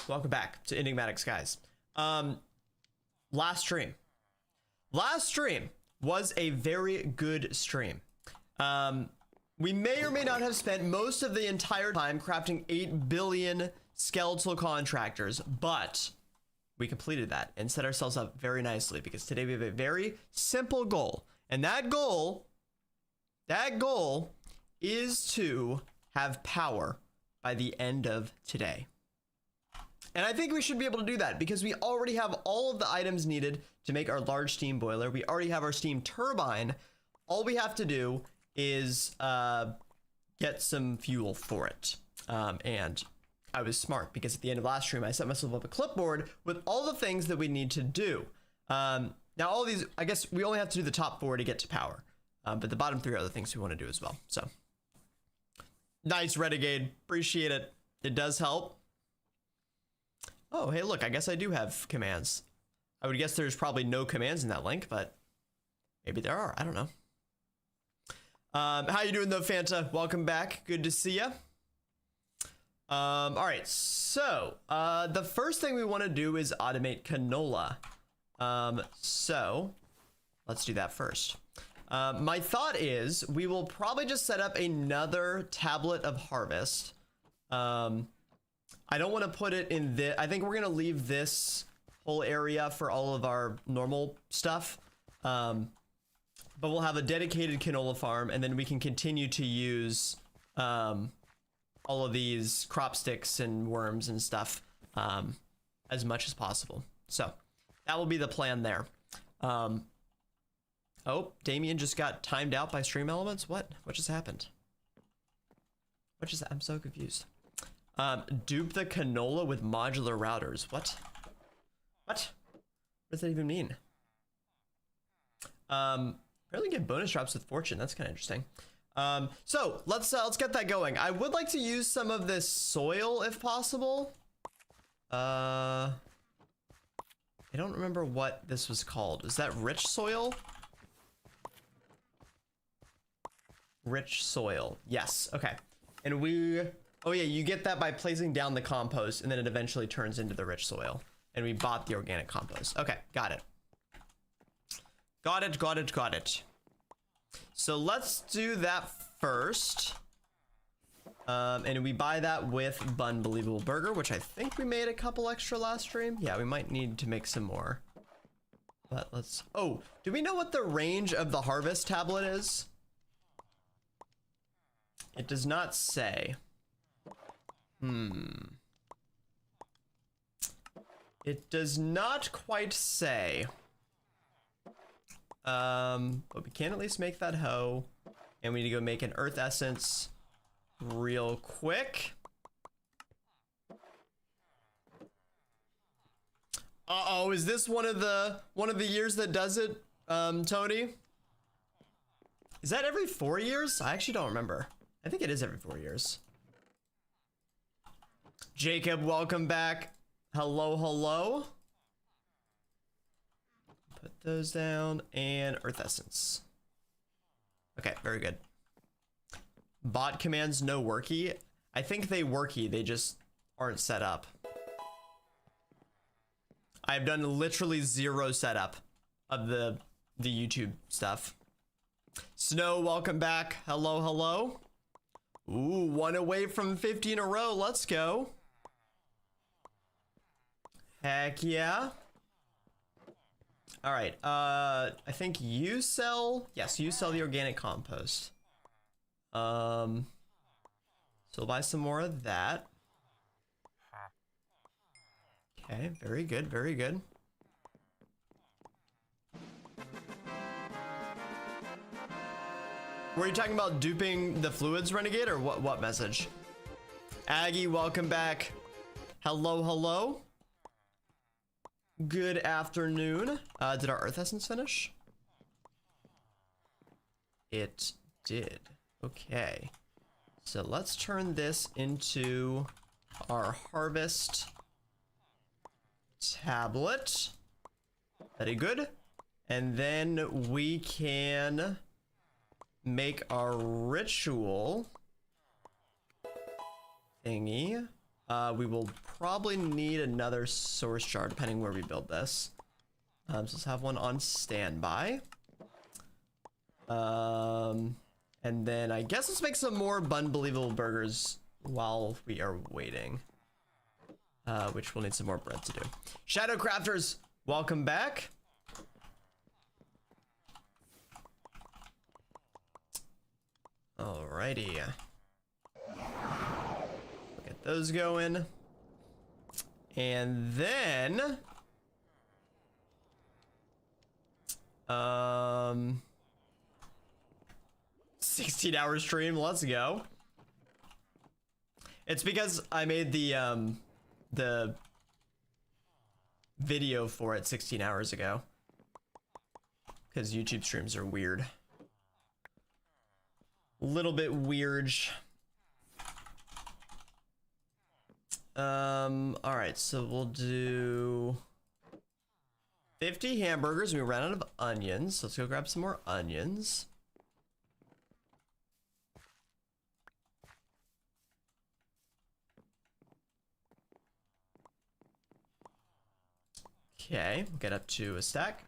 welcome back to Enigmatic Skies. Last stream was a very good stream. We may or may not have spent most of the entire time crafting 8 billion skeletal contractors, but we completed that and set ourselves up very nicely because today we have a very simple goal, and that goal is to have power by the end of today. And I think we should be able to do that because we already have all of the items needed to make our large steam boiler. We already have our steam turbine. All we have to do is get some fuel for it. And I was smart because at the end of last stream, I set myself up a clipboard with all the things that we need to do. Now all these, I guess we only have to do the top 4 to get to power. But the bottom 3 are the things we want to do as well. So nice, Renegade. Appreciate it. It does help. Oh, hey, look, I guess I do have commands. I would guess there's probably no commands in that link, but maybe there are. I don't know. How you doing though, Fanta? Welcome back. Good to see you. All right, so the first thing we want to do is automate canola. So let's do that first. My thought is we will probably just set up another tablet of harvest. I don't want to put it in this. I think we're going to leave this whole area for all of our normal stuff. But we'll have a dedicated canola farm, and then we can continue to use all of these crop sticks and worms and stuff as much as possible. So that will be the plan there. Oh, Damien just got timed out by stream elements. What just happened? I'm so confused. Dupe the canola with modular routers. What does that even mean? Apparently get bonus drops with fortune. That's kind of interesting. So let's get that going. I would like to use some of this soil if possible. I don't remember what this was called. Is that rich soil? Rich soil. Yes. Okay. And oh yeah, you get that by placing down the compost, and then it eventually turns into the rich soil. And we bought the organic compost. Okay, got it. Got it. So let's do that first. And we buy that with Unbelievable Burger, which I think we made a couple extra last stream. Yeah, we might need to make some more. But let's... Oh, do we know what the range of the harvest tablet is? It does not say. It does not quite say. But we can at least make that hoe. And we need to go make an earth essence real quick. Uh-oh, is this one of the years that does it, Tony? Is that every 4 years? I actually don't remember. I think it is every 4 years. Jacob, welcome back. Hello. Put those down and earth essence. Okay, very good. Bot commands no worky. I think they worky, they just aren't set up. I've done literally 0 setup of the YouTube stuff. Snow, welcome back. Hello. Ooh, 1 away from 50 in a row. Let's go. Heck yeah. All right. I think you sell. Yes, you sell the organic compost. So we'll buy some more of that. Okay, very good. Were you talking about duping the fluids, Renegade, or what message? Aggie, welcome back. Hello. Good afternoon. Did our earth essence finish? It did. Okay. So let's turn this into our harvest tablet. Very good. And then we can make our ritual thingy. We will probably need another source jar depending where we build this. So let's have one on standby. And then I guess let's make some more Bunbelievable burgers while we are waiting. Which we'll need some more bread to do. Shadow Crafters, welcome back. Alrighty. Get those going. And then 16-hour stream, let's go. It's because I made the video for it 16 hours ago. Because YouTube streams are weird. Little bit weird. All right, so we'll do 50 hamburgers. We ran out of onions. Let's go grab some more onions. Okay, we'll get up to a stack.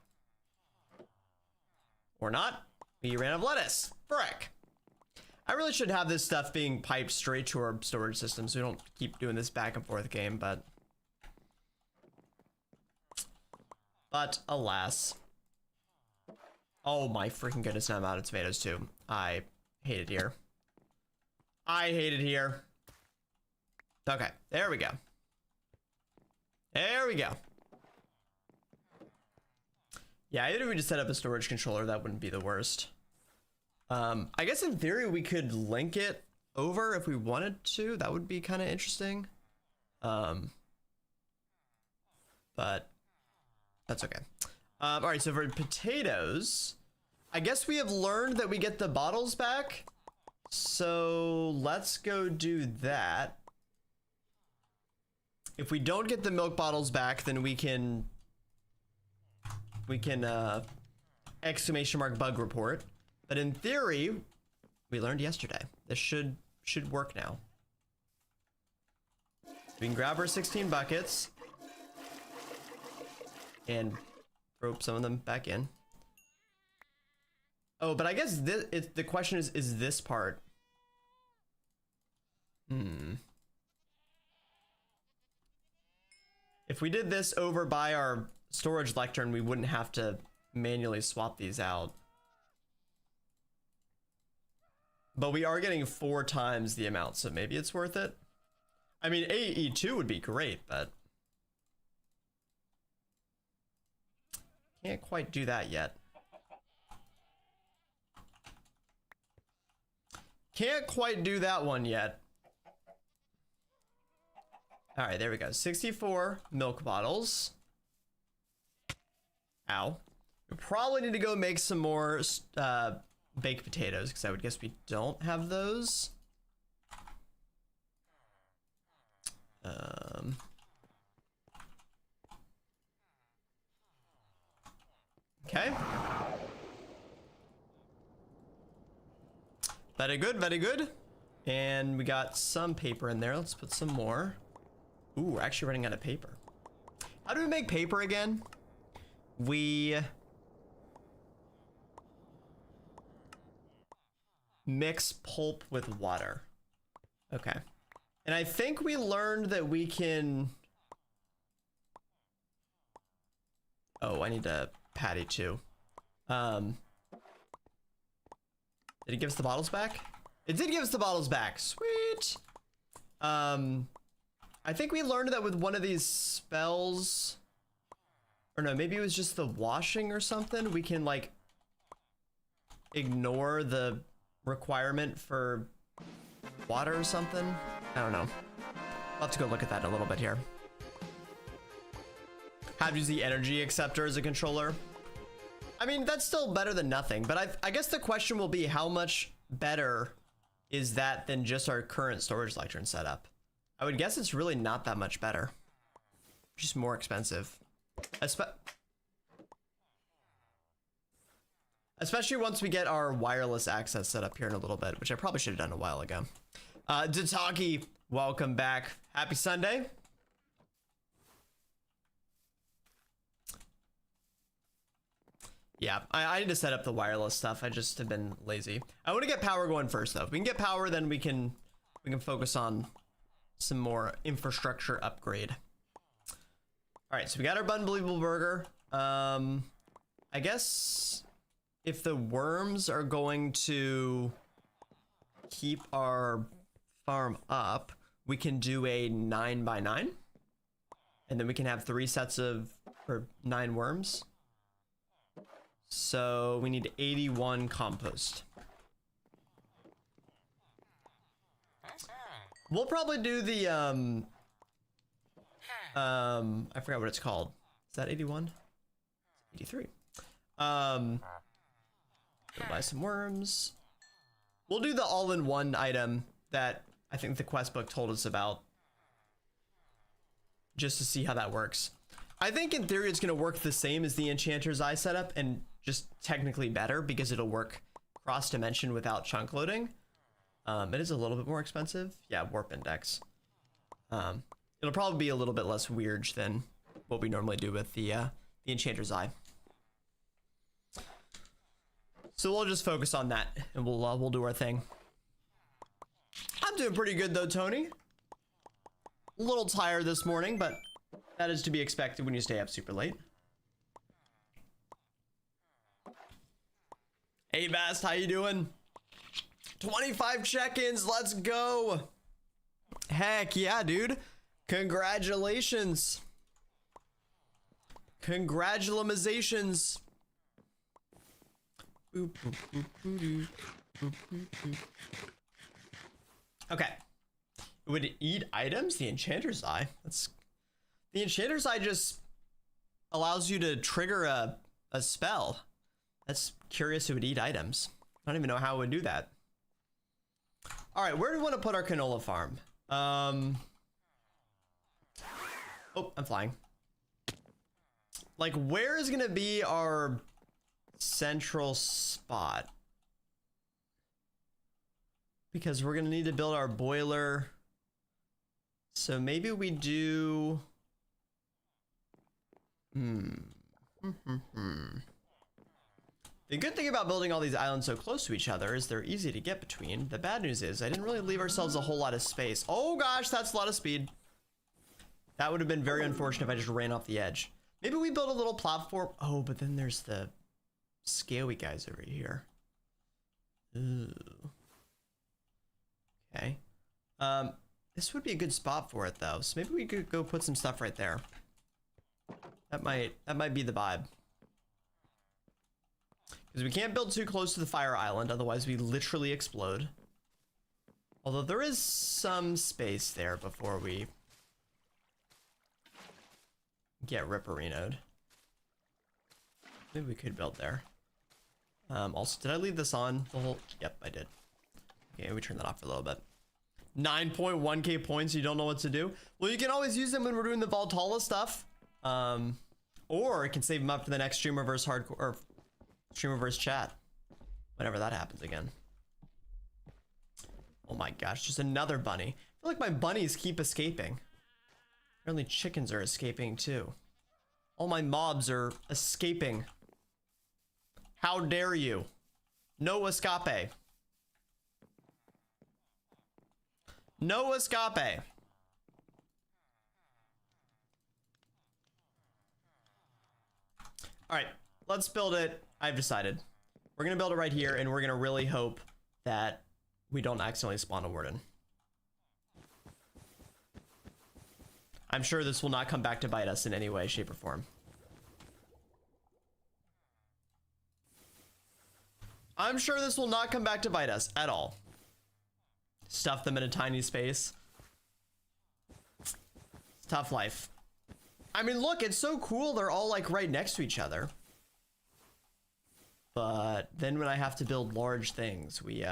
Or not. We ran out of lettuce. Frick. I really should have this stuff being piped straight to our storage system so we don't keep doing this back and forth game, but alas. Oh my freaking goodness, I'm out of tomatoes too. I hate it here. I hate it here. Okay, there we go. There we go. Yeah, even if we just set up a storage controller, that wouldn't be the worst. I guess in theory we could link it over if we wanted to. That would be kind of interesting. But that's okay. All right, so for potatoes, I guess we have learned that we get the bottles back. So let's go do that. If we don't get the milk bottles back, then we can exclamation mark bug report. But in theory, we learned yesterday. This should work now. We can grab our 16 buckets and throw some of them back in. Oh, but I guess the question is this part. If we did this over by our storage lectern, we wouldn't have to manually swap these out. But we are getting 4 times the amount, so maybe it's worth it. I mean, AE2 would be great, but can't quite do that yet. Can't quite do that one yet. All right, there we go. 64 milk bottles. Ow. We probably need to go make some more baked potatoes, because I would guess we don't have those. Okay. Very good, very good. And we got some paper in there. Let's put some more. Ooh, we're actually running out of paper. How do we make paper again? We mix pulp with water. Okay. And I think we learned that we can... Oh, I need a patty too. Did it give us the bottles back? It did give us the bottles back. Sweet. I think we learned that with one of these spells, or no, maybe it was just the washing or something. We can like ignore the requirement for water or something. I don't know. I'll have to go look at that in a little bit here. Have to use the energy acceptor as a controller. I mean, that's still better than nothing, but I guess the question will be how much better is that than just our current storage lectern setup? I would guess it's really not that much better. Just more expensive. Especially once we get our wireless access set up here in a little bit, which I probably should have done a while ago. Dataki, welcome back. Happy Sunday. Yeah, I need to set up the wireless stuff. I just have been lazy. I want to get power going first, though. If we can get power, then we can focus on some more infrastructure upgrade. All right, so we got our Unbelievable Burger. I guess if the worms are going to keep our farm up, we can do a 9x9, and then we can have 3 sets of, or 9 worms. So we need 81 compost. We'll probably do the I forgot what it's called. Is that 81? 83. Go buy some worms. We'll do the all-in-one item that I think the quest book told us about, just to see how that works. I think in theory it's going to work the same as the Enchanter's Eye setup, and just technically better because it'll work cross-dimension without chunk loading. It is a little bit more expensive. Yeah, warp index. It'll probably be a little bit less weird than what we normally do with the Enchanter's Eye. So we'll just focus on that, and we'll do our thing. I'm doing pretty good though, Tony. A little tired this morning, but that is to be expected when you stay up super late. Hey Bast, how you doing? 25 check-ins, let's go. Heck yeah, dude. Congratulations. Congratulations. Okay. It would eat items? The Enchanter's Eye? The Enchanter's Eye just allows you to trigger a spell. That's curious. It would eat items. I don't even know how it would do that. All right, where do we want to put our canola farm? Oh, I'm flying. Like, where is going to be our central spot? Because we're going to need to build our boiler. So maybe we do... The good thing about building all these islands so close to each other is they're easy to get between. The bad news is I didn't really leave ourselves a whole lot of space. Oh gosh, that's a lot of speed. That would have been very unfortunate if I just ran off the edge. Maybe we build a little platform. Oh, but then there's the scaly guys over here. Ooh. Okay. This would be a good spot for it though. So maybe we could go put some stuff right there. That might be the vibe. Because we can't build too close to the fire island, otherwise we literally explode. Although there is some space there before we get ripperinoed. Maybe we could build there. Also, did I leave this on the whole? Yep, I did. Okay, we turn that off for a little bit. 9.1k points, you don't know what to do? Well, you can always use them when we're doing the Valhalla stuff. Or it can save them up for the next Streamerverse hardcore, or Streamerverse chat. Whenever that happens again. Oh my gosh, just another bunny. I feel like my bunnies keep escaping. Apparently chickens are escaping too. All my mobs are escaping. How dare you? No escape. No escape. All right, let's build it. I've decided. We're gonna build it right here, and we're gonna really hope that we don't accidentally spawn a warden. I'm sure this will not come back to bite us in any way, shape, or form. I'm sure this will not come back to bite us at all. Stuff them in a tiny space. It's tough life. I mean, look, it's so cool. They're all like right next to each other. But then when I have to build large things, we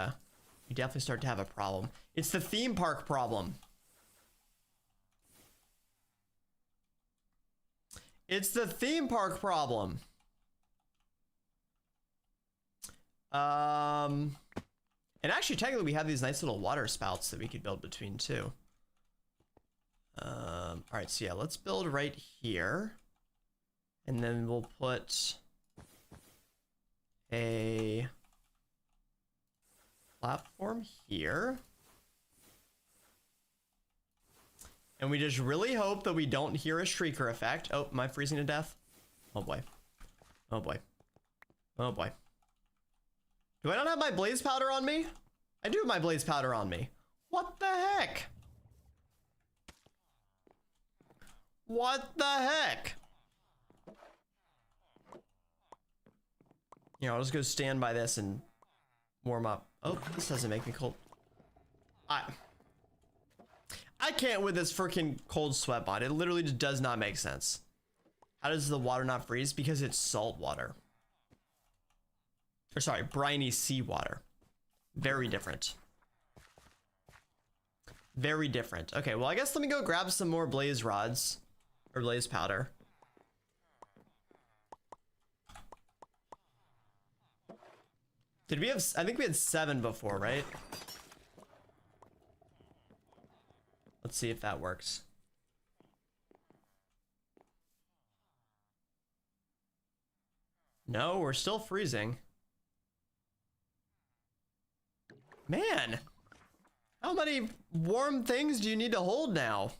definitely start to have a problem. It's the theme park problem. It's the theme park problem. And actually, technically, we have these nice little water spouts that we could build between too. All right, so yeah, let's build right here. And then we'll put a platform here. And we just really hope that we don't hear a shrieker effect. Oh, am I freezing to death? Oh boy. Oh boy. Oh boy. Do I not have my blaze powder on me? I do have my blaze powder on me. What the heck? What the heck? You know, I'll just go stand by this and warm up. Oh, this doesn't make me cold. I can't with this freaking cold sweat bot. It literally just does not make sense. How does the water not freeze? Because it's salt water. Or sorry, briny seawater. Very different. Very different. Okay, well, I guess let me go grab some more blaze rods. Or blaze powder. Did we have... I think we had 7 before, right? Let's see if that works. No, we're still freezing. Man! How many warm things do you need to hold now?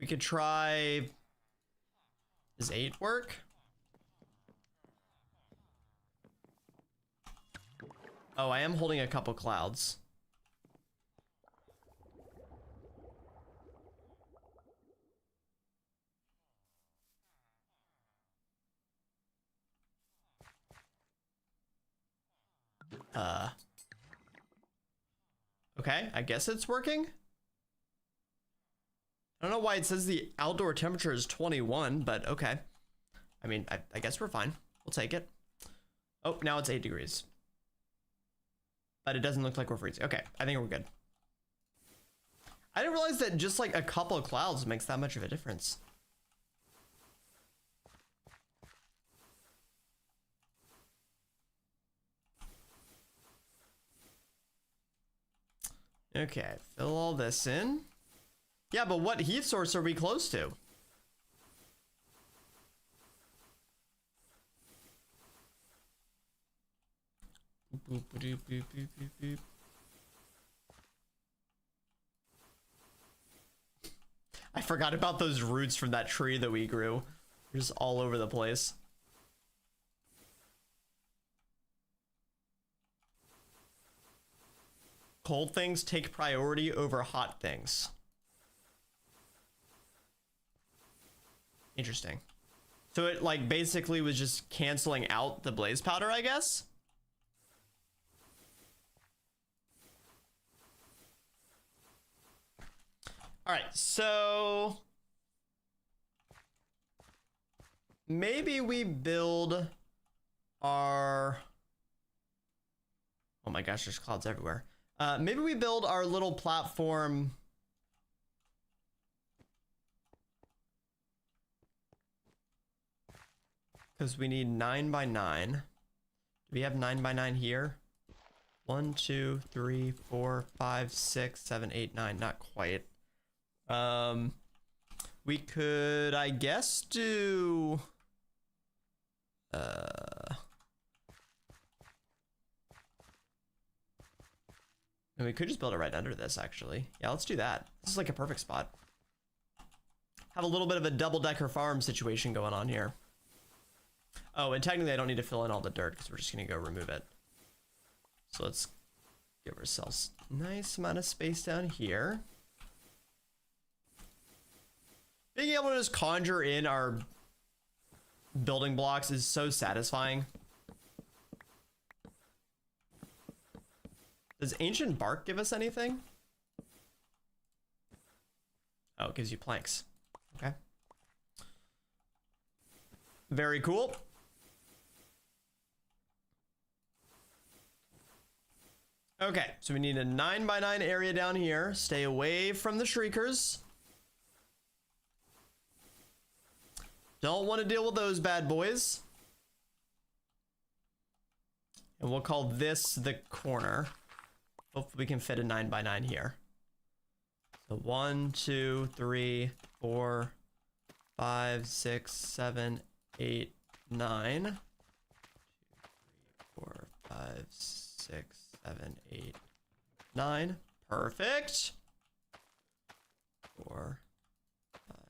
We could try... Does 8 work? Oh, I am holding a couple clouds. Okay, I guess it's working. I don't know why it says the outdoor temperature is 21, but okay. I mean, I guess we're fine. We'll take it. Oh, now it's 8 degrees. But it doesn't look like we're freezing. Okay, I think we're good. I didn't realize that just like a couple of clouds makes that much of a difference. Okay, fill all this in. Yeah, but what heat source are we close to? Boop, boop, boop, boop, boop, boop. I forgot about those roots from that tree that we grew. They're just all over the place. Cold things take priority over hot things. Interesting. So it like basically was just canceling out the blaze powder, I guess? All right, so maybe we build our... Oh my gosh, there's clouds everywhere. Maybe we build our little platform. Because we need 9 by 9. Do we have 9 by 9 here? 1, 2, 3, 4, 5, 6, 7, 8, 9. Not quite. We could, I guess, do... And we could just build it right under this, actually. Yeah, let's do that. This is like a perfect spot. Have a little bit of a double-decker farm situation going on here. Oh, and technically I don't need to fill in all the dirt because we're just going to go remove it. So let's give ourselves a nice amount of space down here. Being able to just conjure in our building blocks is so satisfying. Does ancient bark give us anything? Oh, it gives you planks. Okay. Very cool. Okay, so we need a 9 by 9 area down here. Stay away from the shriekers. Don't want to deal with those bad boys. And we'll call this the corner. Hopefully we can fit a 9 by 9 here. So 1, 2, 3, 4, 5, 6, 7, 8, 9. 2, 3, 4, 5, 6, 7, 8, 9. Perfect. 4,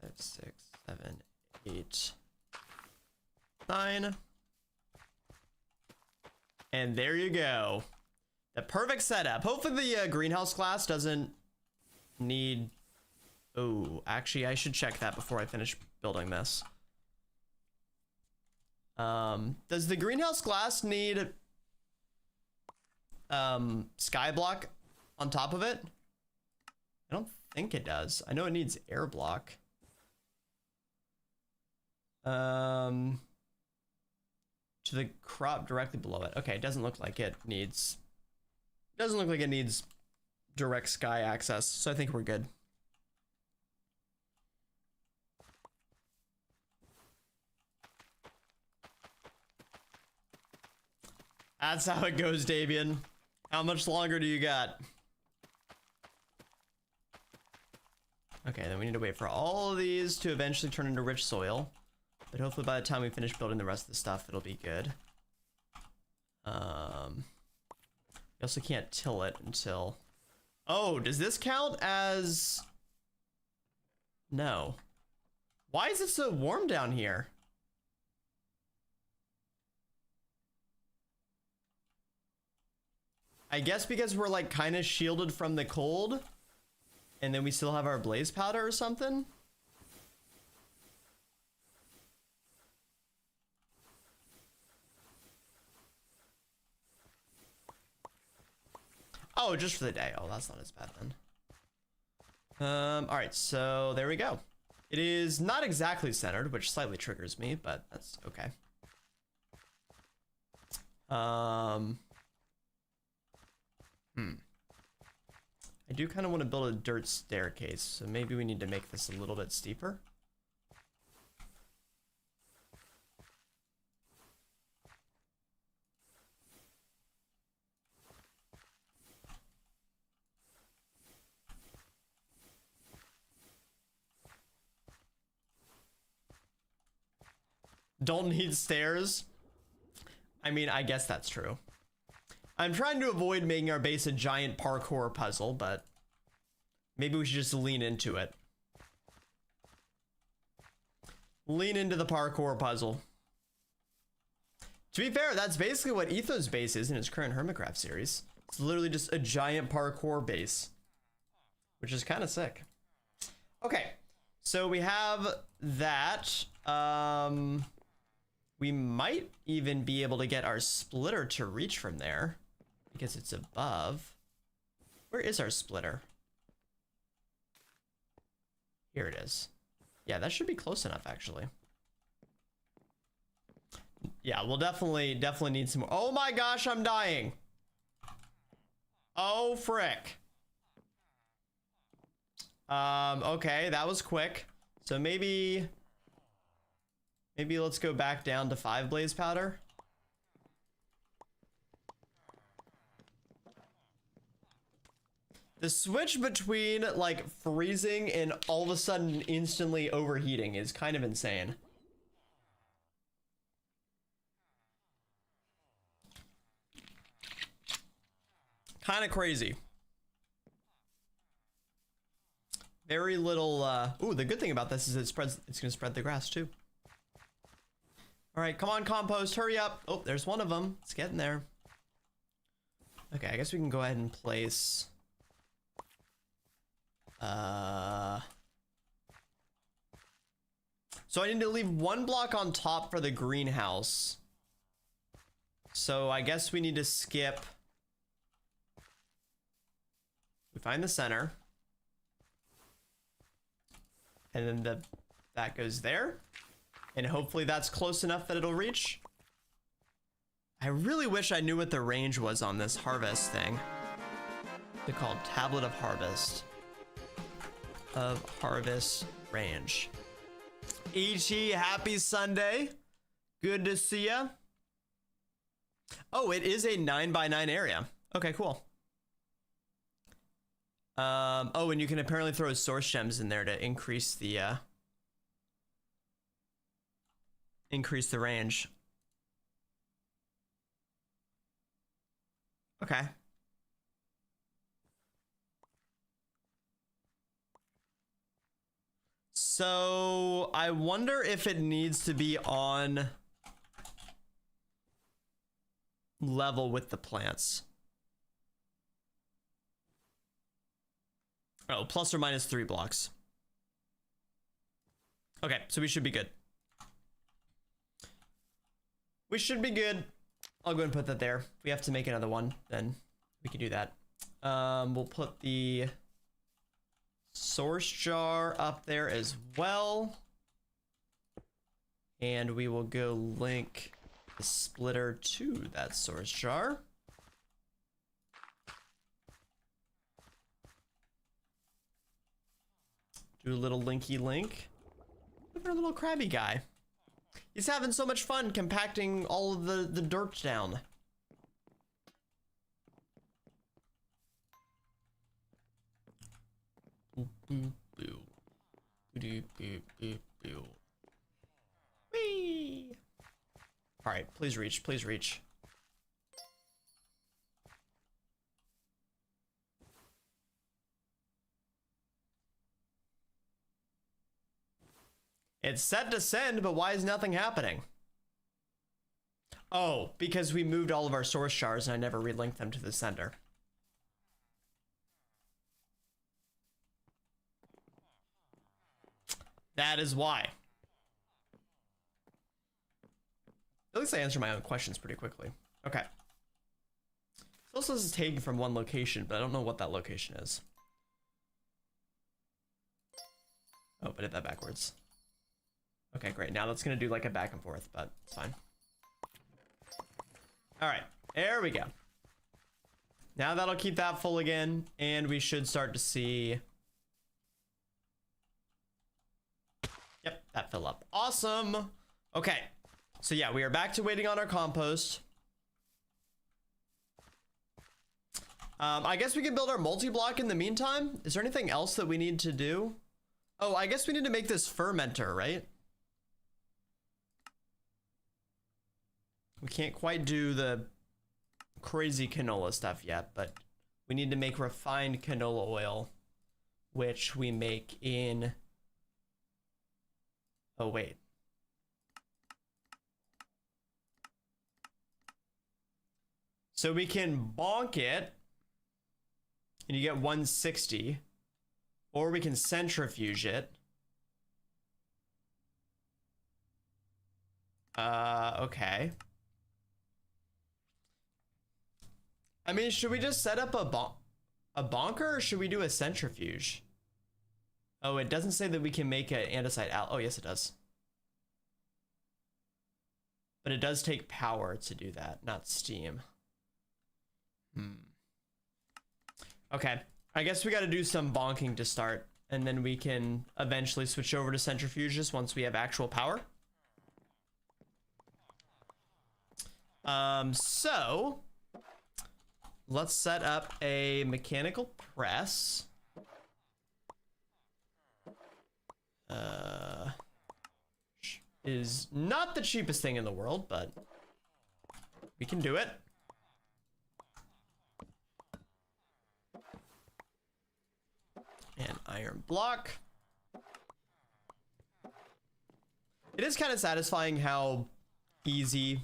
5, 6, 7, 8, 9. And there you go. The perfect setup. Hopefully the greenhouse glass doesn't need... Oh, actually, I should check that before I finish building this. Does the greenhouse glass need skyblock on top of it? I don't think it does. I know it needs air block. To the crop directly below it. Okay, it doesn't look like it needs... Doesn't look like it needs direct sky access, so I think we're good. That's how it goes, Davian. How much longer do you got? Okay, then we need to wait for all of these to eventually turn into rich soil. But hopefully by the time we finish building the rest of the stuff, it'll be good. You also can't till it until... Oh, does this count as... No. Why is it so warm down here? I guess because we're like kind of shielded from the cold, and then we still have our blaze powder or something. Oh, just for the day. Oh, that's not as bad then. All right, so there we go. It is not exactly centered, which slightly triggers me, but that's okay. I do kind of want to build a dirt staircase, so maybe we need to make this a little bit steeper. Don't need stairs. I mean, I guess that's true. I'm trying to avoid making our base a giant parkour puzzle, but maybe we should just lean into it. Lean into the parkour puzzle. To be fair, that's basically what Ethos base is in its current Hermitcraft series. It's literally just a giant parkour base, which is kind of sick. Okay, so we have that. We might even be able to get our splitter to reach from there because it's above. Where is our splitter? Here it is. Yeah, that should be close enough actually. Yeah, we'll definitely need some more. Oh my gosh, I'm dying. Oh frick. Okay, that was quick. So maybe let's go back down to 5 blaze powder. The switch between like freezing and all of a sudden instantly overheating is kind of insane. Kind of crazy. Very little, ooh, the good thing about this is it's gonna spread the grass too. All right, come on, compost, hurry up. Oh, there's one of them. It's getting there. Okay, I guess we can go ahead and place... So I need to leave 1 block on top for the greenhouse. So I guess we need to skip... We find the center. And then that goes there. And hopefully that's close enough that it'll reach. I really wish I knew what the range was on this harvest thing. They're called Tablet of Harvest. Of Harvest Range. E.T., happy Sunday. Good to see ya. Oh, it is a 9x9 area. Okay, cool. Oh, and you can apparently throw source gems in there to increase the, increase the range. Okay. So I wonder if it needs to be on level with the plants. Oh, plus or minus 3 blocks. Okay, so we should be good. We should be good. I'll go and put that there. If we have to make another one, then we can do that. We'll put the source jar up there as well. And we will go link the splitter to that source jar. Do a little linky link. Look at our little crabby guy. He's having so much fun compacting all of the dirt down. Whee! All right, please reach, please reach. It's set to send, but why is nothing happening? Oh, because we moved all of our source jars and I never relinked them to the sender. That is why. At least I answer my own questions pretty quickly. Okay. So this is taken from one location, but I don't know what that location is. Oh, but I did that backwards. Okay, great. Now that's gonna do like a back and forth, but it's fine. All right, there we go. Now that'll keep that full again, and we should start to see. Yep, that fill up. Awesome. Okay, so yeah, we are back to waiting on our compost. I guess we can build our multi-block in the meantime. Is there anything else that we need to do? Oh, I guess we need to make this fermenter, right? We can't quite do the crazy canola stuff yet, but we need to make refined canola oil, which we make in... Oh, wait. So we can bonk it, and you get 160, or we can centrifuge it. Okay. I mean, should we just set up a bonker, or should we do a centrifuge? Oh, it doesn't say that we can make an andesite out. Oh, yes, it does. But it does take power to do that, not steam. Okay, I guess we got to do some bonking to start, and then we can eventually switch over to centrifuges once we have actual power. So let's set up a mechanical press. Is not the cheapest thing in the world, but we can do it. And iron block. It is kind of satisfying how easy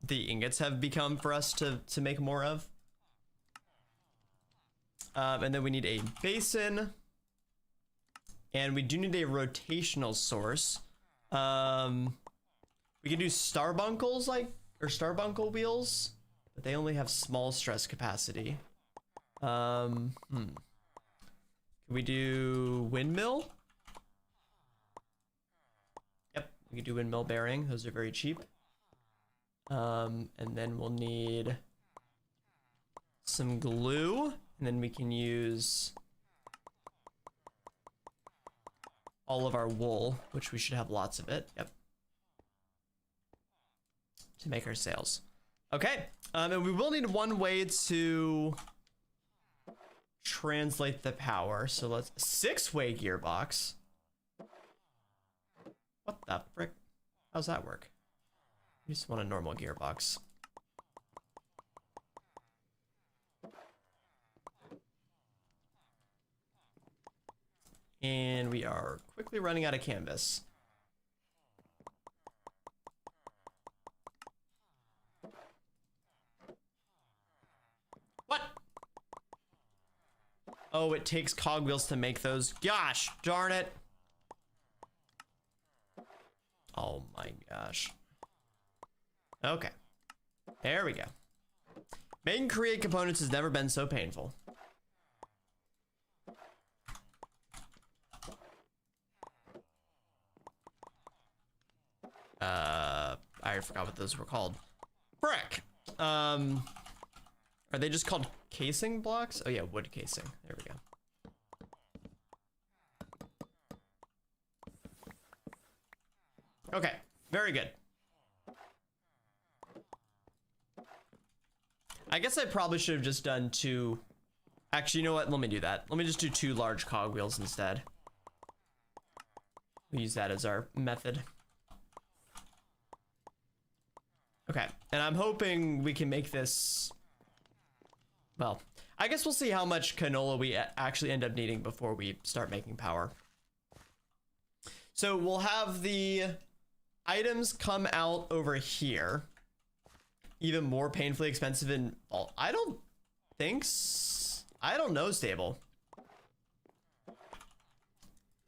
the ingots have become for us to make more of. And then we need a basin. And we do need a rotational source. We can do starbuncles, or starbuncle wheels, but they only have small stress capacity. Can we do windmill? Yep, we can do windmill bearing. Those are very cheap. And then we'll need some glue, and then we can use all of our wool, which we should have lots of it. Yep. To make our sails. Okay, and we will need one way to translate the power. So let's 6-way gearbox. What the frick? How's that work? We just want a normal gearbox. And we are quickly running out of canvas. What? Oh, it takes cogwheels to make those. Gosh, darn it. Oh my gosh. Okay. There we go. Making create components has never been so painful. I forgot what those were called. Frick. Are they just called casing blocks? Oh yeah, wood casing. There we go. Okay, very good. I guess I probably should have just done two. Actually, you know what? Let me do that. Let me just do 2 large cogwheels instead. We use that as our method. Okay, and I'm hoping we can make this. Well, I guess we'll see how much canola we actually end up needing before we start making power. So we'll have the items come out over here. Even more painfully expensive in, well, I don't know, stable.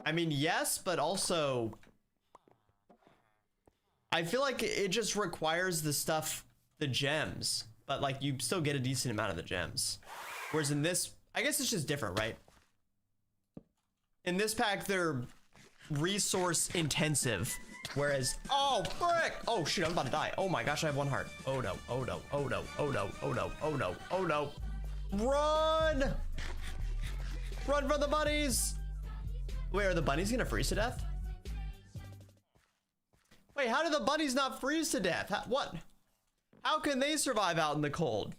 I mean, yes, but also I feel like it just requires the stuff, the gems, but like you still get a decent amount of the gems. Whereas in this, I guess it's just different, right? In this pack, they're resource intensive. Whereas, oh, frick! Oh, shoot, I'm about to die. Oh my gosh, I have 1 heart. Oh no, oh no, oh no, oh no, oh no, oh no, oh no. Run! Run for the bunnies! Wait, are the bunnies gonna freeze to death? Wait, how do the bunnies not freeze to death? What? How can they survive out in the cold?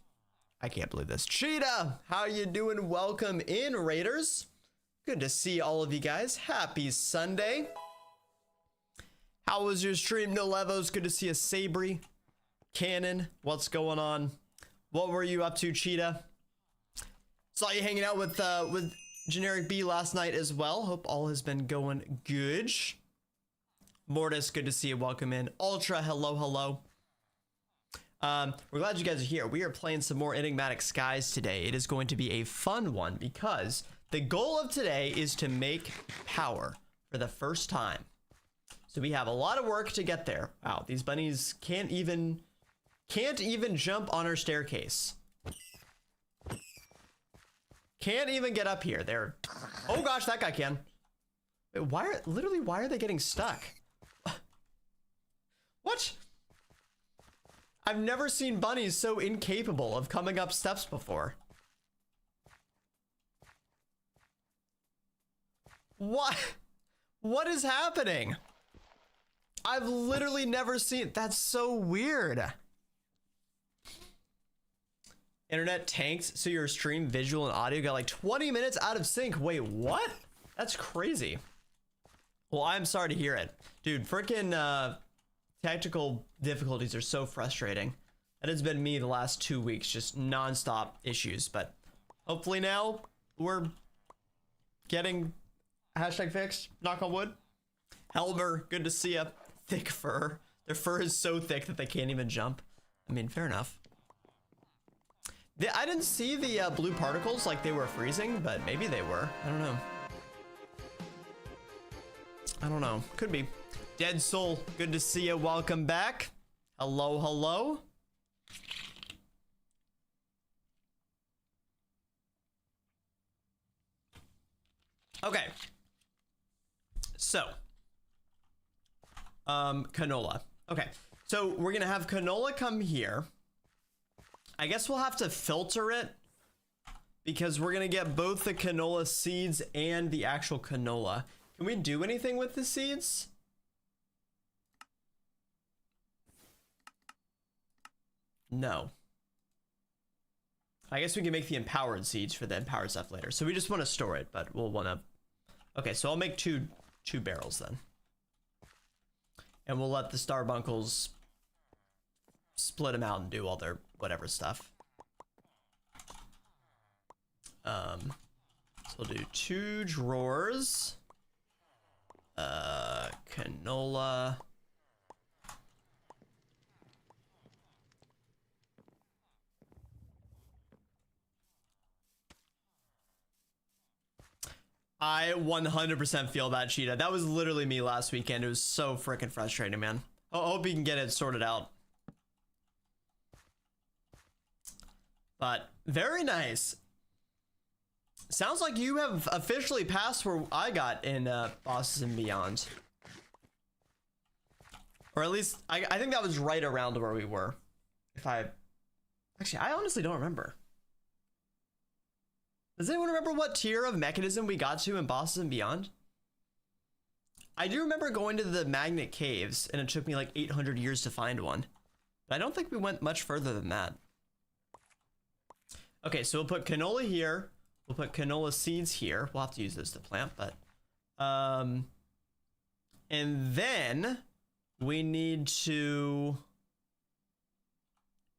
I can't believe this. Cheetah, how you doing? Welcome in, Raiders. Good to see all of you guys. Happy Sunday. How was your stream? No Levos. Good to see a Sabri. Cannon, what's going on? What were you up to, Cheetah? Saw you hanging out with Generic B last night as well. Hope all has been going good. Mortis, good to see you. Welcome in. Ultra, hello, hello. We're glad you guys are here. We are playing some more Enigmatic Skies today. It is going to be a fun one because the goal of today is to make power for the first time. So we have a lot of work to get there. Wow, these bunnies can't even jump on our staircase. Can't even get up here. They're, oh gosh, that guy can. Wait, why are they getting stuck? What? I've never seen bunnies so incapable of coming up steps before. What? What is happening? I've literally never seen, that's so weird. Internet tanked, so your stream visual and audio got like 20 minutes out of sync. Wait, what? That's crazy. Well, I'm sorry to hear it. Dude, freaking technical difficulties are so frustrating. That has been me the last 2 weeks, just nonstop issues. But hopefully now we're getting hashtag fixed, knock on wood. Helmer, good to see ya. Thick fur. Their fur is so thick that they can't even jump. I mean, fair enough. I didn't see the blue particles like they were freezing, but maybe they were. I don't know. I don't know. Could be. Dead Soul, good to see you. Welcome back. Hello, hello. Okay. So, canola. Okay. So we're gonna have canola come here. I guess we'll have to filter it because we're gonna get both the canola seeds and the actual canola. Can we do anything with the seeds? No. I guess we can make the empowered seeds for the empowered stuff later. So we just want to store it, but we'll want to. Okay, so I'll make two barrels then. and we'll let the starbunkles split them out and do all their whatever stuff. So we'll do 2 drawers. Canola. I 100% feel that, Cheetah. That was literally me last weekend. It was so freaking frustrating, man. I hope you can get it sorted out. But very nice. Sounds like you have officially passed where I got in Bosses and Beyond. Or at least, I think that was right around where we were. Actually, I honestly don't remember. Does anyone remember what tier of mechanism we got to in Bosses and Beyond? I do remember going to the Magnet Caves, and it took me like 800 years to find one. But I don't think we went much further than that. Okay, so we'll put canola here. We'll put canola seeds here. We'll have to use this to plant, but... and then we need to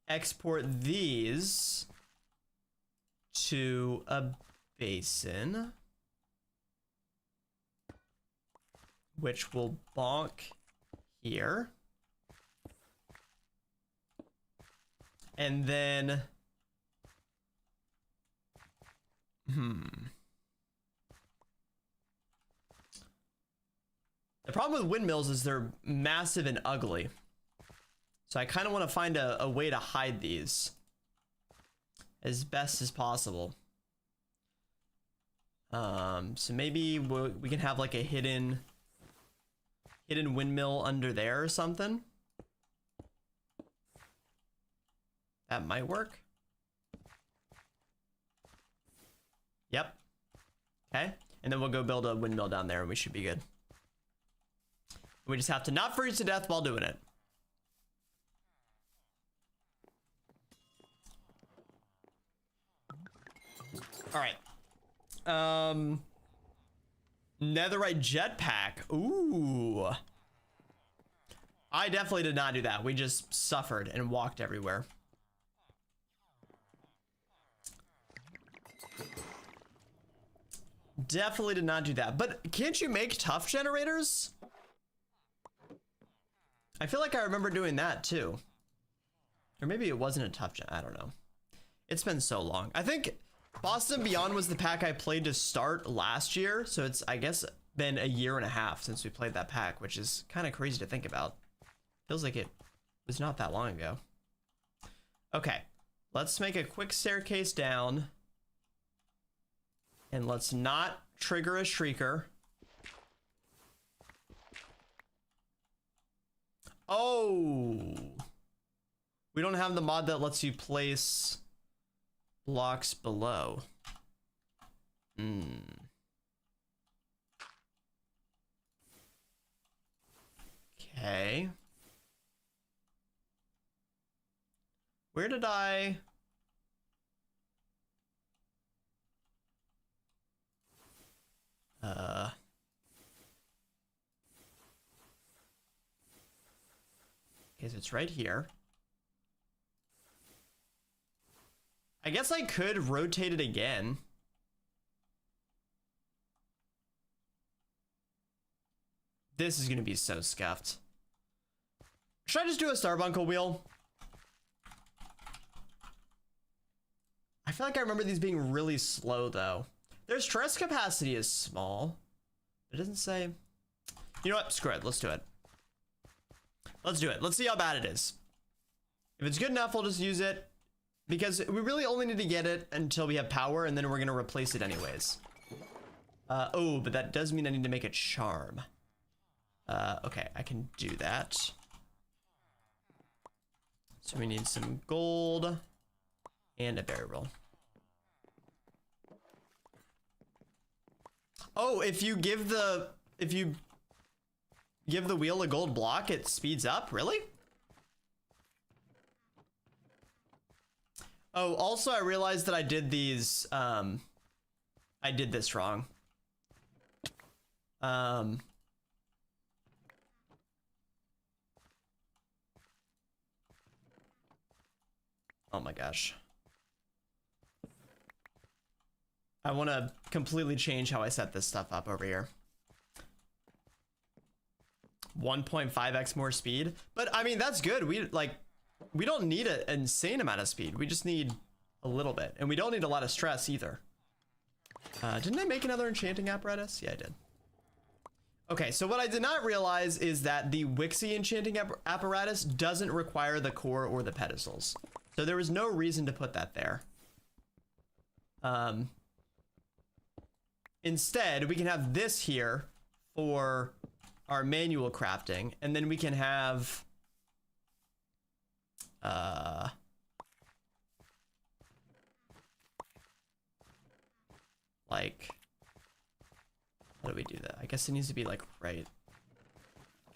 export these to a basin, which will bonk here. And then... The problem with windmills is they're massive and ugly. So I kind of want to find a way to hide these as best as possible. So maybe we can have like a hidden windmill under there or something. That might work. Yep. Okay. And then we'll go build a windmill down there and we should be good. We just have to not freeze to death while doing it. All right. Netherite jetpack. Ooh. I definitely did not do that. We just suffered and walked everywhere. Definitely did not do that. But can't you make tough generators? I feel like I remember doing that too. Or maybe it wasn't a tough gen. I don't know. It's been so long. I think Boston Beyond was the pack I played to start last year. So it's, I guess, been a year and a half since we played that pack, which is kind of crazy to think about. Feels like it was not that long ago. Okay, let's make a quick staircase down. And let's not trigger a shrieker. Oh, we don't have the mod that lets you place blocks below. Okay. Where did I... Okay, so it's right here. I guess I could rotate it again. This is gonna be so scuffed. Should I just do a Starbuncle wheel? I feel like I remember these being really slow though. Their stress capacity is small. It doesn't say. You know what? Screw it. Let's do it. Let's do it. Let's see how bad it is. If it's good enough, we'll just use it. Because we really only need to get it until we have power, and then we're going to replace it anyways. Oh, but that does mean I need to make a charm. Okay, I can do that. So we need some gold and a berry roll. Oh, if you give the wheel a gold block, it speeds up? Really? Oh, also I realized that I did these, I did this wrong. Oh my gosh. I want to completely change how I set this stuff up over here. 1.5x more speed. But I mean, that's good. We don't need an insane amount of speed. We just need a little bit. And we don't need a lot of stress either. Didn't I make another enchanting apparatus? Yeah, I did. Okay, so what I did not realize is that the Wixie enchanting apparatus doesn't require the core or the pedestals. So there was no reason to put that there. Instead, we can have this here for our manual crafting, and then we can have like, how do we do that? I guess it needs to be like right.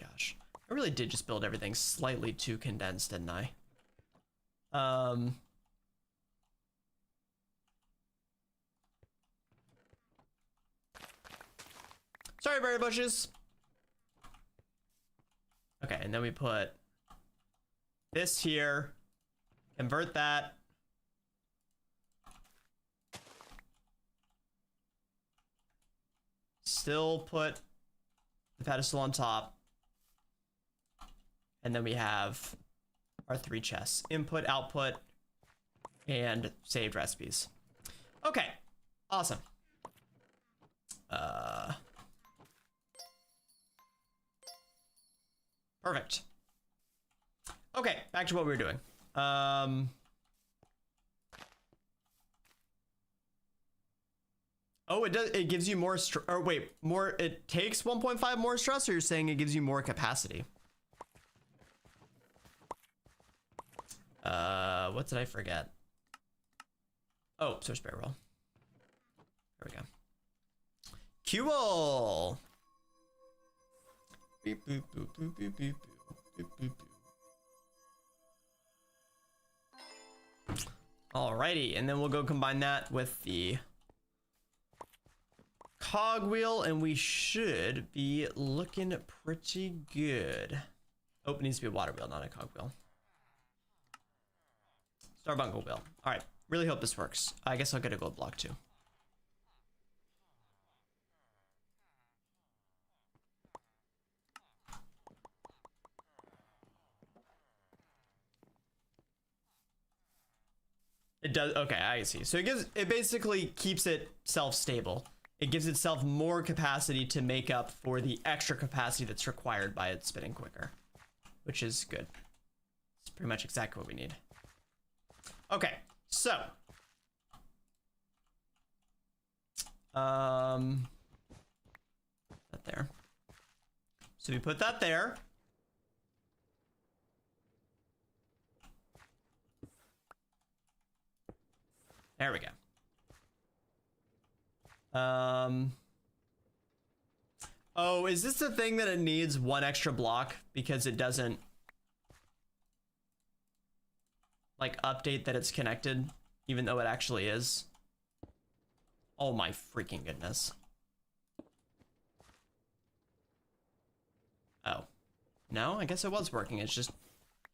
Gosh, I really did just build everything slightly too condensed, didn't I? Sorry, berry bushes. Okay, and then we put this here, convert that. Still put the pedestal on top. And then we have our 3 chests: input, output, and saved recipes. Okay, awesome. Perfect. Okay, back to what we were doing. Oh, it does. It gives you more or wait, more. It takes 1.5 more stress, or you're saying it gives you more capacity? What did I forget? Oh, source barrel. There we go. Cool. Beep, boop, boop, boop, boop, boop, boop, boop, boop. Alrighty, and then we'll go combine that with the cogwheel, and we should be looking pretty good. Oh, it needs to be a water wheel, not a cogwheel. Starbuncle wheel. All right, really hope this works. I guess I'll get a gold block too. It does. Okay, I see. So it basically keeps it self-stable. It gives itself more capacity to make up for the extra capacity that's required by it spinning quicker, which is good. It's pretty much exactly what we need. Okay, so that there. So we put that there. There we go. Oh, is this the thing that it needs 1 extra block because it doesn't like update that it's connected, even though it actually is? Oh my freaking goodness. Oh, no, I guess it was working. It's just,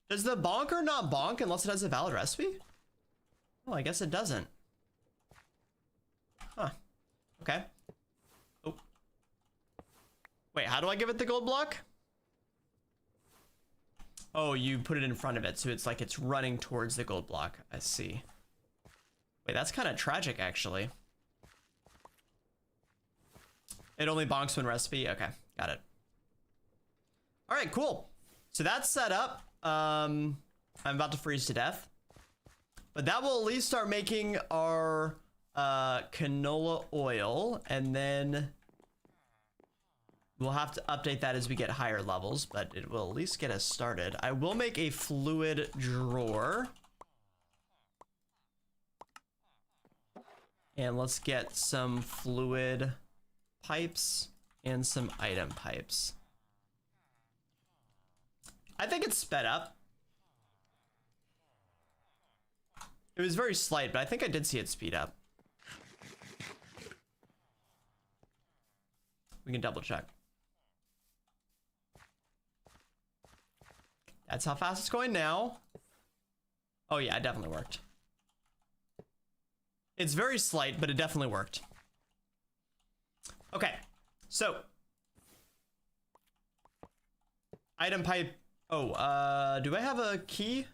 does the bonker not bonk unless it has a valid recipe? Oh, I guess it doesn't. Huh. Okay. Oh. Wait, how do I give it the gold block? Oh, you put it in front of it, so it's like it's running towards the gold block. I see. Wait, that's kind of tragic, actually. It only bonks when recipe? Okay, got it. All right, cool. So that's set up. I'm about to freeze to death. But that will at least start making our canola oil, and then we'll have to update that as we get higher levels, but it will at least get us started. I will make a fluid drawer. And let's get some fluid pipes and some item pipes. I think it's sped up. It was very slight, but I think I did see it speed up. We can double check. That's how fast it's going now. Oh yeah, it definitely worked. It's very slight, but it definitely worked. Okay, so item pipe. Oh, do I have a key?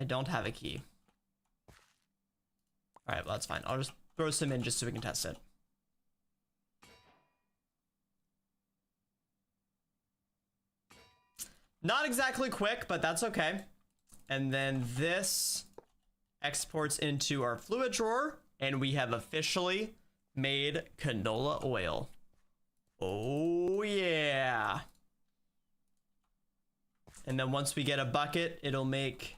I don't have a key. All right, well, that's fine. I'll just throw some in just so we can test it. Not exactly quick, but that's okay. And then this exports into our fluid drawer, and we have officially made canola oil. Oh yeah. And then once we get a bucket, it'll make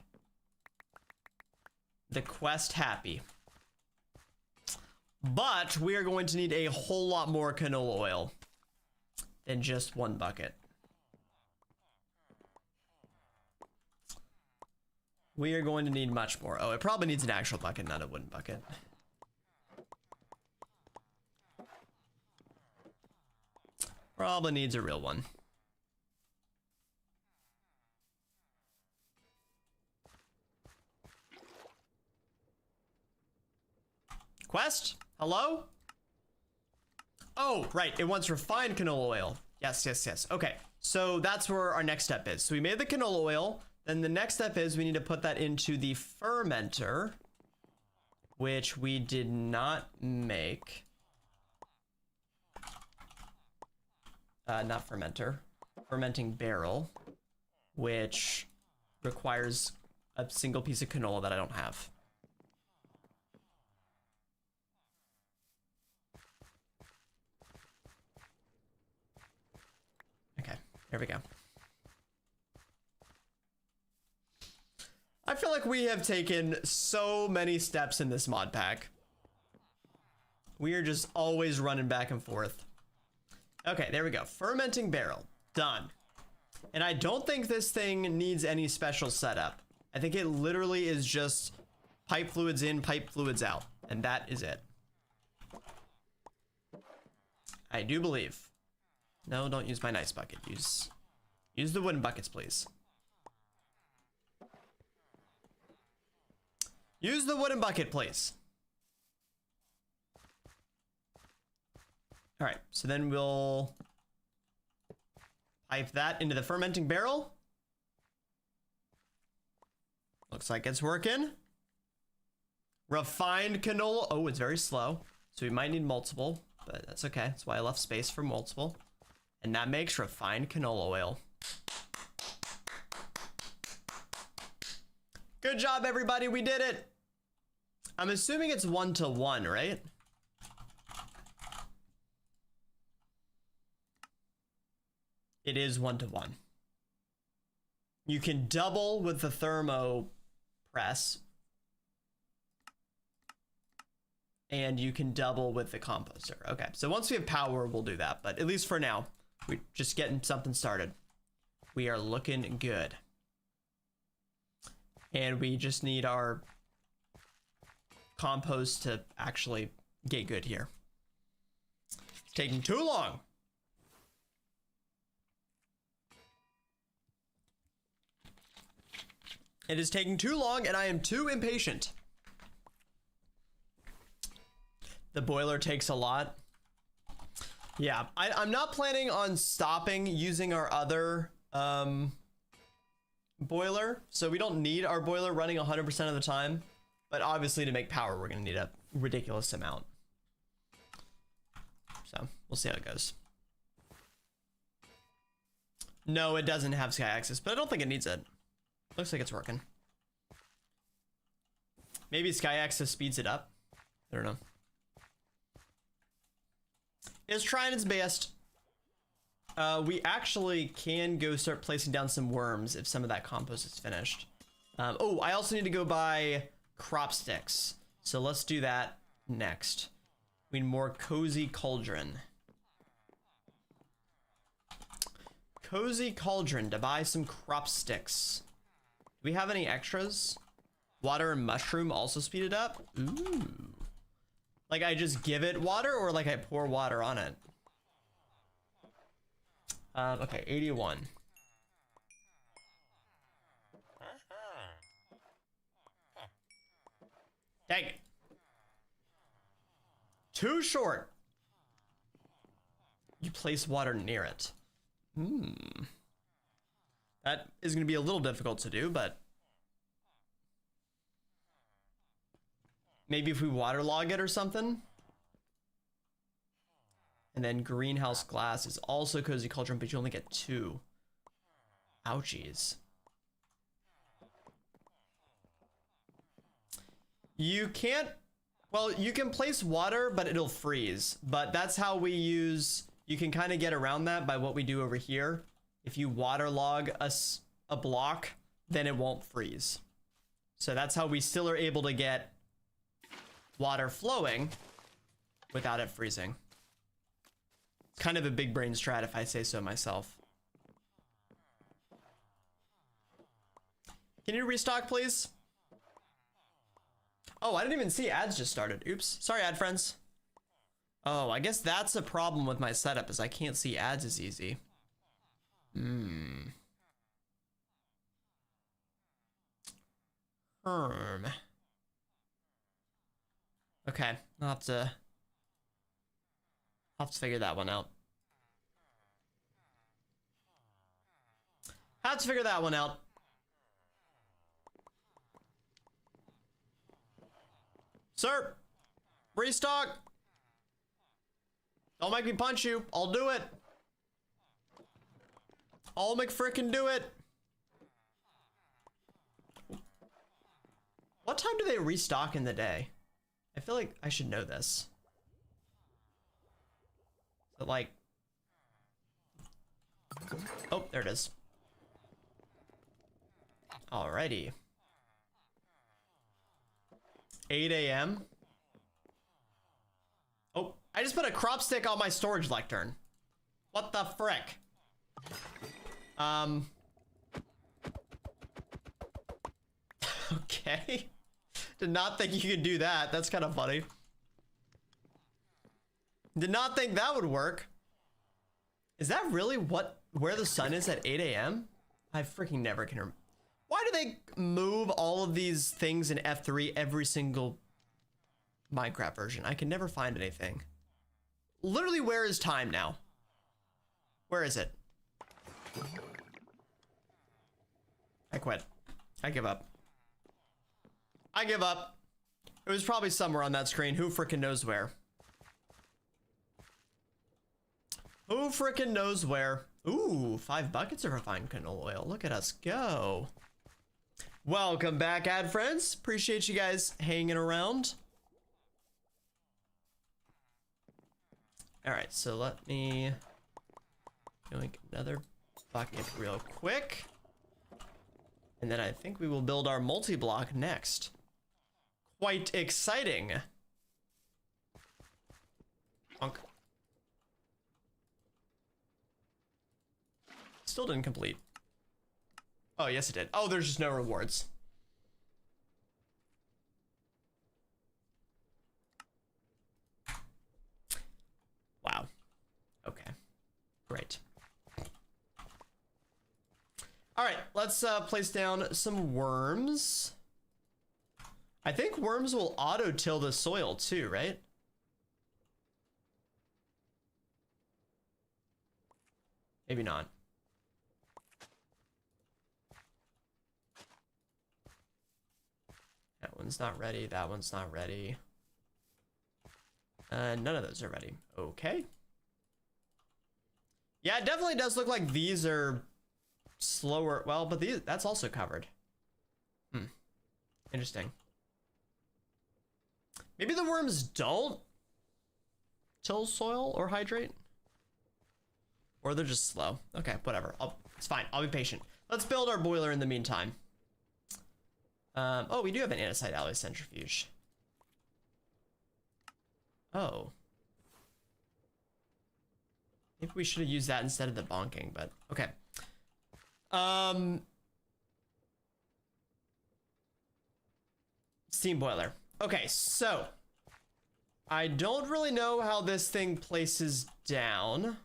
the quest happy. But we are going to need a whole lot more canola oil than just one bucket. We are going to need much more. Oh, it probably needs an actual bucket, not a wooden bucket. Probably needs a real one. Quest? Hello? Oh, right. It wants refined canola oil. Yes, yes, yes. Okay. So that's where our next step is. So we made the canola oil. Then the next step is we need to put that into the fermenter, which we did not make. Not fermenter. Fermenting barrel, which requires a single piece of canola that I don't have. Okay, there we go. I feel like we have taken so many steps in this mod pack. We are just always running back and forth. Okay, there we go. Fermenting barrel. Done. And I don't think this thing needs any special setup. I think it literally is just pipe fluids in, pipe fluids out. And that is it. I do believe. No, don't use my nice bucket. Use the wooden buckets, please. Use the wooden bucket, please. All right, so then we'll pipe that into the fermenting barrel. Looks like it's working. Refined canola. Oh, it's very slow. So we might need multiple, but that's okay. That's why I left space for multiple. And that makes refined canola oil. Good job, everybody. We did it. I'm assuming it's 1-to-1, right? It is 1-to-1. You can double with the thermo press. And you can double with the composter. Okay, so once we have power, we'll do that. But at least for now, we're just getting something started. We are looking good. And we just need our compost to actually get good here. It's taking too long. It is taking too long and I am too impatient. The boiler takes a lot. Yeah, I'm not planning on stopping using our other boiler. So we don't need our boiler running 100% of the time. But obviously to make power, we're going to need a ridiculous amount. So we'll see how it goes. No, it doesn't have sky access, but I don't think it needs it. Looks like it's working. Maybe sky access speeds it up. I don't know. It's trying its best. We actually can go start placing down some worms if some of that compost is finished. Oh, I also need to go buy crop sticks. So let's do that next. We need more cozy cauldron. Cozy cauldron to buy some crop sticks. Do we have any extras? Water and mushroom also speed it up. Ooh. Like I just give it water or like I pour water on it? Okay, 81. Dang it. Too short. You place water near it. That is going to be a little difficult to do, but maybe if we waterlog it or something. And then greenhouse glass is also cozy cauldron, but you only get 2. Ouchies. You can't, well, you can place water, but it'll freeze. But that's how we use, you can kind of get around that by what we do over here. If you waterlog a block, then it won't freeze. So that's how we still are able to get water flowing without it freezing. It's kind of a big brain strat if I say so myself. Can you restock, please? Oh, I didn't even see ads just started. Oops. Sorry, ad friends. Oh, I guess that's a problem with my setup, is I can't see ads as easy. Okay, I'll have to figure that one out. Have to figure that one out. Sir, restock. Don't make me punch you. I'll do it. I'll McFrickin' do it. What time do they restock in the day? I feel like I should know this. But like, oh, there it is. Alrighty. 8 a.m. Oh, I just put a crop stick on my storage lectern. What the frick? Okay. Did not think you could do that. That's kind of funny. Did not think that would work. Is that really where the sun is at 8 a.m.? I freaking never can remember. Why do they move all of these things in F3 every single Minecraft version? I can never find anything. Literally, where is time now? Where is it? I quit. I give up. I give up. It was probably somewhere on that screen. Who frickin' knows where? Who frickin' knows where? Ooh, 5 buckets of refined canola oil. Look at us go. Welcome back, ad friends. Appreciate you guys hanging around. All right, so let me make another bucket real quick. And then I think we will build our multi-block next. Quite exciting. Bonk. Still didn't complete. Oh, yes it did. Oh, there's just no rewards. Wow. Okay. Great. All right, let's place down some worms. I think worms will auto-till the soil too, right? Maybe not. That one's not ready. That one's not ready. None of those are ready. Okay. Yeah, it definitely does look like these are slower. Well, but these, that's also covered. Interesting. Maybe the worms don't till soil or hydrate. Or they're just slow. Okay, whatever. It's fine. I'll be patient. Let's build our boiler in the meantime. Oh, we do have an andesite alloy centrifuge. Oh. Maybe we should have used that instead of the bonking, but okay. Steam boiler. Okay, so I don't really know how this thing places down.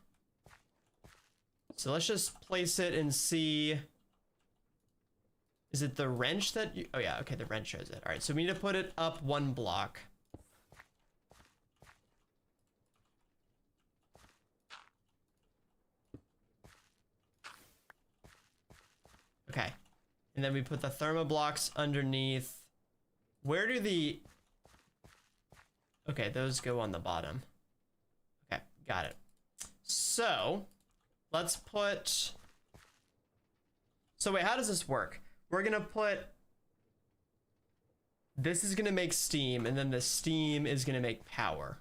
So let's just place it and see Is it the wrench that you, oh yeah, okay, the wrench shows it. All right, so we need to put it up 1 block. Okay, and then we put the thermo blocks underneath. Where do the, okay, those go on the bottom. Okay, got it. So let's put, so wait, how does this work? We're gonna put, this is gonna make steam, and then the steam is gonna make power.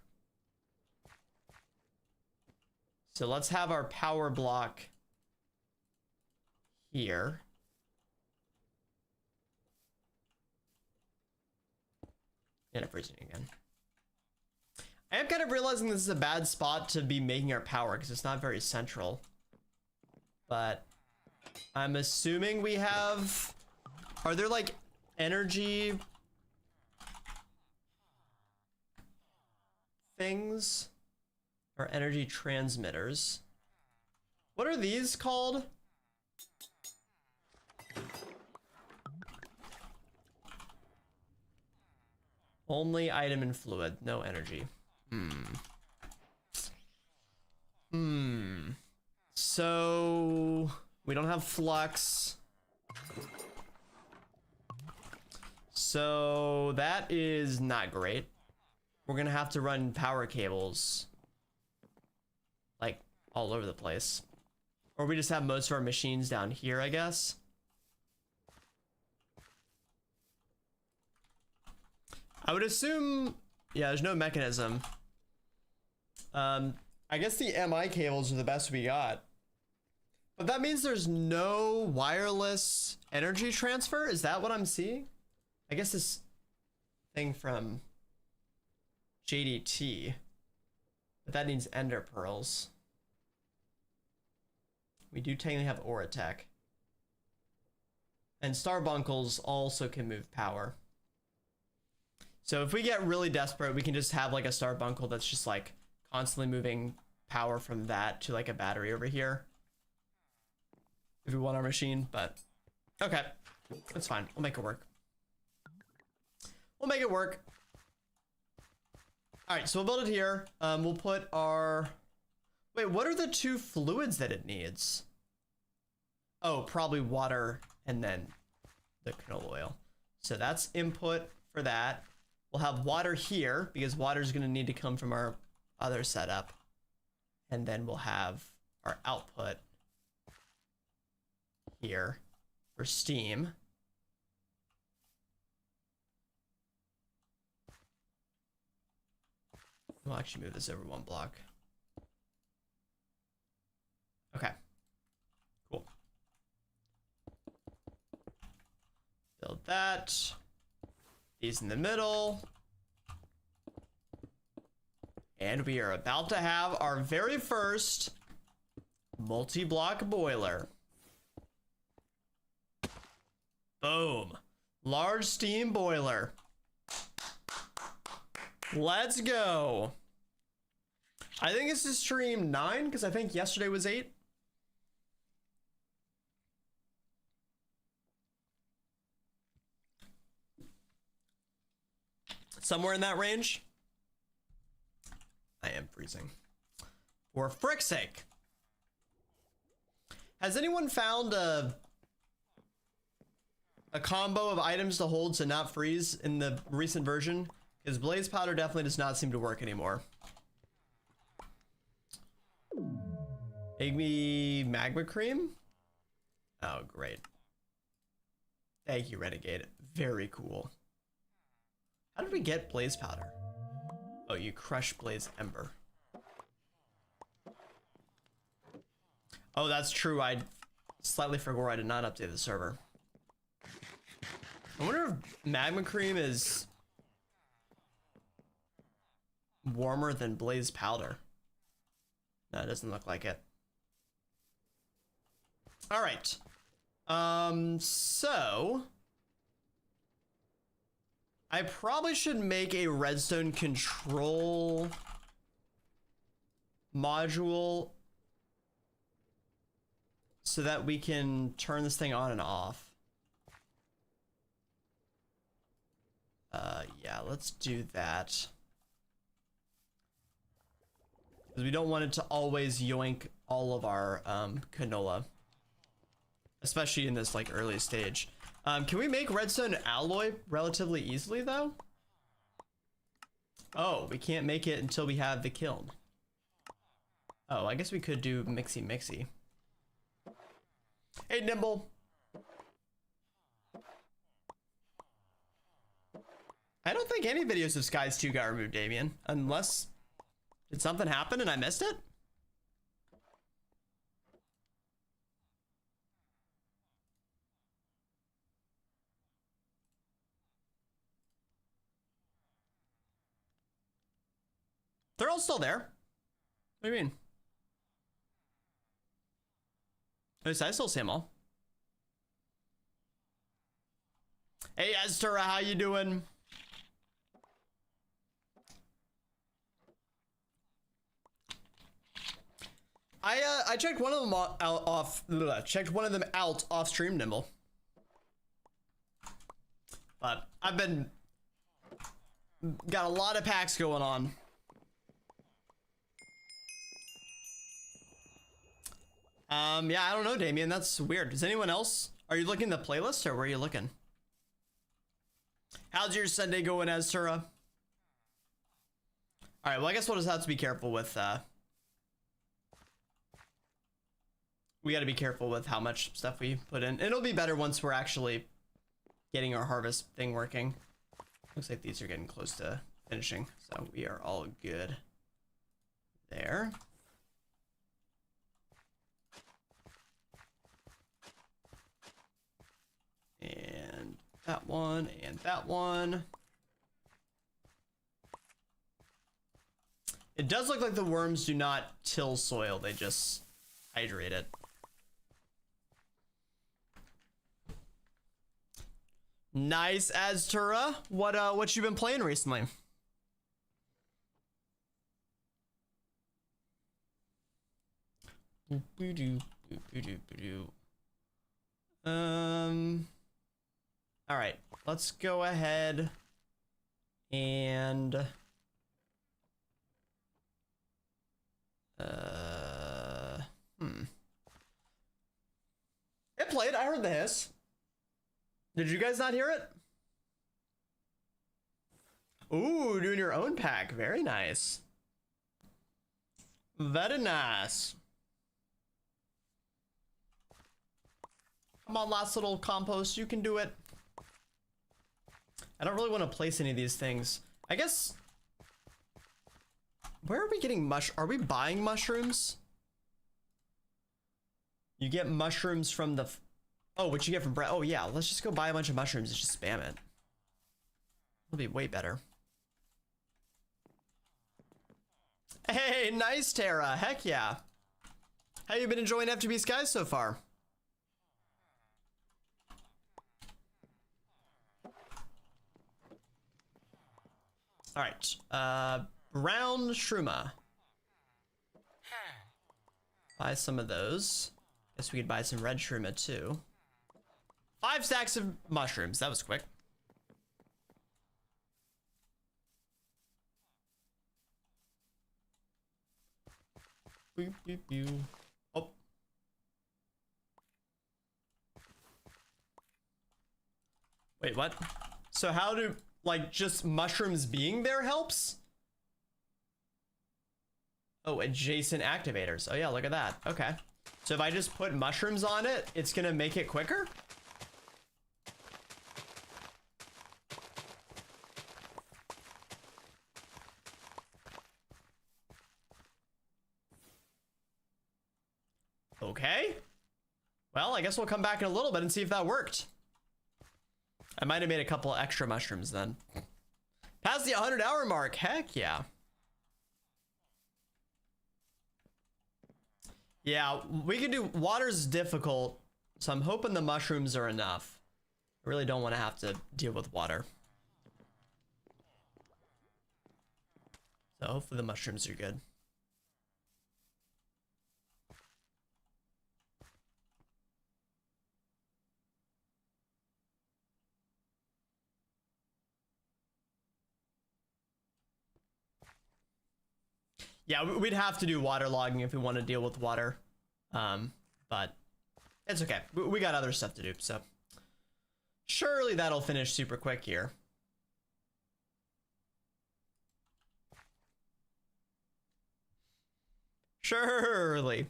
So let's have our power block here. And freezing again. I am kind of realizing this is a bad spot to be making our power because it's not very central. But I'm assuming we have, are there like energy things or energy transmitters? What are these called? Only item and fluid, no energy. So we don't have flux. So that is not great. We're gonna have to run power cables like all over the place. Or we just have most of our machines down here, I guess. I would assume, yeah, there's no mechanism. I guess the MI cables are the best we got. But that means there's no wireless energy transfer? Is that what I'm seeing? I guess this thing from JDT. But that needs ender pearls. We do technically have Auratech. And Starbunkles also can move power. So if we get really desperate, we can just have like a Starbunkle that's just like constantly moving power from that to like a battery over here. If we want our machine, but okay, that's fine. We'll make it work. We'll make it work. All right, so we'll build it here. We'll put our, wait, what are the 2 fluids that it needs? Oh, probably water and then the canola oil. So that's input for that. We'll have water here because water is going to need to come from our other setup. And then we'll have our output here for steam. We'll actually move this over 1 block. Okay. Cool. Build that. These in the middle. And we are about to have our very first multi-block boiler. Boom. Large steam boiler. Let's go. I think this is stream 9 because I think yesterday was 8. Somewhere in that range. I am freezing. For frick's sake. Has anyone found a combo of items to hold to not freeze in the recent version? Because blaze powder definitely does not seem to work anymore. Iggy magma cream? Oh, great. Thank you, Renegade. Very cool. How did we get blaze powder? Oh, you crush blaze ember. Oh, that's true. I slightly forgot I did not update the server. I wonder if magma cream is warmer than blaze powder. No, it doesn't look like it. All right. So I probably should make a redstone control module so that we can turn this thing on and off. Yeah, let's do that. Because we don't want it to always yoink all of our canola. Especially in this like early stage. Can we make redstone alloy relatively easily though? Oh, we can't make it until we have the kiln. Oh, I guess we could do mixy mixy. Hey, Nimble. I don't think any videos of Skies 2 got removed, Damien. Unless... Did something happen and I missed it? They're all still there. What do you mean? At least I still see them all. Hey, Aztura, how you doing? I checked one of them checked one of them out off stream, Nimble. But I've been got a lot of packs going on. Yeah, I don't know, Damien. That's weird. Is anyone else? Are you looking at the playlist or where are you looking? How's your Sunday going, Aztura? All right, well, I guess we'll just have to be careful with, we got to be careful with how much stuff we put in. It'll be better once we're actually getting our harvest thing working. Looks like these are getting close to finishing, so we are all good there. And that one, and that one. It does look like the worms do not till soil, they just hydrate it. Nice, Aztura. What you been playing recently? All right, let's go ahead and it played. I heard the hiss. Did you guys not hear it? Ooh, doing your own pack. Very nice. Very nice. Come on, last little compost. You can do it. I don't really want to place any of these things. I guess... Where are we getting are we buying mushrooms? You get mushrooms from the... Oh, what you get from Brett? Oh yeah, let's just go buy a bunch of mushrooms and just spam it. It'll be way better. Hey, nice, Tara. Heck yeah. How you been enjoying FTB Skies so far? All right, brown shroomer. Buy some of those. Guess we could buy some red shroomer too. 5 stacks of mushrooms. That was quick. Oh. Wait, what? So how do, like, just mushrooms being there helps? Oh, adjacent activators. Oh yeah, look at that. Okay. So if I just put mushrooms on it, it's gonna make it quicker? Okay. Well, I guess we'll come back in a little bit and see if that worked. I might have made a couple extra mushrooms then. Past the 100-hour mark. Heck yeah. Yeah, we can do... Water's difficult, so I'm hoping the mushrooms are enough. I really don't want to have to deal with water. So hopefully the mushrooms are good. Yeah, we'd have to do water logging if we want to deal with water. But it's okay. We got other stuff to do, so surely that'll finish super quick here. Surely.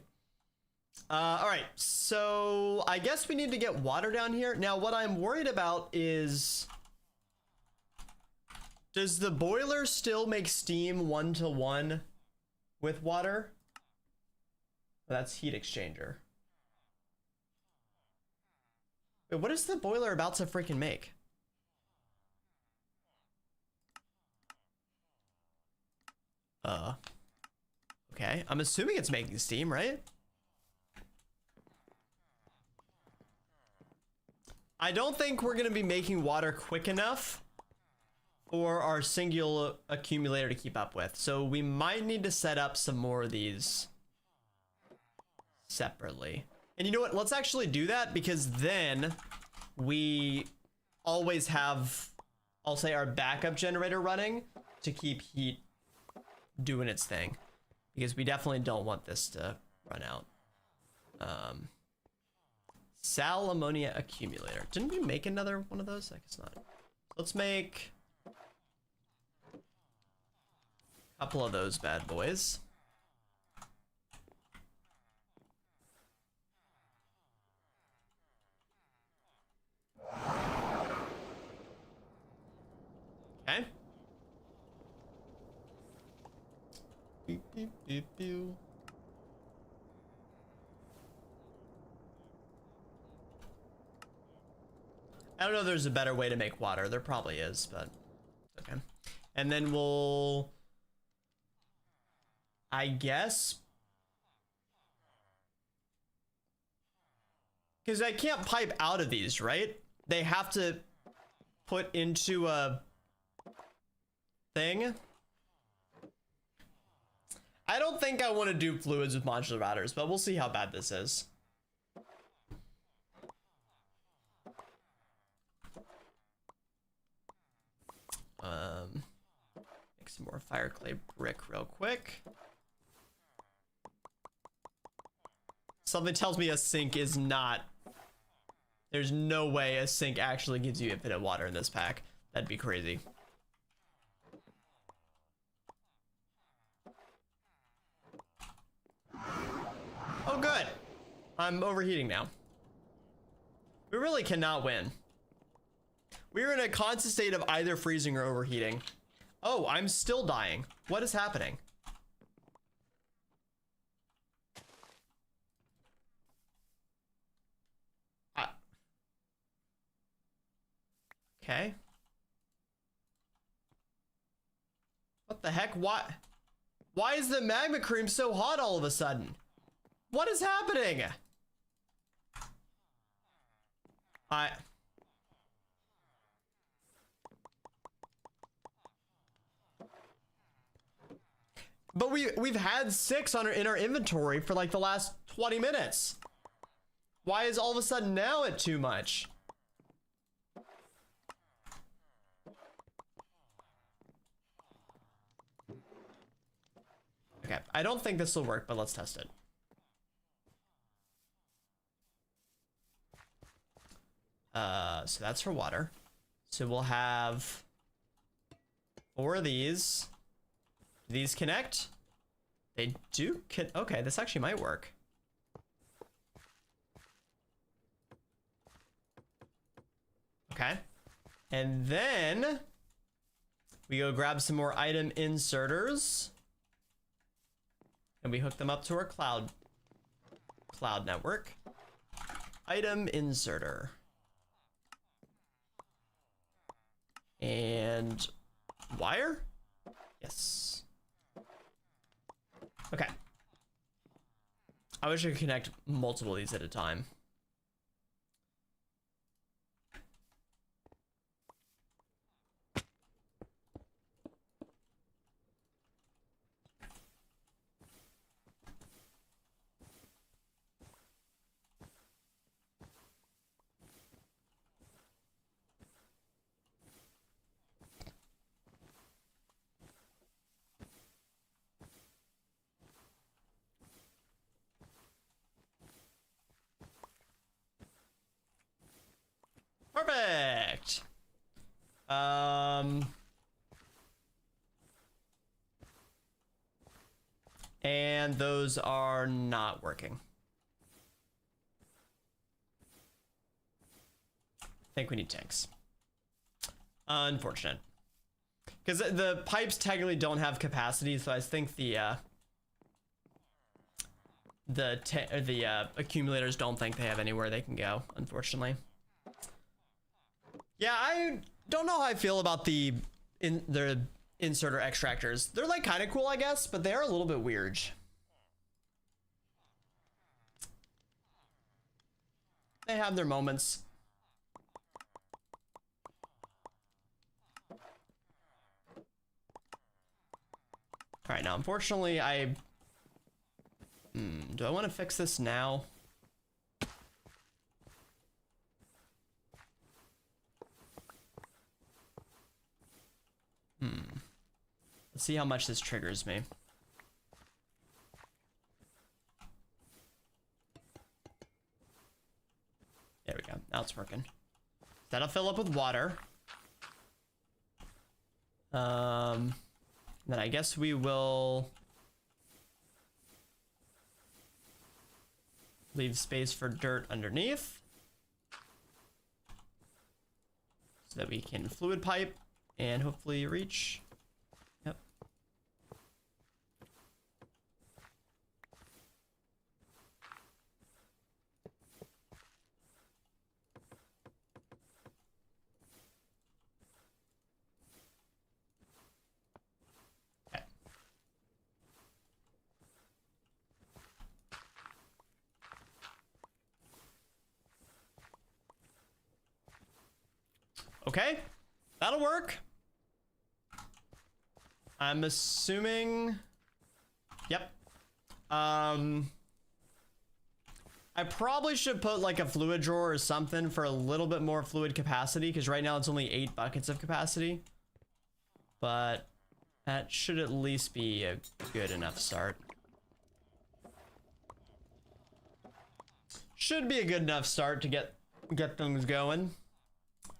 All right, so I guess we need to get water down here. Now, what I'm worried about is, does the boiler still make steam 1-to-1 with water? Well, that's heat exchanger. Wait, what is the boiler about to freaking make? Okay, I'm assuming it's making steam, right? I don't think we're gonna be making water quick enough for our singular accumulator to keep up with. So we might need to set up some more of these separately. And you know what? Let's actually do that, because then we always have, I'll say, our backup generator running to keep heat doing its thing, because we definitely don't want this to run out. Sal ammonia accumulator. Didn't we make another one of those? I guess not. Let's make a couple of those bad boys. Okay. Beep, beep, beep, beep. I don't know if there's a better way to make water. There probably is, but okay. And then we'll, I guess, because I can't pipe out of these, right? They have to put into a thing. I don't think I want to do fluids with modular routers, but we'll see how bad this is. Make some more fire clay brick real quick. Something tells me a sink is not. There's no way a sink actually gives you infinite water in this pack. That'd be crazy. Oh, good. I'm overheating now. We really cannot win. We're in a constant state of either freezing or overheating. Oh, I'm still dying. What is happening? Okay. What the heck? Why is the magma cream so hot all of a sudden? What is happening? But we've had 6 in our inventory for like the last 20 minutes. Why is all of a sudden now it too much? Okay, I don't think this will work, but let's test it. So that's for water. So we'll have 4 of these. Do these connect? They do. Okay, this actually might work. Okay. And then we go grab some more item inserters. And we hook them up to our cloud network. Item inserter. And wire? Yes. Okay. I wish I could connect multiple of these at a time. Perfect. And those are not working. I think we need tanks. Unfortunate. Because the pipes technically don't have capacity, so I think the accumulators don't think they have anywhere they can go, unfortunately. Yeah, I don't know how I feel about the inserter extractors. They're like kind of cool, I guess, but they are a little bit weird. They have their moments. All right, now, unfortunately, do I want to fix this now? Let's see how much this triggers me. There we go. Now it's working. That'll fill up with water. Then I guess we will leave space for dirt underneath so that we can fluid pipe and hopefully reach. Yep. Okay. Okay, that'll work. I'm assuming. Yep. I probably should put like a fluid drawer or something for a little bit more fluid capacity, because right now it's only 8 buckets of capacity. But that should at least be a good enough start. Should be a good enough start to get things going.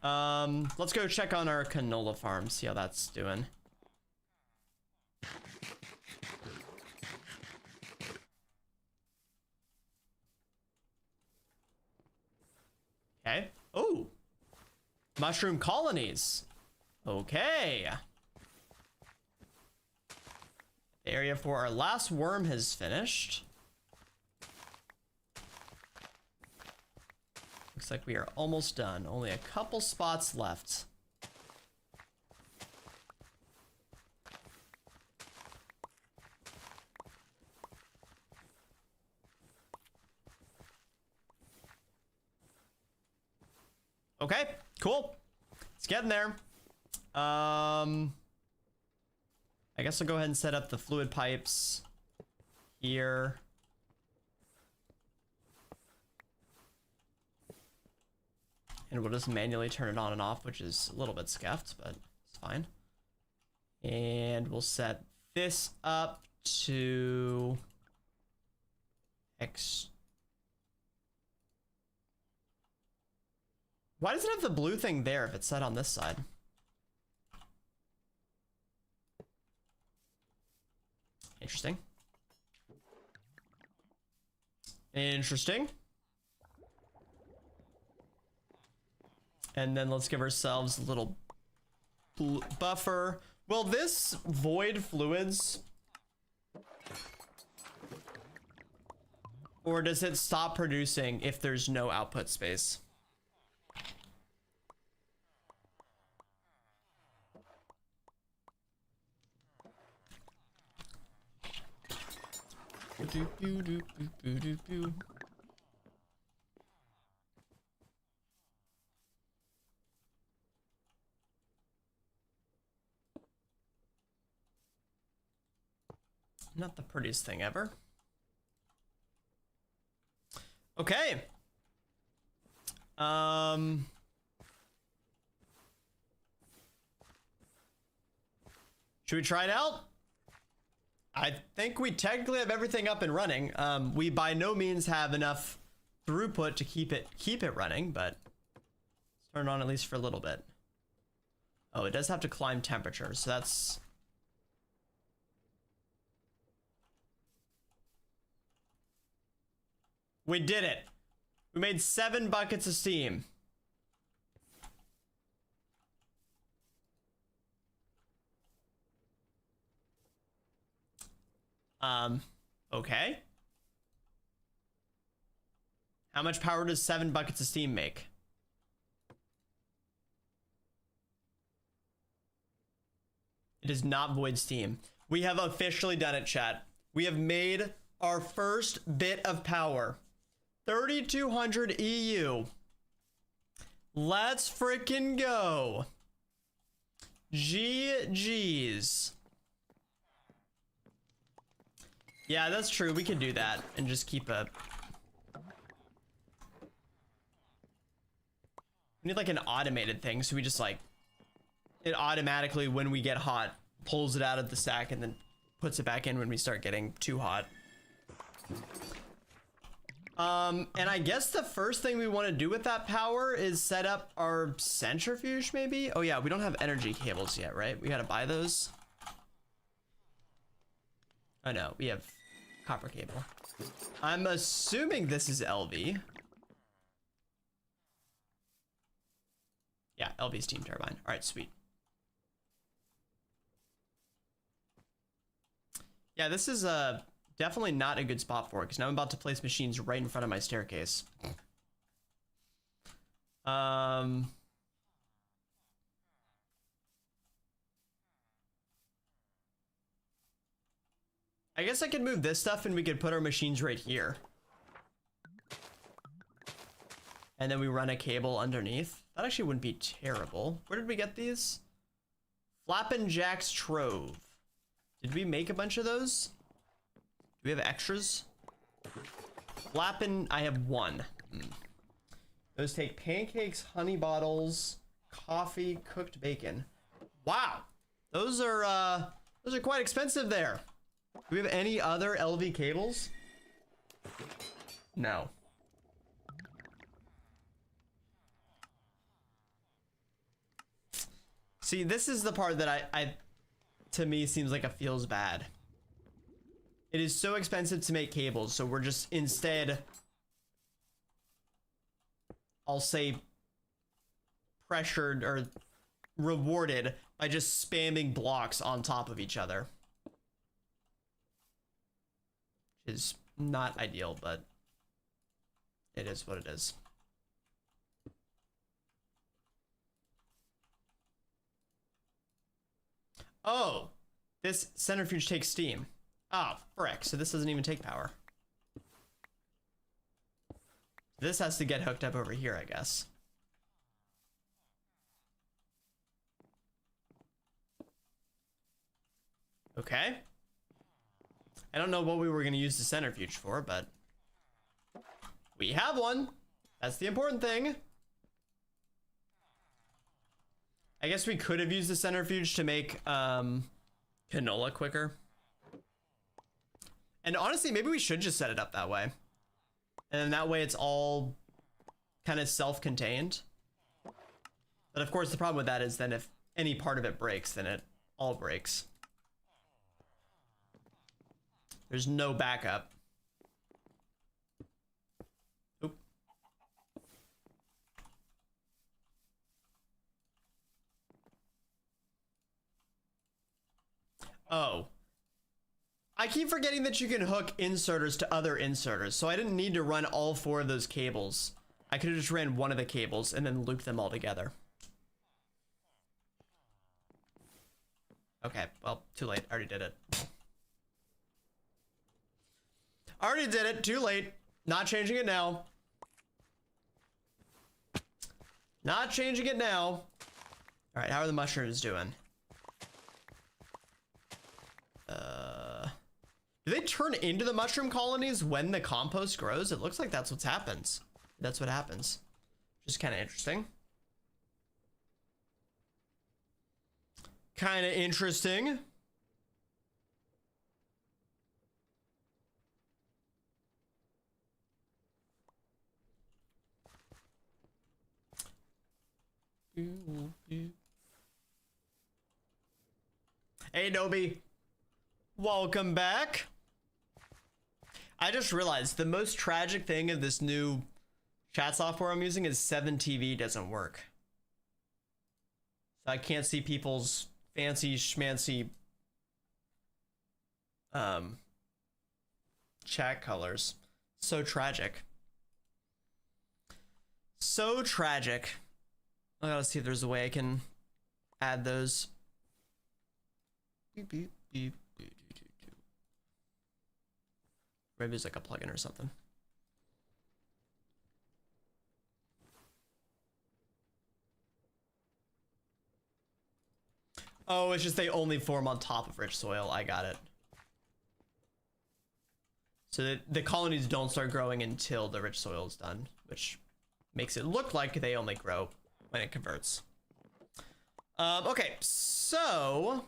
Let's go check on our canola farm, see how that's doing. Okay. Oh, mushroom colonies. Okay. The area for our last worm has finished. Looks like we are almost done. Only a couple spots left. Okay, cool. It's getting there. I guess I'll go ahead and set up the fluid pipes here. And we'll just manually turn it on and off, which is a little bit scuffed, but it's fine. And we'll set this up to X. Why does it have the blue thing there if it's set on this side? Interesting. Interesting. And then let's give ourselves a little buffer. Will this void fluids? Or does it stop producing if there's no output space? Not the prettiest thing ever. Okay. Should we try it out? I think we technically have everything up and running. We by no means have enough throughput to keep it running, but let's turn on at least for a little bit. Oh, it does have to climb temperature, so that's... We did it. We made 7 buckets of steam. Okay. How much power does 7 buckets of steam make? It does not void steam. We have officially done it, chat. We have made our first bit of power. 3,200 EU. Let's freaking go. GG's. Yeah, that's true. We could do that and just keep a... We need like an automated thing, so we just like... It automatically, when we get hot, pulls it out of the stack and then puts it back in when we start getting too hot. And I guess the first thing we want to do with that power is set up our centrifuge, maybe? Oh yeah, we don't have energy cables yet, right? We gotta buy those. Oh no, we have copper cable. I'm assuming this is LV. Yeah, LV steam turbine. All right, sweet. Yeah, this is definitely not a good spot for it, because now I'm about to place machines right in front of my staircase. I guess I could move this stuff and we could put our machines right here. And then we run a cable underneath. That actually wouldn't be terrible. Where did we get these? Flappin' Jack's Trove. Did we make a bunch of those? Do we have extras? Flappin', I have 1. Those take pancakes, honey bottles, coffee, cooked bacon. Wow, those are quite expensive there. Do we have any other LV cables? No. See, this is the part that I to me seems like it feels bad. It is so expensive to make cables, so we're just instead, I'll say, pressured or rewarded by just spamming blocks on top of each other. Which is not ideal, but it is what it is. Oh, this centrifuge takes steam. Oh, frick. So this doesn't even take power. This has to get hooked up over here, I guess. Okay. I don't know what we were going to use the centrifuge for, but we have one. That's the important thing. I guess we could have used the centrifuge to make canola quicker. And honestly, maybe we should just set it up that way. And then that way it's all kind of self-contained. But of course, the problem with that is then if any part of it breaks, then it all breaks. There's no backup. Oop. Oh. I keep forgetting that you can hook inserters to other inserters, so I didn't need to run all 4 of those cables. I could have just ran one of the cables and then looped them all together. Okay, well, too late. I already did it. Already did it. Too late. Not changing it now. Not changing it now. All right, how are the mushrooms doing? Do they turn into the mushroom colonies when the compost grows? It looks like that's what happens. That's what happens. Just kind of interesting. Kind of interesting. Hey, Nobi. Welcome back. I just realized the most tragic thing of this new chat software I'm using is 7TV doesn't work. So I can't see people's fancy schmancy chat colors. So tragic. So tragic. I gotta see if there's a way I can add those. Beep, beep, beep, beep, beep, beep. Maybe it's like a plugin or something. Oh, it's just they only form on top of rich soil. I got it. So the colonies don't start growing until the rich soil is done, which makes it look like they only grow when it converts. Okay, so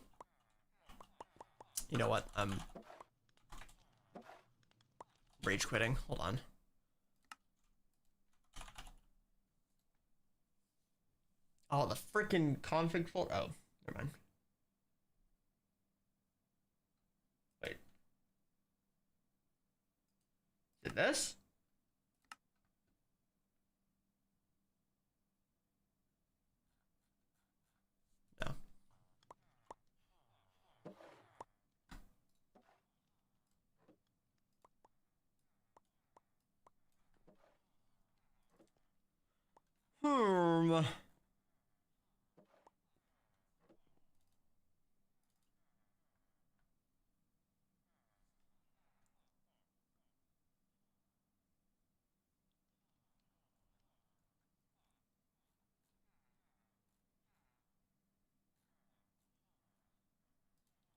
you know what? I'm rage quitting. Hold on. Oh, the freaking config folder. Oh, never mind. Wait. Did this? No.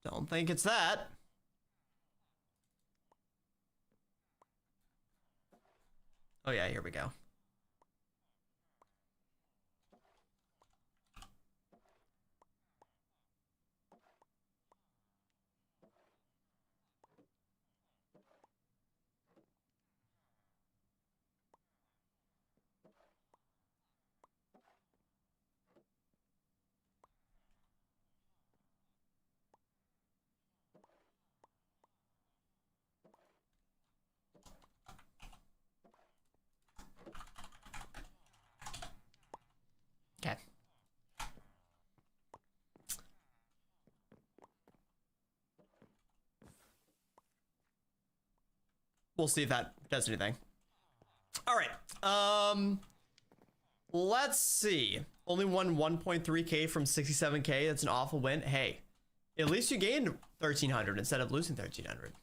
Don't think it's that. Oh yeah, here we go. Okay. We'll see if that does anything. All right. Let's see. Only won 1.3k from 67k. That's an awful win. Hey, at least you gained 1,300 instead of losing 1,300.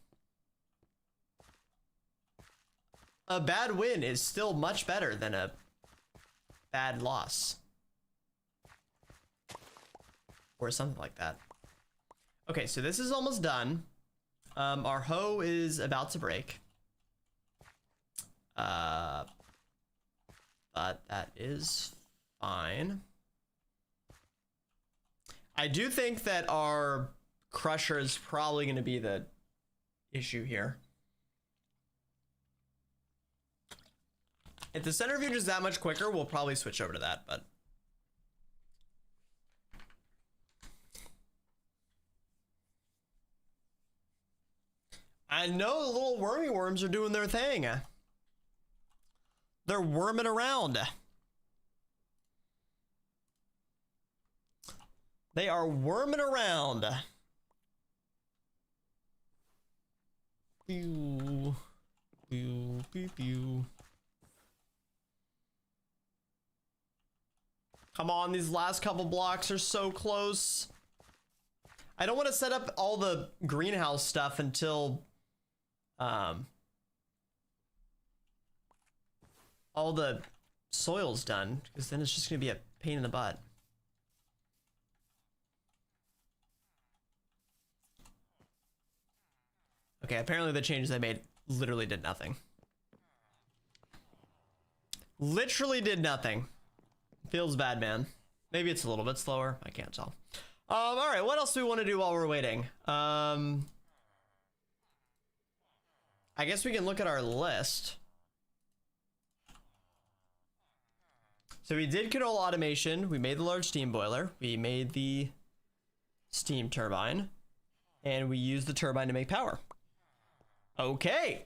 A bad win is still much better than a bad loss. Or something like that. Okay, so this is almost done. Our hoe is about to break. But that is fine. I do think that our crusher is probably going to be the issue here. If the centrifuge is that much quicker, we'll probably switch over to that, but I know the little wormy worms are doing their thing. They're worming around. They are worming around. Pew, pew, pew, pew. Come on, these last couple blocks are so close. I don't want to set up all the greenhouse stuff until all the soil's done, because then it's just gonna be a pain in the butt. Okay, apparently the changes I made literally did nothing. Literally did nothing. Feels bad, man. Maybe it's a little bit slower. I can't tell. All right, what else do we want to do while we're waiting? I guess we can look at our list. So we did control automation. We made the large steam boiler. We made the steam turbine. And we used the turbine to make power. Okay.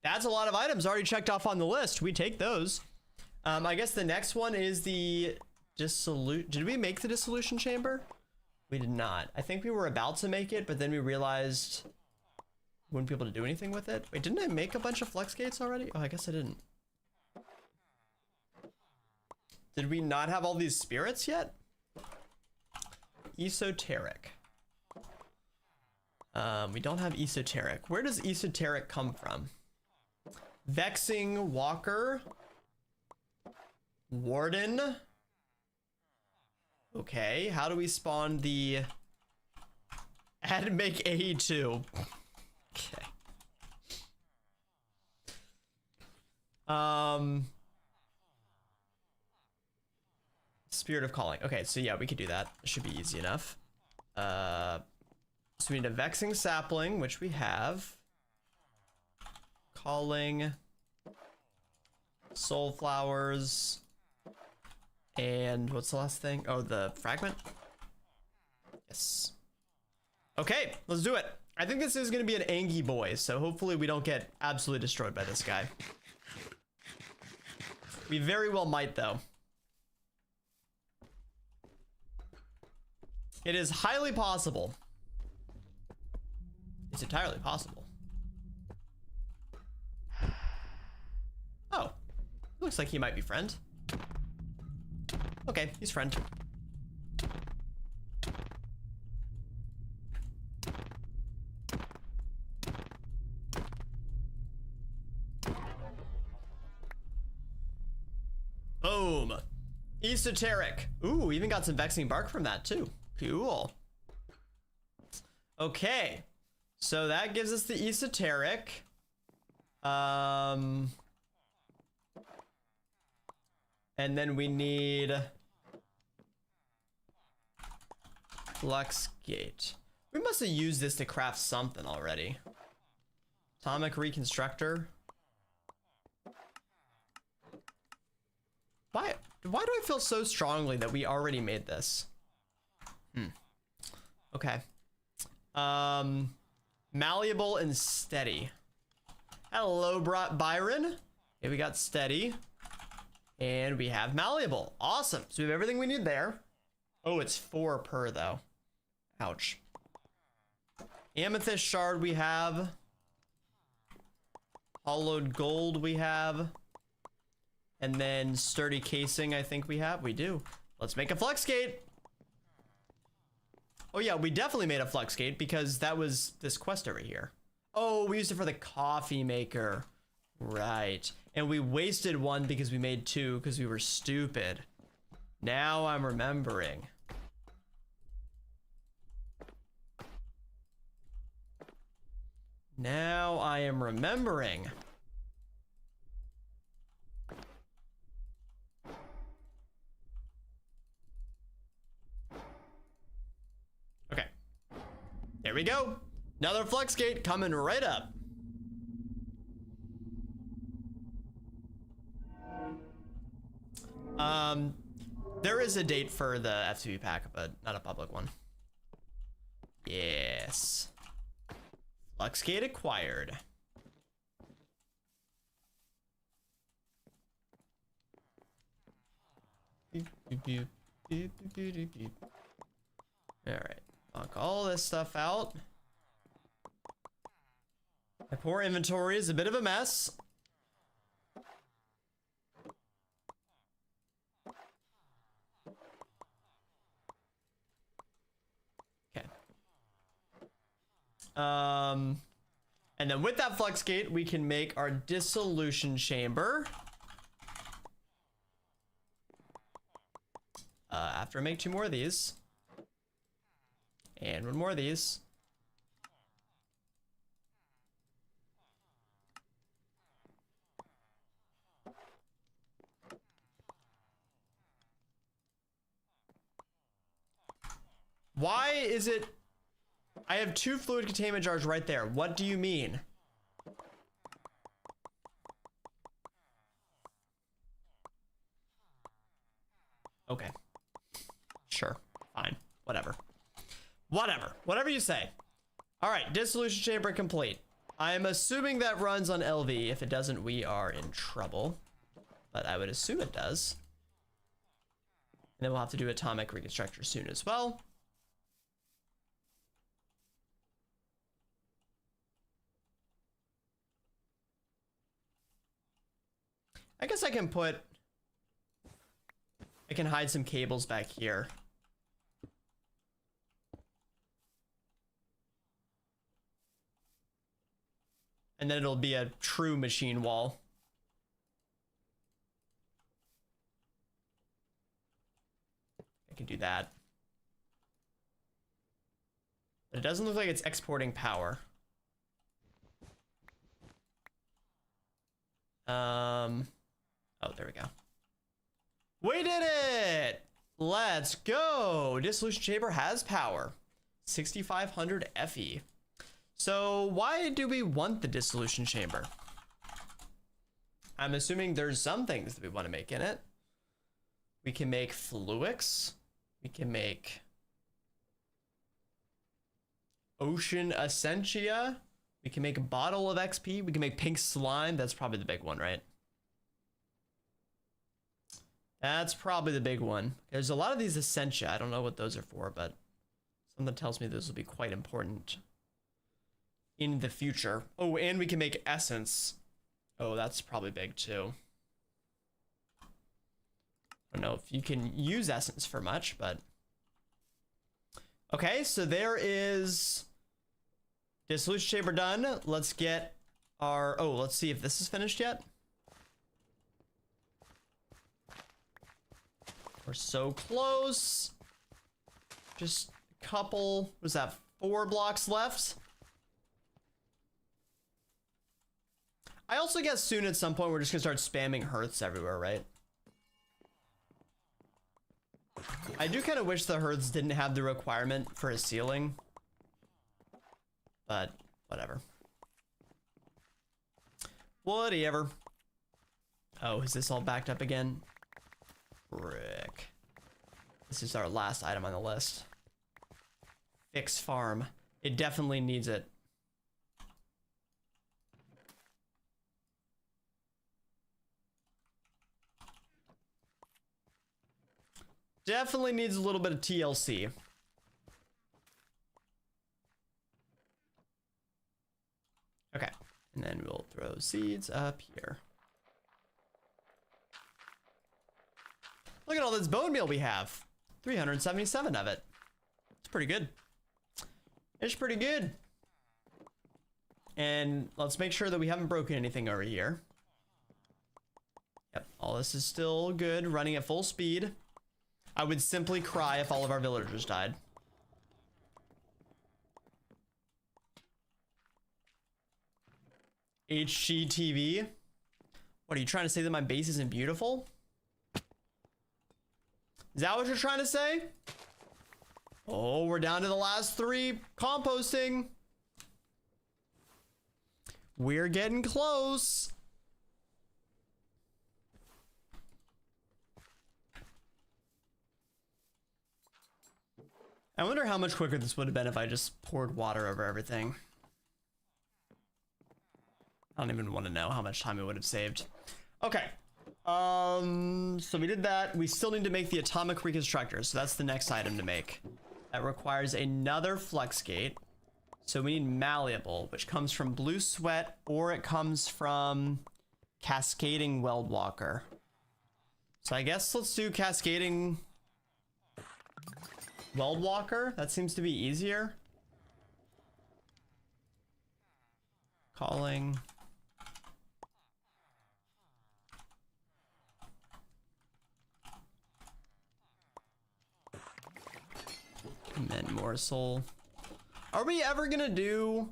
That's a lot of items already checked off on the list. We take those. I guess the next one is the Did we make the dissolution chamber? We did not. I think we were about to make it, but then we realized we wouldn't be able to do anything with it. Wait, didn't I make a bunch of flex gates already? Oh, I guess I didn't. Did we not have all these spirits yet? Esoteric. We don't have esoteric. Where does esoteric come from? Vexing Walker. Warden. Okay, how do we spawn the add make AE2? Okay. Spirit of Calling. Okay, so yeah, we could do that. It should be easy enough. So we need a Vexing Sapling, which we have. Calling. Soul Flowers. And what's the last thing? Oh, the fragment? Yes. Okay, let's do it. I think this is going to be an Angie boy, so hopefully we don't get absolutely destroyed by this guy. We very well might, though. It is highly possible. It's entirely possible. Oh, looks like he might be friend. Okay, he's friend. Boom. Esoteric. Ooh, even got some vexing bark from that too. Cool. Okay. So that gives us the esoteric. And then we need flux gate. We must have used this to craft something already. Atomic reconstructor. Why do I feel so strongly that we already made this? Okay. Malleable and steady. Hello, Byron. Okay, we got steady. And we have malleable. Awesome. So we have everything we need there. Oh, it's 4 per though. Ouch. Amethyst shard we have. Hollowed gold we have. And then sturdy casing I think we have. We do. Let's make a flux gate. Oh yeah, we definitely made a flux gate because that was this quest over here. Oh, we used it for the coffee maker. Right. And we wasted one because we made 2 because we were stupid. Now I'm remembering. Now I am remembering. Okay. There we go. Another flux gate coming right up. There is a date for the FTP pack, but not a public one. Yes. Flux gate acquired. Alright. Knock all this stuff out. My poor inventory is a bit of a mess. And then with that flux gate, we can make our dissolution chamber. After I make 2 more of these. And 1 more of these. Why is it... I have 2 fluid containment jars right there. What do you mean? Okay. Sure. Fine. Whatever. Whatever you say. All right. Dissolution chamber complete. I'm assuming that runs on LV. If it doesn't, we are in trouble. But I would assume it does. And then we'll have to do atomic reconstructor soon as well. I guess I can hide some cables back here. And then it'll be a true machine wall. I can do that. But it doesn't look like it's exporting power. Oh, there we go. We did it! Let's go! Dissolution chamber has power. 6,500 FE. So why do we want the dissolution chamber? I'm assuming there's some things that we want to make in it. We can make fluix. We can make ocean essentia. We can make a bottle of XP. We can make pink slime. That's probably the big one, right? That's probably the big one. There's a lot of these essentia. I don't know what those are for, but something tells me those will be quite important in the future. Oh, and we can make essence. Oh, that's probably big too. I don't know if you can use essence for much, but okay, so there is dissolution chamber done. Let's get our, oh, let's see if this is finished yet. We're so close. Just a couple, what was that, 4 blocks left? I also guess soon at some point we're just gonna start spamming hearths everywhere, right? I do kind of wish the hearths didn't have the requirement for a ceiling, but whatever. Whatever. Oh, is this all backed up again? Frick. This is our last item on the list. Fix farm. It definitely needs it. Definitely needs a little bit of TLC. Okay, and then we'll throw seeds up here. Look at all this bone meal we have. 377 of it. It's pretty good. It's pretty good. And let's make sure that we haven't broken anything over here. Yep, all this is still good, running at full speed. I would simply cry if all of our villagers died. HGTV? What, are you trying to say that my base isn't beautiful? Is that what you're trying to say? Oh, we're down to the last 3 composting. We're getting close. I wonder how much quicker this would have been if I just poured water over everything. I don't even want to know how much time it would have saved. Okay. So we did that. We still need to make the atomic reconstructor. So that's the next item to make. That requires another flux gate. So we need malleable, which comes from blue sweat, or it comes from cascading weld walker. So I guess let's do cascading weld walker. That seems to be easier. Calling. Men morsel. Are we ever gonna do,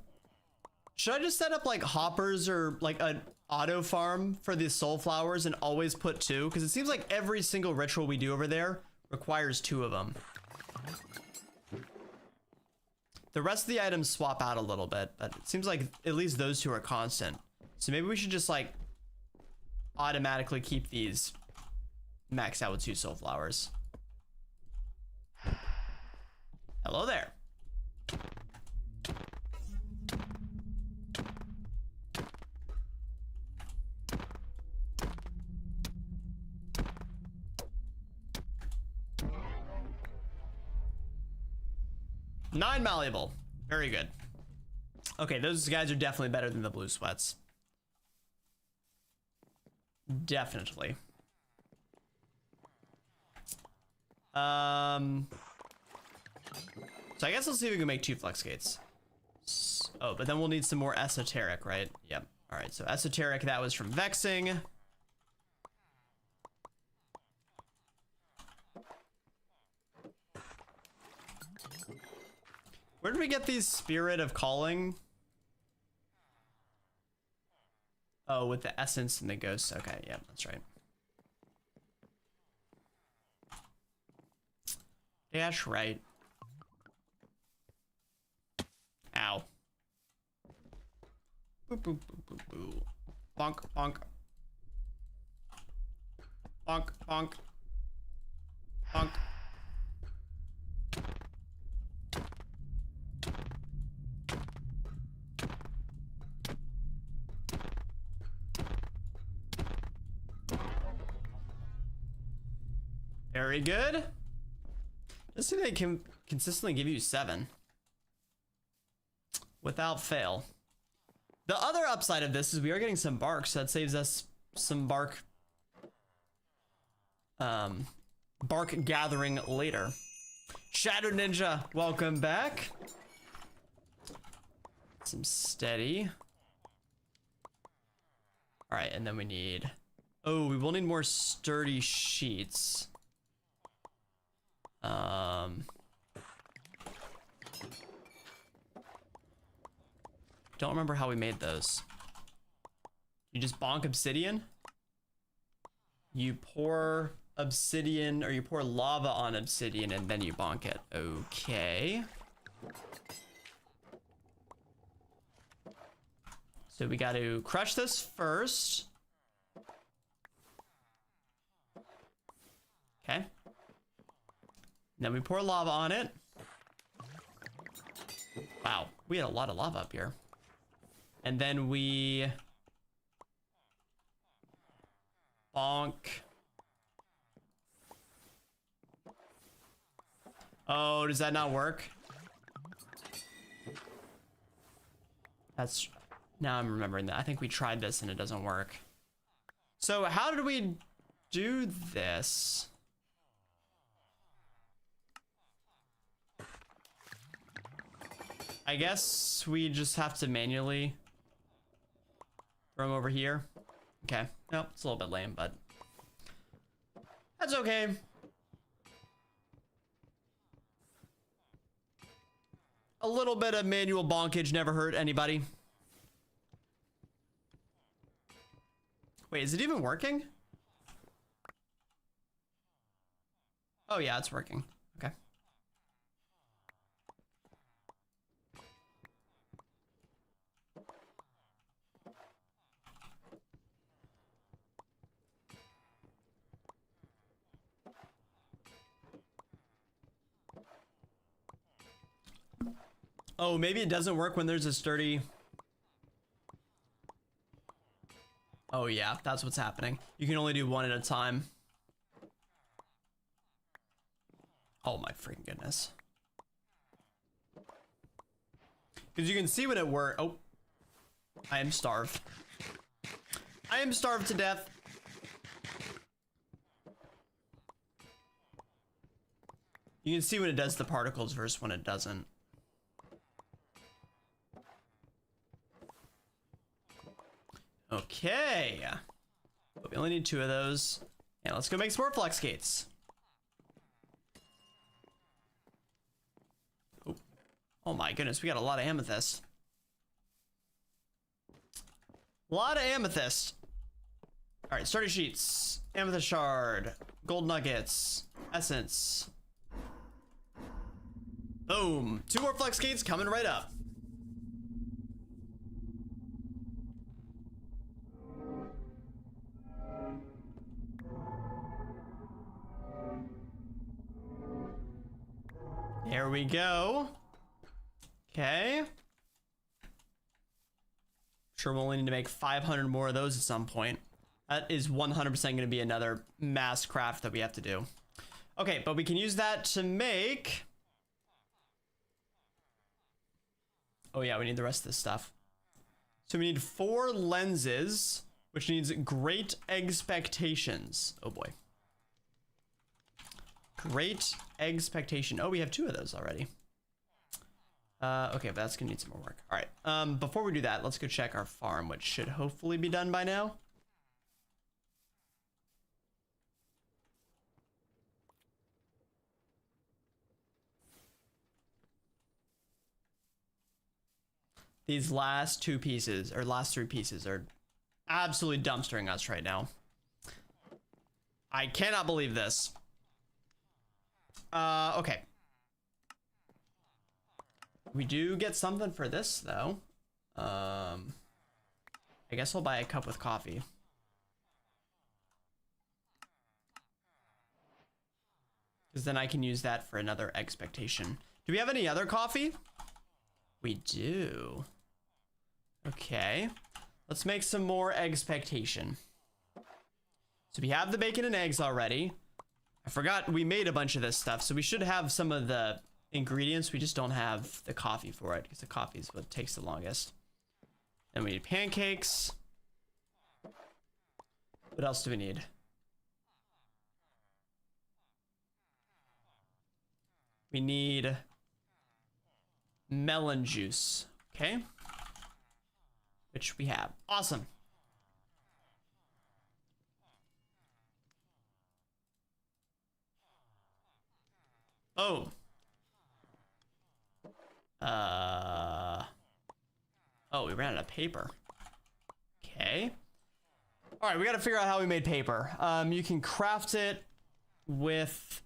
should I just set up like hoppers or like an auto farm for the soul flowers and always put 2? Because it seems like every single ritual we do over there requires 2 of them. The rest of the items swap out a little bit, but it seems like at least those 2 are constant. So maybe we should just like automatically keep these maxed out with 2 soul flowers. Hello there. Nine malleable. Very good. Okay, those guys are definitely better than the blue sweats. Definitely. So I guess let's see if we can make 2 flex gates. Oh, but then we'll need some more esoteric, right? Yep. All right, so esoteric, that was from vexing. Where did we get these spirit of calling? Oh, with the essence and the ghosts. Okay, yeah, that's right. Dash right. Ow. Boop, boop, boop, boop, boop. Bonk, bonk. Bonk, bonk. Bonk. Very good. Let's see if they can consistently give you 7 without fail. The other upside of this is we are getting some bark, so that saves us some bark gathering later. Shadow Ninja, welcome back. Some steady. All right, and then we need, oh, we will need more sturdy sheets. Don't remember how we made those. You just bonk obsidian? You pour obsidian, or you pour lava on obsidian and then you bonk it. Okay. So we got to crush this first. Okay. Then we pour lava on it. Wow, we had a lot of lava up here. And then we bonk. Oh, does that not work? That's, now I'm remembering that. I think we tried this and it doesn't work. So how did we do this? I guess we just have to manually throw them over here. Okay, no, it's a little bit lame, but that's okay. A little bit of manual bonkage never hurt anybody. Wait, is it even working? Oh yeah, it's working. Okay. Oh, maybe it doesn't work when there's a sturdy... Oh yeah, that's what's happening. You can only do one at a time. Oh my freaking goodness. Because you can see when it works. Oh, I am starved. I am starved to death. You can see when it does the particles versus when it doesn't. Okay. But we only need 2 of those. And let's go make some more flex gates. Oh. Oh my goodness, we got a lot of amethyst. A lot of amethyst. All right, starter sheets, amethyst shard, gold nuggets, essence. Boom. 2 more flex gates coming right up. There we go. Okay. Sure, we'll only need to make 500 more of those at some point. That is 100% going to be another mass craft that we have to do. Okay, but we can use that to make... Oh yeah, we need the rest of this stuff. So we need 4 lenses, which needs great expectations. Oh boy. Great expectation. Oh, we have 2 of those already. Okay, but that's gonna need some more work. All right, before we do that, let's go check our farm, which should hopefully be done by now. These last 2 pieces, or last 3 pieces, are absolutely dumpstering us right now. I cannot believe this. Okay. We do get something for this, though. I guess I'll buy a cup with coffee. Because then I can use that for another expectation. Do we have any other coffee? We do. Okay. Let's make some more expectation. So we have the bacon and eggs already. I forgot we made a bunch of this stuff, so we should have some of the ingredients. We just don't have the coffee for it, because the coffee is what takes the longest. Then we need pancakes. What else do we need? We need melon juice. Okay. Which we have. Awesome. Oh. Oh, we ran out of paper. Okay. All right, we got to figure out how we made paper. You can craft it with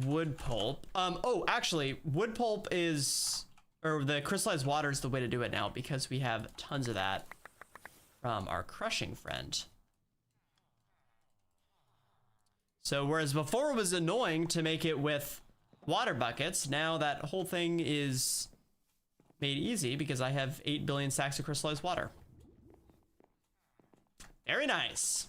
wood pulp. Oh, actually, wood pulp is, or the crystallized water is the way to do it now, because we have tons of that from our crushing friend. So whereas before it was annoying to make it with water buckets, now that whole thing is made easy because I have 8 billion stacks of crystallized water. Very nice.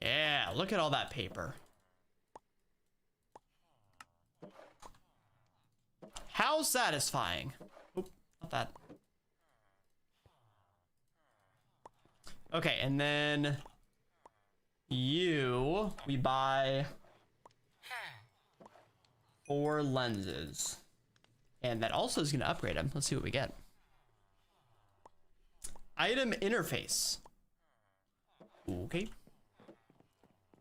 Yeah, look at all that paper. How satisfying. Oop, not that. Okay, and then we buy 4 lenses. And that also is going to upgrade them. Let's see what we get. Item interface. Okay.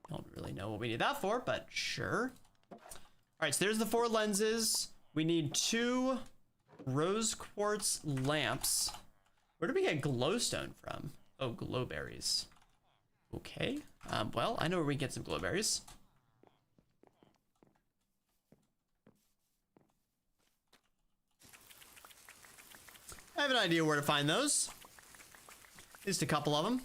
Don't really know what we need that for, but sure. All right, so there's the 4 lenses. We need 2 rose quartz lamps. Where do we get glowstone from? Oh, glowberries. Okay. Well, I know where we get some glowberries. I have an idea where to find those. At least a couple of them.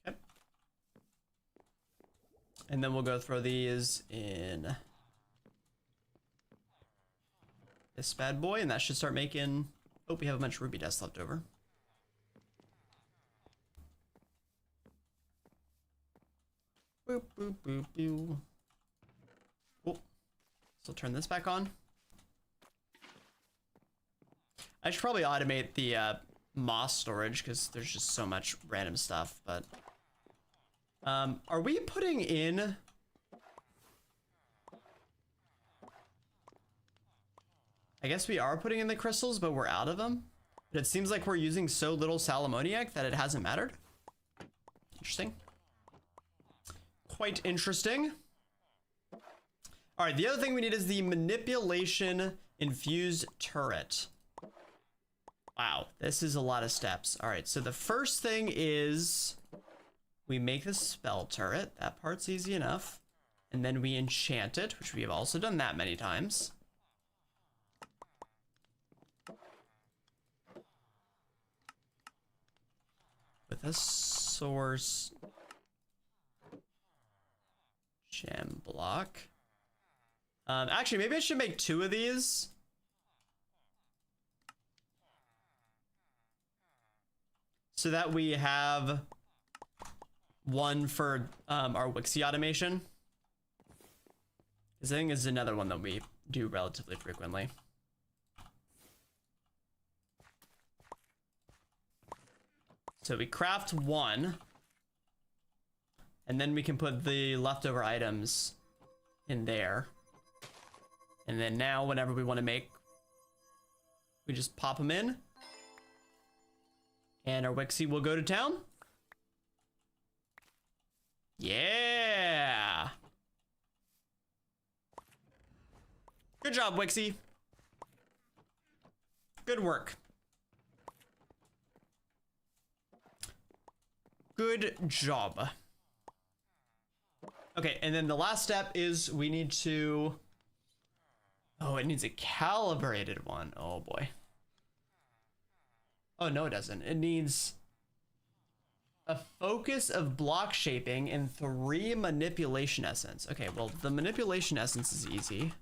Okay. And then we'll go throw these in this bad boy, and that should start making... Oh, we have a bunch of ruby dust left over. Boop, boop, boop, boop. Oh, so turn this back on. I should probably automate the moss storage because there's just so much random stuff, but... are we putting in... I guess we are putting in the crystals, but we're out of them. But it seems like we're using so little salamoniac that it hasn't mattered. Interesting. Quite interesting. All right, the other thing we need is the manipulation infused turret. Wow, this is a lot of steps. All right, so the first thing is we make the spell turret. That part's easy enough. And then we enchant it, which we have also done that many times. With with a source gem block. Actually, maybe I should make 2 of these. So that we have one for our Wixie automation. This thing is another one that we do relatively frequently. So we craft 1, and then we can put the leftover items in there. And then now, whenever we want to make, we just pop them in, and our Wixie will go to town. Yeah. Good job, Wixie. Good work. Good job. Okay, and then the last step is we need to... Oh, it needs a calibrated one. Oh, boy. Oh, no, it doesn't. It needs a focus of block shaping and 3 manipulation essence. Okay, well, the manipulation essence is easy.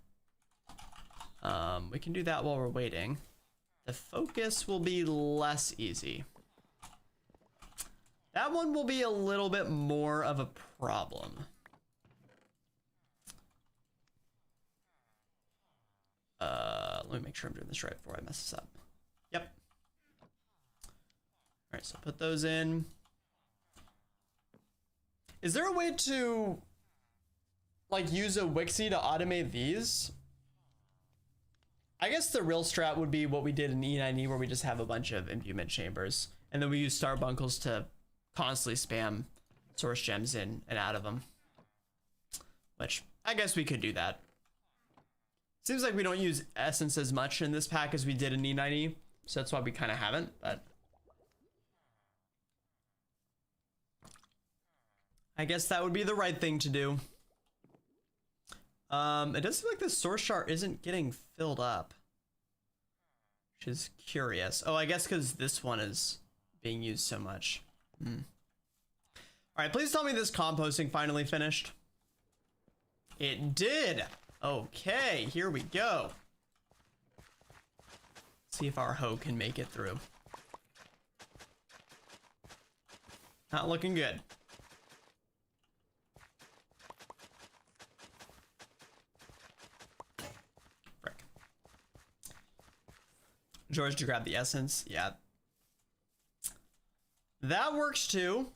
We can do that while we're waiting. The focus will be less easy. That one will be a little bit more of a problem. Let me make sure I'm doing this right before I mess this up. Yep. All right, so put those in. Is there a way to like use a Wixie to automate these? I guess the real strat would be what we did in E90, where we just have a bunch of imbuement chambers, and then we use starbunkles to constantly spam source gems in and out of them. Which, I guess we could do that. Seems like we don't use essence as much in this pack as we did in E90, so that's why we kind of haven't, but... I guess that would be the right thing to do. It does seem like the source shard isn't getting filled up, which is curious. Oh, I guess because this one is being used so much. All right, please tell me this composting finally finished. It did. Okay, here we go. See if our hoe can make it through. Not looking good. Frick. George, to grab the essence. Yeah. That works too.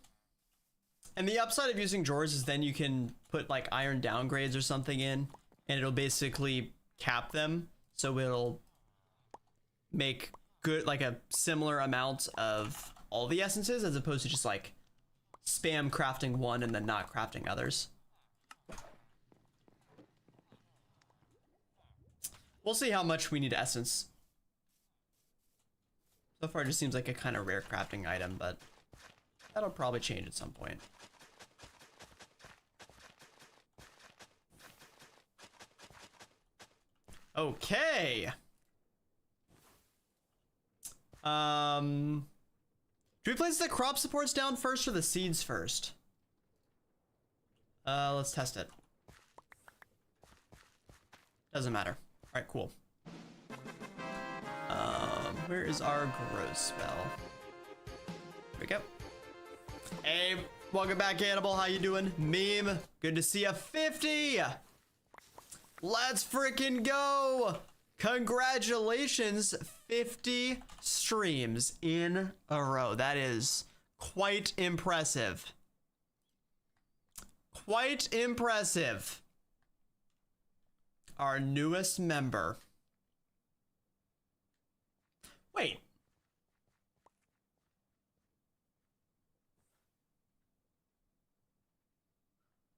And the upside of using drawers is then you can put like iron downgrades or something in, and it'll basically cap them. So it'll make good, like a similar amount of all the essences, as opposed to just like spam crafting one and then not crafting others. We'll see how much we need essence. So far it just seems like a kind of rare crafting item, but that'll probably change at some point. Okay. Do we place the crop supports down first or the seeds first? Let's test it. Doesn't matter. All right, cool. Where is our growth spell? Here we go. Hey, welcome back, Cannibal. How you doing? Meme, good to see ya. 50. Let's freaking go. Congratulations, 50 streams in a row. That is quite impressive. Quite impressive. Our newest member. Wait.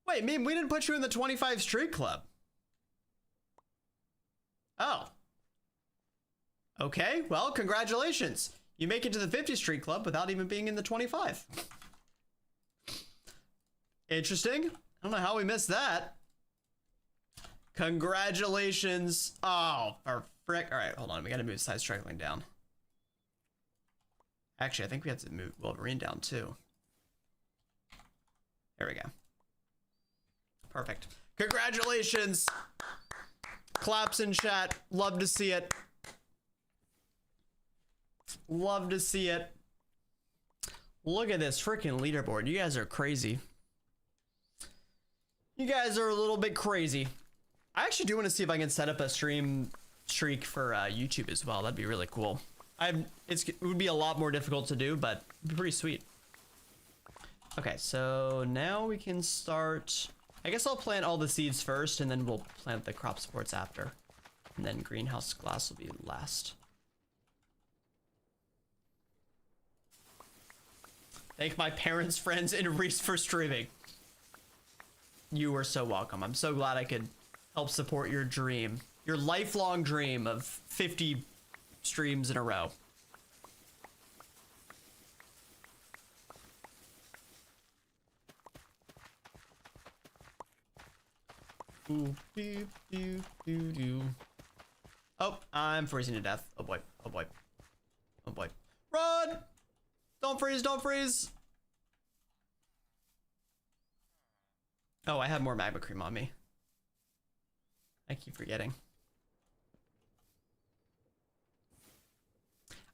Wait, Meme, we didn't put you in the 25 Street Club. Oh. Okay, well, congratulations. You make it to the 50 Street Club without even being in the 25. Interesting. I don't know how we missed that. Congratulations. Oh, for frick. All right, hold on. We got to move size struggling down. Actually, I think we have to move Wolverine down too. There we go. Perfect. Congratulations. Claps in chat. Love to see it. Love to see it. Look at this freaking leaderboard. You guys are crazy. You guys are a little bit crazy. I actually do want to see if I can set up a stream streak for YouTube as well. That'd be really cool. It would be a lot more difficult to do, but it'd be pretty sweet. Okay, so now we can start. I guess I'll plant all the seeds first, and then we'll plant the crop supports after. And then greenhouse glass will be last. Thank my parents, friends, and Reese for streaming. You are so welcome. I'm so glad I could help support your dream. Your lifelong dream of 50 streams in a row. Ooh, doo, doo, doo, doo. Oh, I'm freezing to death. Oh boy. Oh boy. Oh boy. Run! Don't freeze, don't freeze! Oh, I have more magma cream on me. I keep forgetting.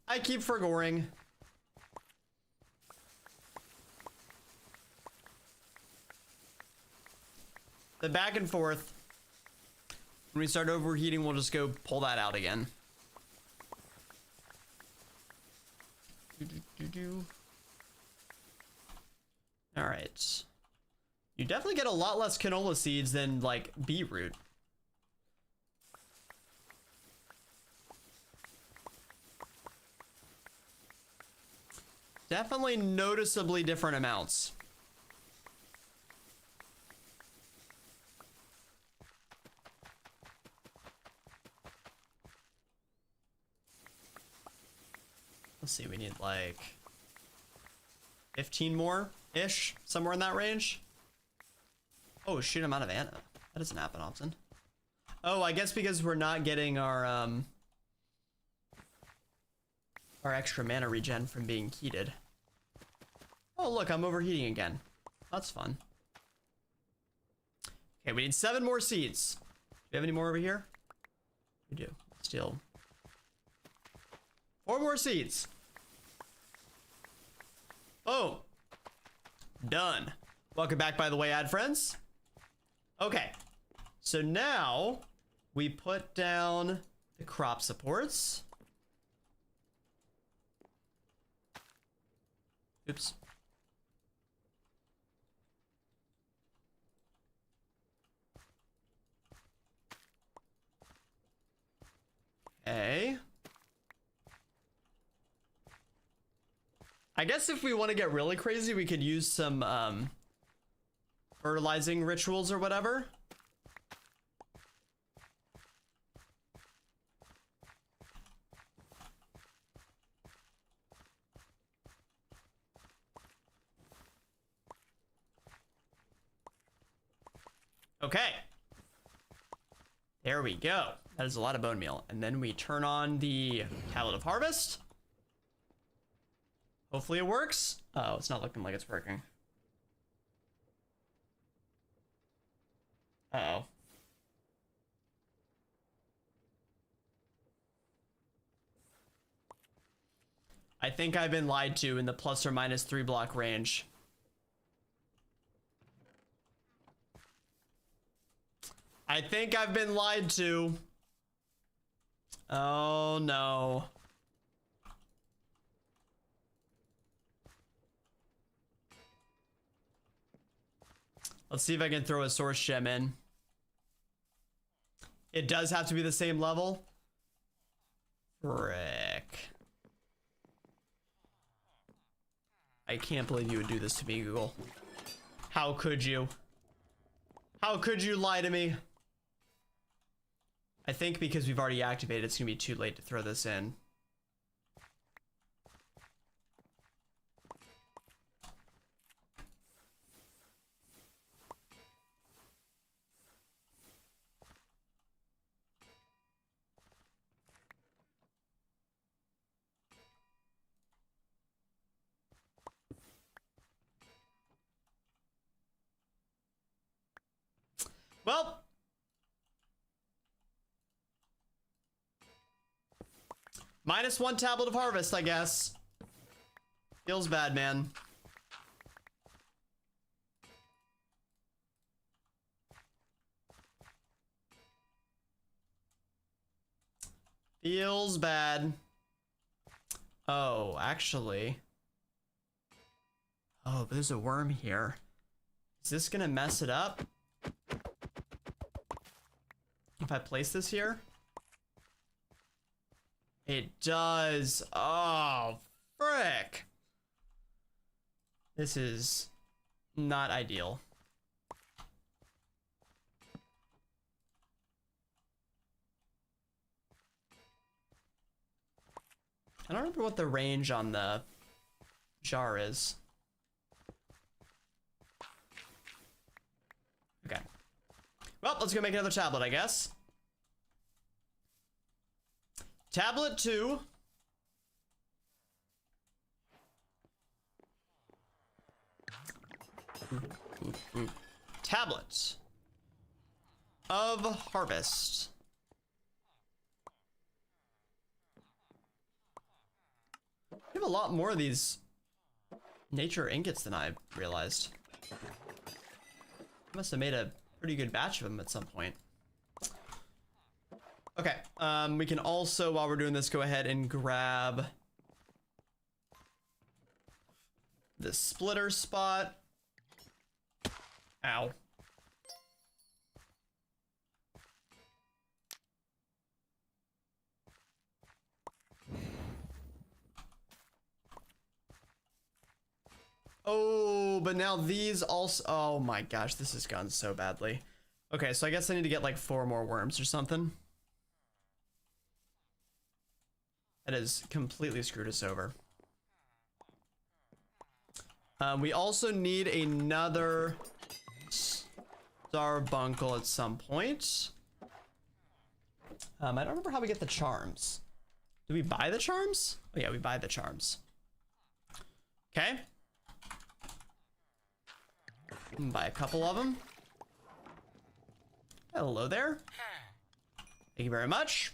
I keep forgetting. The back and forth. When we start overheating, we'll just go pull that out again. All right. You definitely get a lot less canola seeds than like beetroot. Definitely noticeably different amounts. Let's see, we need like 15 more-ish, somewhere in that range. Oh shoot, I'm out of mana. That doesn't happen often. Oh, I guess because we're not getting our extra mana regen from being heated. Oh look, I'm overheating again. That's fun. Okay, we need 7 more seeds. Do we have any more over here? We do. Still. 4 more seeds. Oh. Done. Welcome back, by the way, ad friends. Okay. So now we put down the crop supports. Oops. Okay. I guess if we want to get really crazy, we could use some fertilizing rituals or whatever. Okay. There we go. That is a lot of bone meal. And then we turn on the Tablet of Harvest. Hopefully it works. Oh, it's not looking like it's working. Uh-oh. I think I've been lied to in the plus or minus 3 block range. I think I've been lied to. Oh no. Let's see if I can throw a source gem in. It does have to be the same level. Frick. I can't believe you would do this to me, Google. How could you? How could you lie to me? I think because we've already activated, it's gonna be too late to throw this in. Well, -1 tablet of harvest, I guess. Feels bad, man. Feels bad. Oh, actually. Oh, but there's a worm here. Is this gonna mess it up? If I place this here? It does. Oh, frick. This is not ideal. I don't remember what the range on the jar is. Okay. Well, let's go make another tablet, I guess. Tablet 2. Tablets of harvest. We have a lot more of these nature ingots than I realized. Must have made a pretty good batch of them at some point. Okay, we can also, while we're doing this, go ahead and grab the splitter spot. Ow. Oh, but now these also, oh my gosh, this has gone so badly. Okay, so I guess I need to get like 4 more worms or something. That has completely screwed us over. We also need another starbuncle at some point. I don't remember how we get the charms. Do we buy the charms? Oh yeah, we buy the charms. Okay. Buy a couple of them. Hello there. Thank you very much.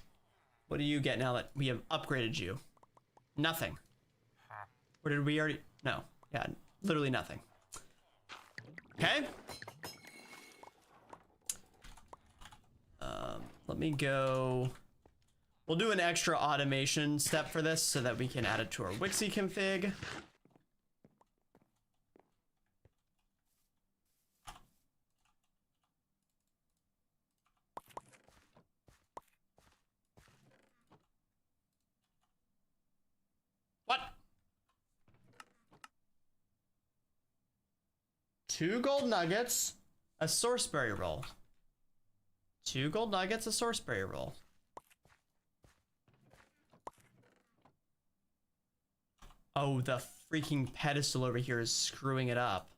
What do you get now that we have upgraded you? Nothing. Or did we already? No. Yeah, literally nothing. Okay. Let me go. We'll do an extra automation step for this so that we can add it to our Wixie config. What? 2 gold nuggets, a sourceberry roll. 2 gold nuggets, a sourceberry roll. Oh, the freaking pedestal over here is screwing it up.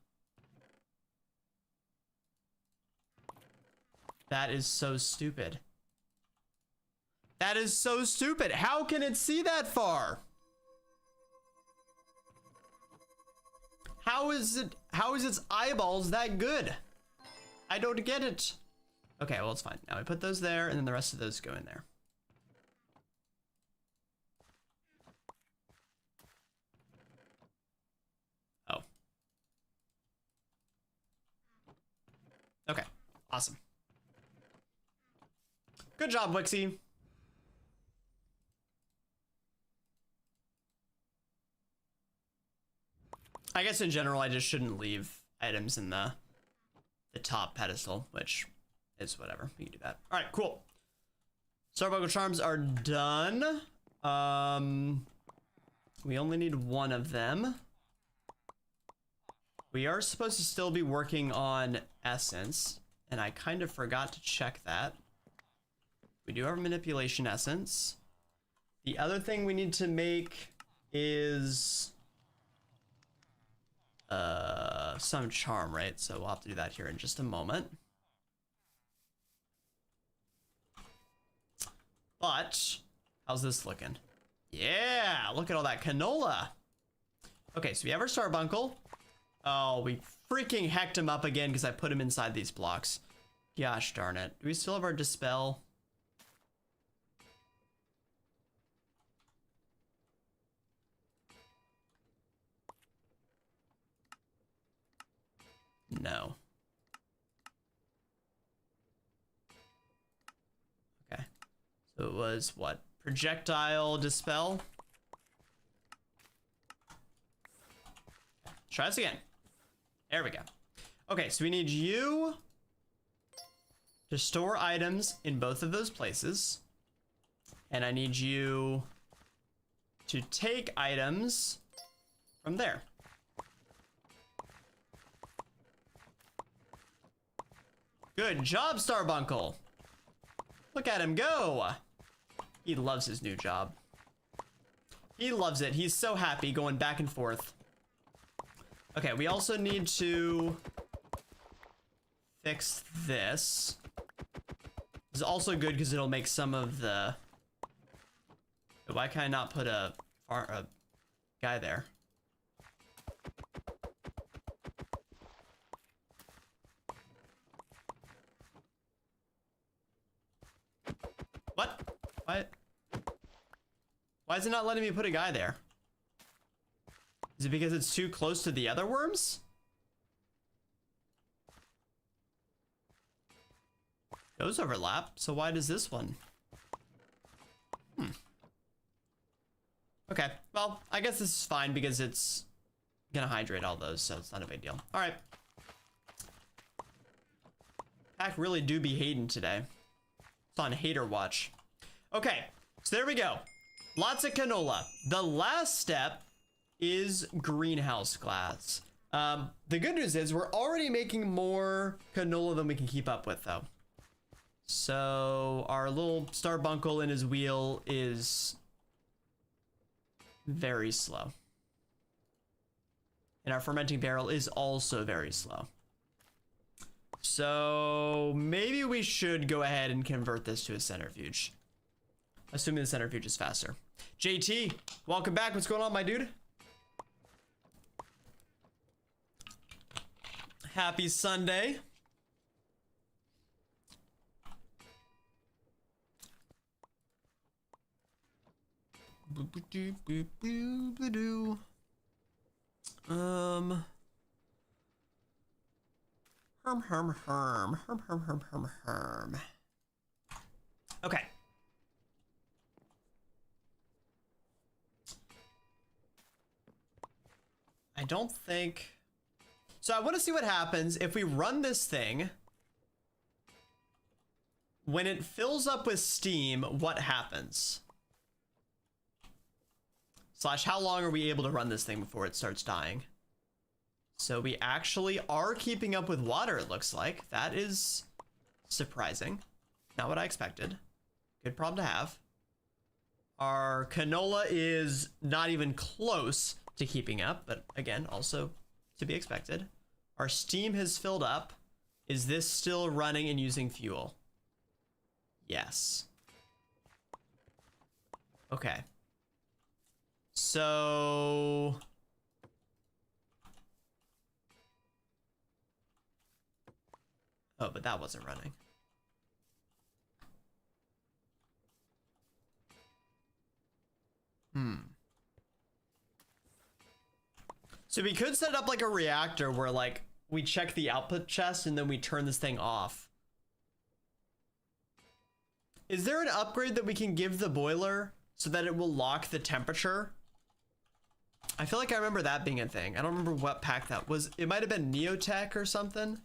That is so stupid. That is so stupid. How can it see that far? How is its eyeballs that good? I don't get it. Okay, well, it's fine. Now we put those there, and then the rest of those go in there. Oh. Okay, awesome. Good job, Wixie. I guess in general, I just shouldn't leave items in the top pedestal, which is whatever. We can do that. All right, cool. Starbuncle charms are done. We only need 1 of them. We are supposed to still be working on essence, and I kind of forgot to check that. We do have manipulation essence. The other thing we need to make is some charm, right? So we'll have to do that here in just a moment. But how's this looking? Yeah, look at all that canola. Okay, so we have our starbuncle. Oh, we freaking hecked him up again because I put him inside these blocks. Gosh darn it. Do we still have our dispel? No. Okay. So it was what? Projectile dispel? Try this again. There we go. Okay, so we need you to store items in both of those places. And I need you to take items from there. Good job, Starbunkle. Look at him go. He loves his new job. He loves it. He's so happy going back and forth. Okay, we also need to fix this. This is also good because it'll make some of the... Why can I not put a guy there? What? What? Why is it not letting me put a guy there? Is it because it's too close to the other worms? Those overlap, so why does this one? Okay, well, I guess this is fine because it's gonna hydrate all those, so it's not a big deal. All right. Pack really do be hating today. It's on hater watch. Okay, so there we go. Lots of canola. The last step is greenhouse glass. The good news is we're already making more canola than we can keep up with, though. So our little Starbunkle in his wheel is very slow. And our fermenting barrel is also very slow. So maybe we should go ahead and convert this to a centrifuge. Assuming the centrifuge is faster. JT, welcome back. What's going on, my dude? Happy Sunday. Okay. I don't think... So I want to see what happens if we run this thing. When it fills up with steam, what happens? Slash, how long are we able to run this thing before it starts dying? So we actually are keeping up with water, it looks like. That is surprising. Not what I expected. Good problem to have. Our canola is not even close to keeping up, but again, also to be expected. Our steam has filled up. Is this still running and using fuel? Yes. Okay. So... Oh, but that wasn't running. So we could set up like a reactor where like we check the output chest and then we turn this thing off. Is there an upgrade that we can give the boiler so that it will lock the temperature? I feel like I remember that being a thing. I don't remember what pack that was. It might have been Neotech or something.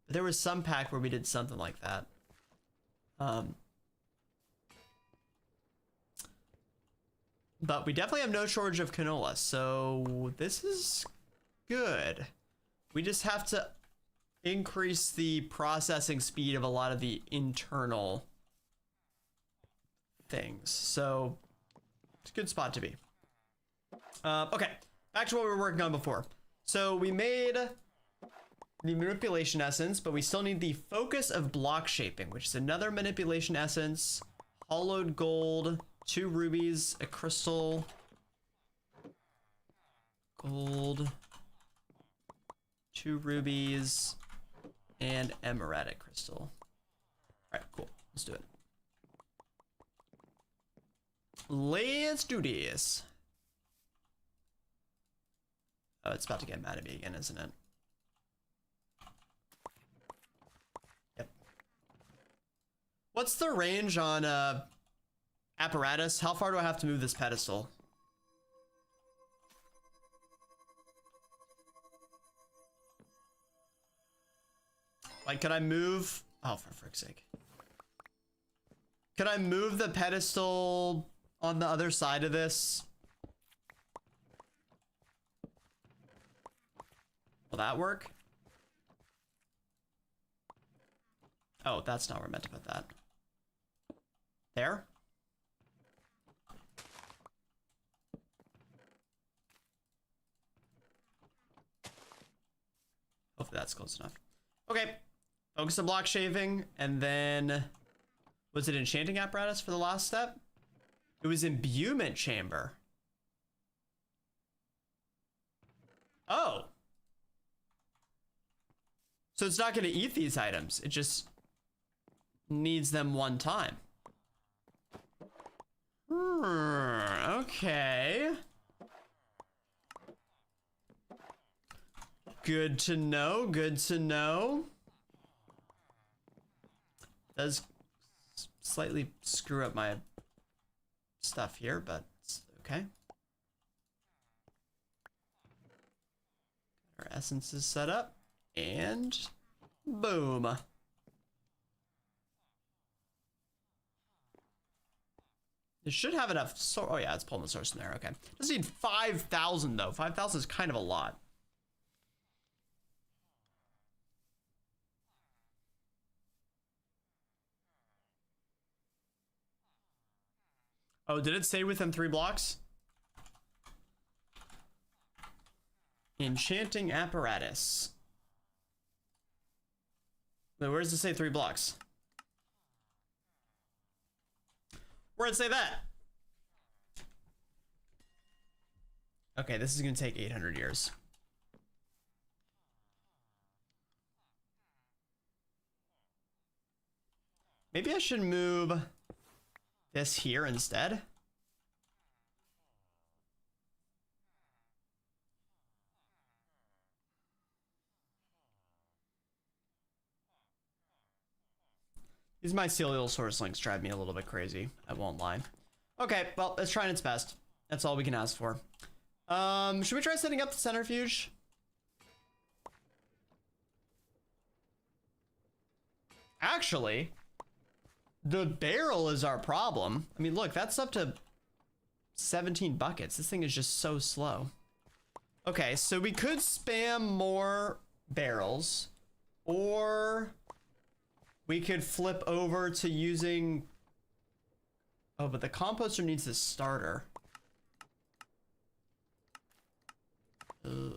There was some pack where we did something like that. But we definitely have no shortage of canola, so this is good. We just have to increase the processing speed of a lot of the internal things. So it's a good spot to be. Okay, back to what we were working on before. So we made the manipulation essence, but we still need the focus of block shaping, which is another manipulation essence, hollowed gold, 2 rubies, a crystal, gold, 2 rubies, and emeraldic crystal. right, cool. Let's do it. Let's do this. Oh, it's about to get mad at me again, isn't it? Yep. What's the range on apparatus? How far do I have to move this pedestal? Like, could I move? Oh, for frick's sake. Could I move the pedestal on the other side of this? Will that work? Oh, that's not where I meant to put that. There? Hopefully that's close enough. Okay. Focus on block shaving, and then was it enchanting apparatus for the last step? It was imbuement chamber. Oh. So it's not going to eat these items. It just needs them one time. Okay. Good to know. Good to know. Does slightly screw up my stuff here, but it's okay. Our essence is set up, and boom. It should have enough. Oh yeah, it's pulling the source in there. Okay. Does need 5,000 though. 5,000 is kind of a lot. Oh, did it say within 3 blocks? Enchanting apparatus. Wait, where does it say 3 blocks? Where'd it say that? Okay, this is gonna take 800 years. Maybe I should move this here instead. These mycelial source links drive me a little bit crazy. I won't lie. Okay, well, it's trying its best. That's all we can ask for. Should we try setting up the centrifuge? Actually, the barrel is our problem. I mean, look, that's up to 17 buckets. This thing is just so slow. Okay, so we could spam more barrels, or we could flip over to using... Oh, but the composter needs a starter. Ugh.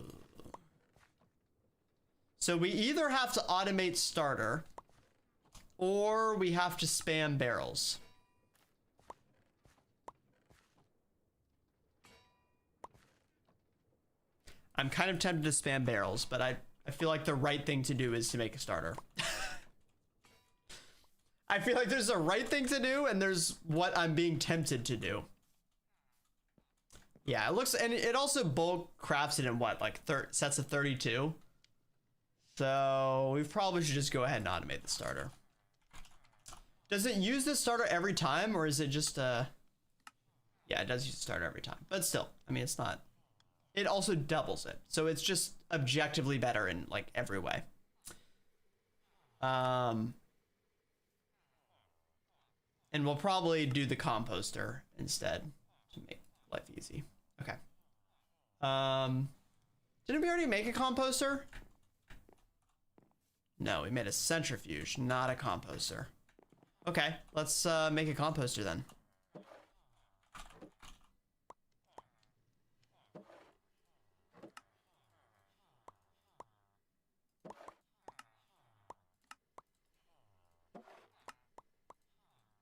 So we either have to automate starter, or we have to spam barrels. I'm kind of tempted to spam barrels, but I feel like the right thing to do is to make a starter. I feel like there's a right thing to do, and there's what I'm being tempted to do. Yeah, it looks, and it also bulk crafts it in what, like sets of 32. So we probably should just go ahead and automate the starter. Does it use the starter every time, or is it just yeah, it does use the starter every time, but still, I mean, it's not, it also doubles it, so it's just objectively better in like every way. And we'll probably do the composter instead to make life easy. Okay. Didn't we already make a composter? No, we made a centrifuge, not a composter. Okay, let's make a composter then.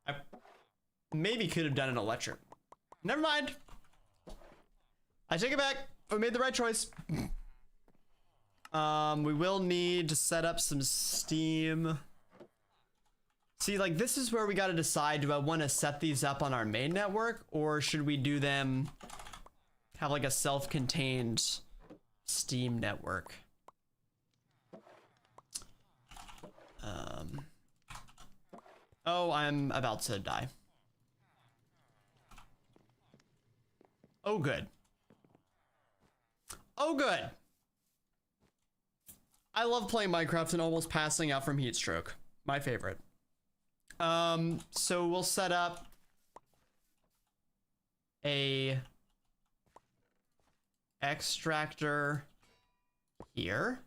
I maybe could have done an electric. Never mind. I take it back. We made the right choice. We will need to set up some steam. See, like, this is where we got to decide, do I want to set these up on our main network, or should we do them, have like a self-contained Steam network? Oh, I'm about to die. Oh, good. Oh, good. I love playing Minecraft and almost passing out from heat stroke. My favorite. So we'll set up a extractor here.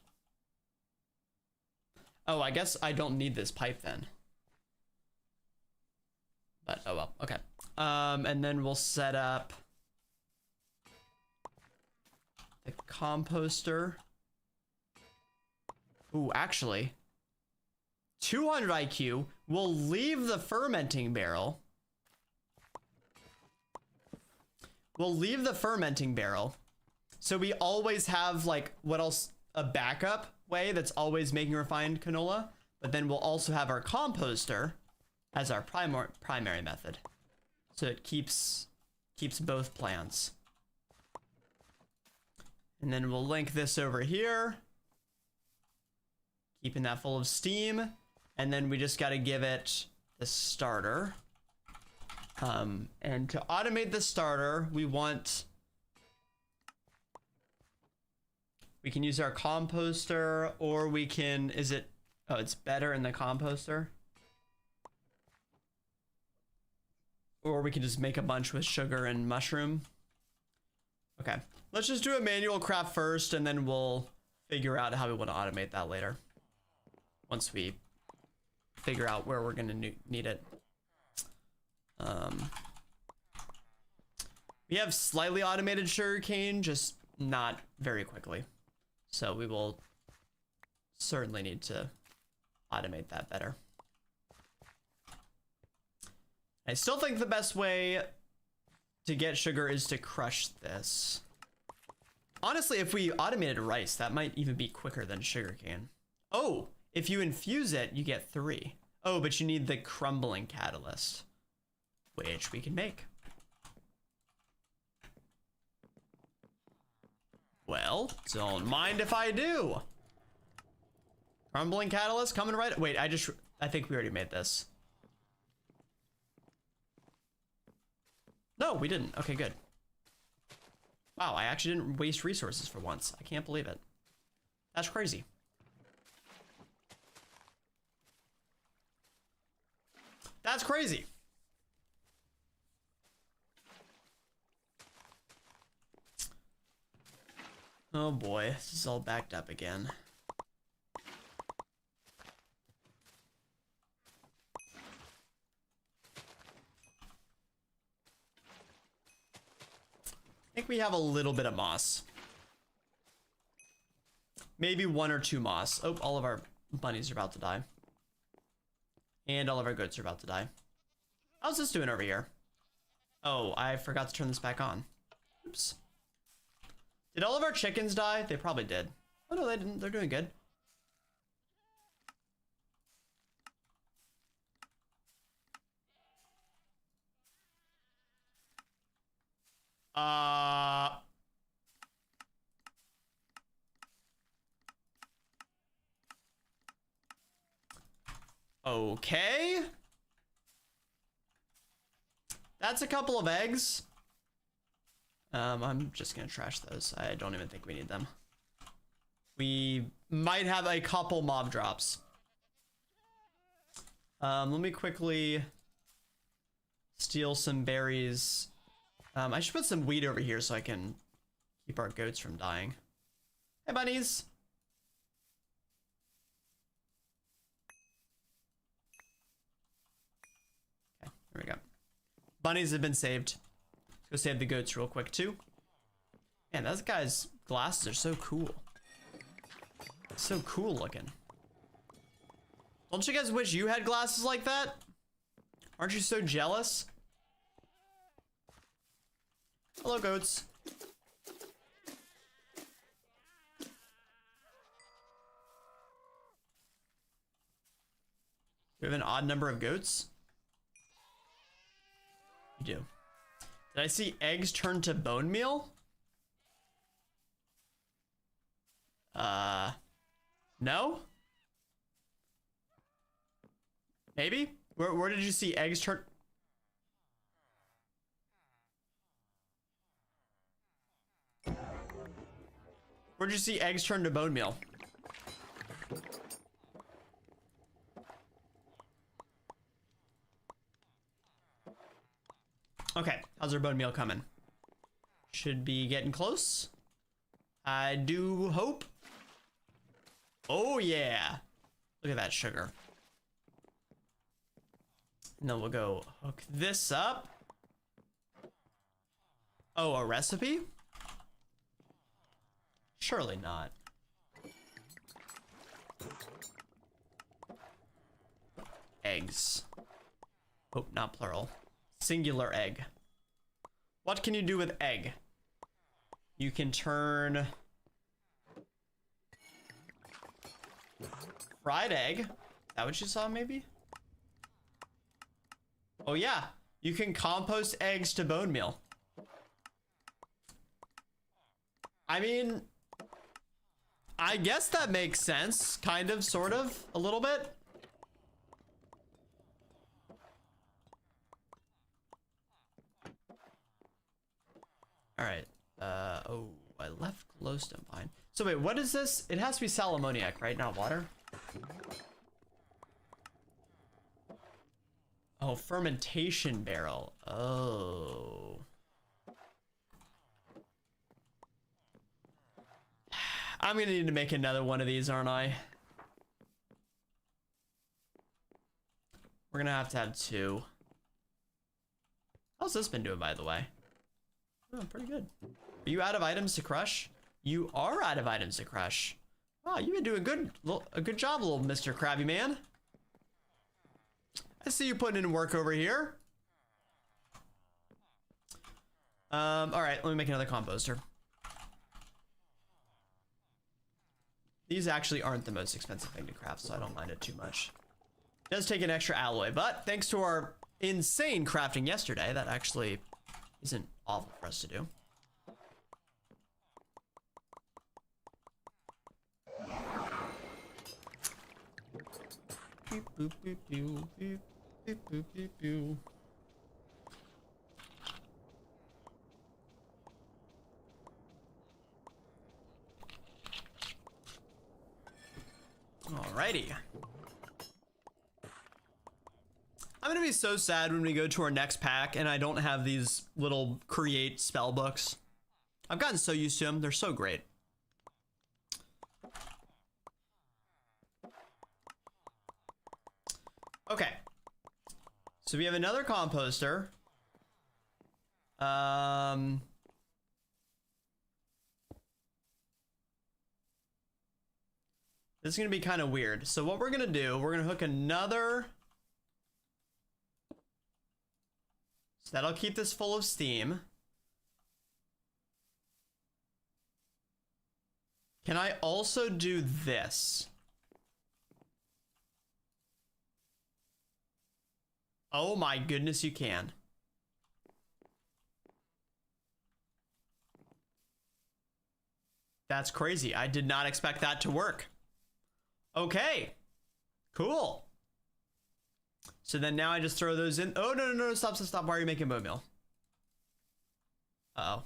Oh, I guess I don't need this pipe then. But oh well, okay. And then we'll set up the composter. Ooh, actually, 200 IQ. We'll leave the fermenting barrel. We'll leave the fermenting barrel. So we always have, like, what else? A backup way that's always making refined canola. But then we'll also have our composter as our primary method. So it keeps both plants. And then we'll link this over here. Keeping that full of steam. And then we just got to give it the starter. And to automate the starter, we can use our composter, or we can, oh, it's better in the composter. Or we can just make a bunch with sugar and mushroom. Okay, let's just do a manual craft first, and then we'll figure out how we want to automate that later. Once we figure out where we're gonna need it. We have slightly automated sugarcane, just not very quickly. So we will certainly need to automate that better. I still think the best way to get sugar is to crush this. Honestly, if we automated rice, that might even be quicker than sugarcane. Oh, if you infuse it, you get 3. Oh, but you need the crumbling catalyst, which we can make. Well, don't mind if I do. Crumbling catalyst coming right. Wait, I think we already made this. No, we didn't. Okay, good. Wow, I actually didn't waste resources for once. I can't believe it. That's crazy. That's crazy. Oh boy, this is all backed up again. I think we have a little bit of moss. Maybe 1 or 2 moss. Oh, all of our bunnies are about to die. And all of our goats are about to die. How's this doing over here? Oh, I forgot to turn this back on. Oops. Did all of our chickens die? They probably did. Oh no, they didn't. They're doing good. Okay. That's a couple of eggs. I'm just gonna trash those. I don't even think we need them. We might have a couple mob drops. Let me quickly steal some berries. I should put some wheat over here so I can keep our goats from dying. Hey, bunnies. Okay, there we go. Bunnies have been saved. Let's go save the goats real quick too. Man, those guys' glasses are so cool. So cool looking. Don't you guys wish you had glasses like that? Aren't you so jealous? Hello, goats. we have an odd number of goats? We do. Did I see eggs turn to bone meal? No? Maybe? Where did you see eggs turn? Where'd you see eggs turn to bone meal? Okay, how's our bone meal coming? Should be getting close. I do hope. Oh yeah. Look at that sugar. And then we'll go hook this up. Oh, a recipe? Surely not. Eggs. Oh, not plural. Singular egg. What can you do with egg? You can turn fried egg. Is that what you saw, maybe? Oh yeah, you can compost eggs to bone meal. I mean, I guess that makes sense, kind of, sort of, a little bit. All right. Oh, I left glowstone behind. So wait, what is this? It has to be sal ammoniac, right? Not water. Oh, fermentation barrel. Oh. I'm gonna need to make another one of these, aren't I? We're gonna have to have two. How's this been doing, by the way? Oh, pretty good. Are you out of items to crush? You are out of items to crush. Wow, you've been doing a good job, little Mr. Krabby Man. I see you putting in work over here. All right, let me make another composter. These actually aren't the most expensive thing to craft, so I don't mind it too much. It does take an extra alloy, but thanks to our insane crafting yesterday, that actually isn't awful for us to do. Beep, boop, beep, beep, beep, beep, boop, beep, beep. Alrighty. I'm gonna be so sad when we go to our next pack and I don't have these little create spell books. I've gotten so used to them. They're so great. Okay. So we have another composter. This is gonna be kind of weird. So what we're gonna do, we're gonna hook another. So that'll keep this full of steam. Can I also do this? Oh my goodness, you can. That's crazy. I did not expect that to work. Okay, cool. So then now I just throw those in. Oh, no, stop. Why are you making bone meal? Uh-oh.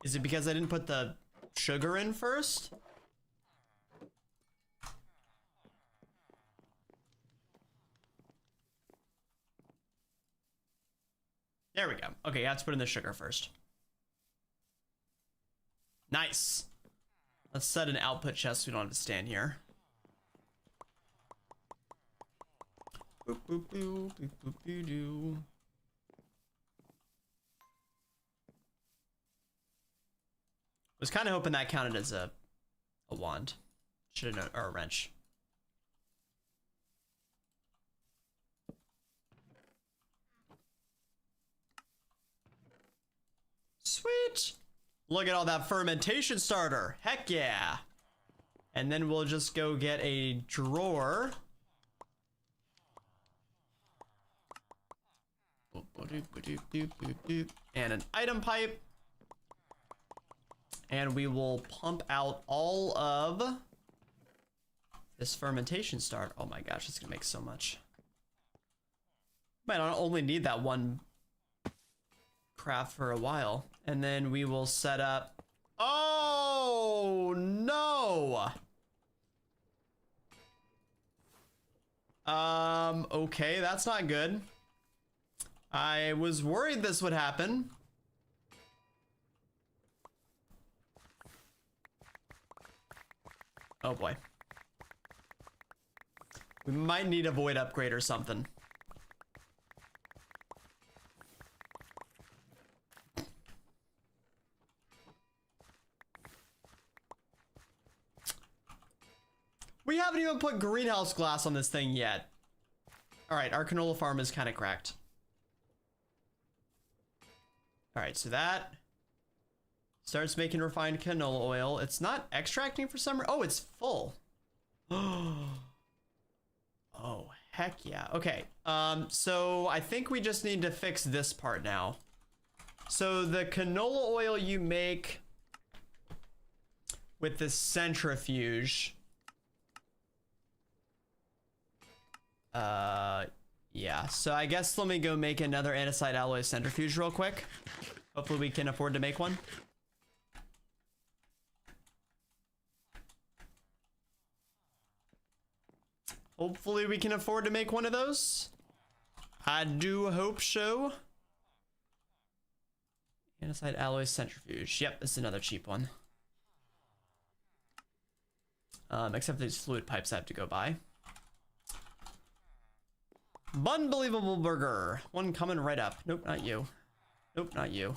Is it because I didn't put the sugar in first? There we go. Okay, you have to put in the sugar first. Nice. Let's set an output chest so we don't have to stand here. Boop, boop, boop, boop, boop, boop, doo. Was kind of hoping that counted as a wand. Should have known, or a wrench. Sweet. Look at all that fermentation starter. Heck yeah. And then we'll just go get a drawer. And an item pipe. And we will pump out all of this fermentation starter. Oh my gosh, it's gonna make so much. Might not only need that one craft for a while. And then we will set up. Oh no. Okay, that's not good. I was worried this would happen. Oh boy. We might need a void upgrade or something. We haven't even put greenhouse glass on this thing yet. All right, our canola farm is kind of cracked. All right, so that starts making refined canola oil. It's not extracting for some reason. Oh, it's full. Oh, heck yeah. Okay, so I think we just need to fix this part now. So the canola oil you make with the centrifuge. Yeah, so I guess let me go make another andesite alloy centrifuge real quick. Hopefully we can afford to make one. Hopefully we can afford to make one of those. I do hope so. Andesite alloy centrifuge. Yep, this is another cheap one. Except these fluid pipes I have to go buy. Unbelievable burger. One coming right up. Nope, not you. Nope, not you.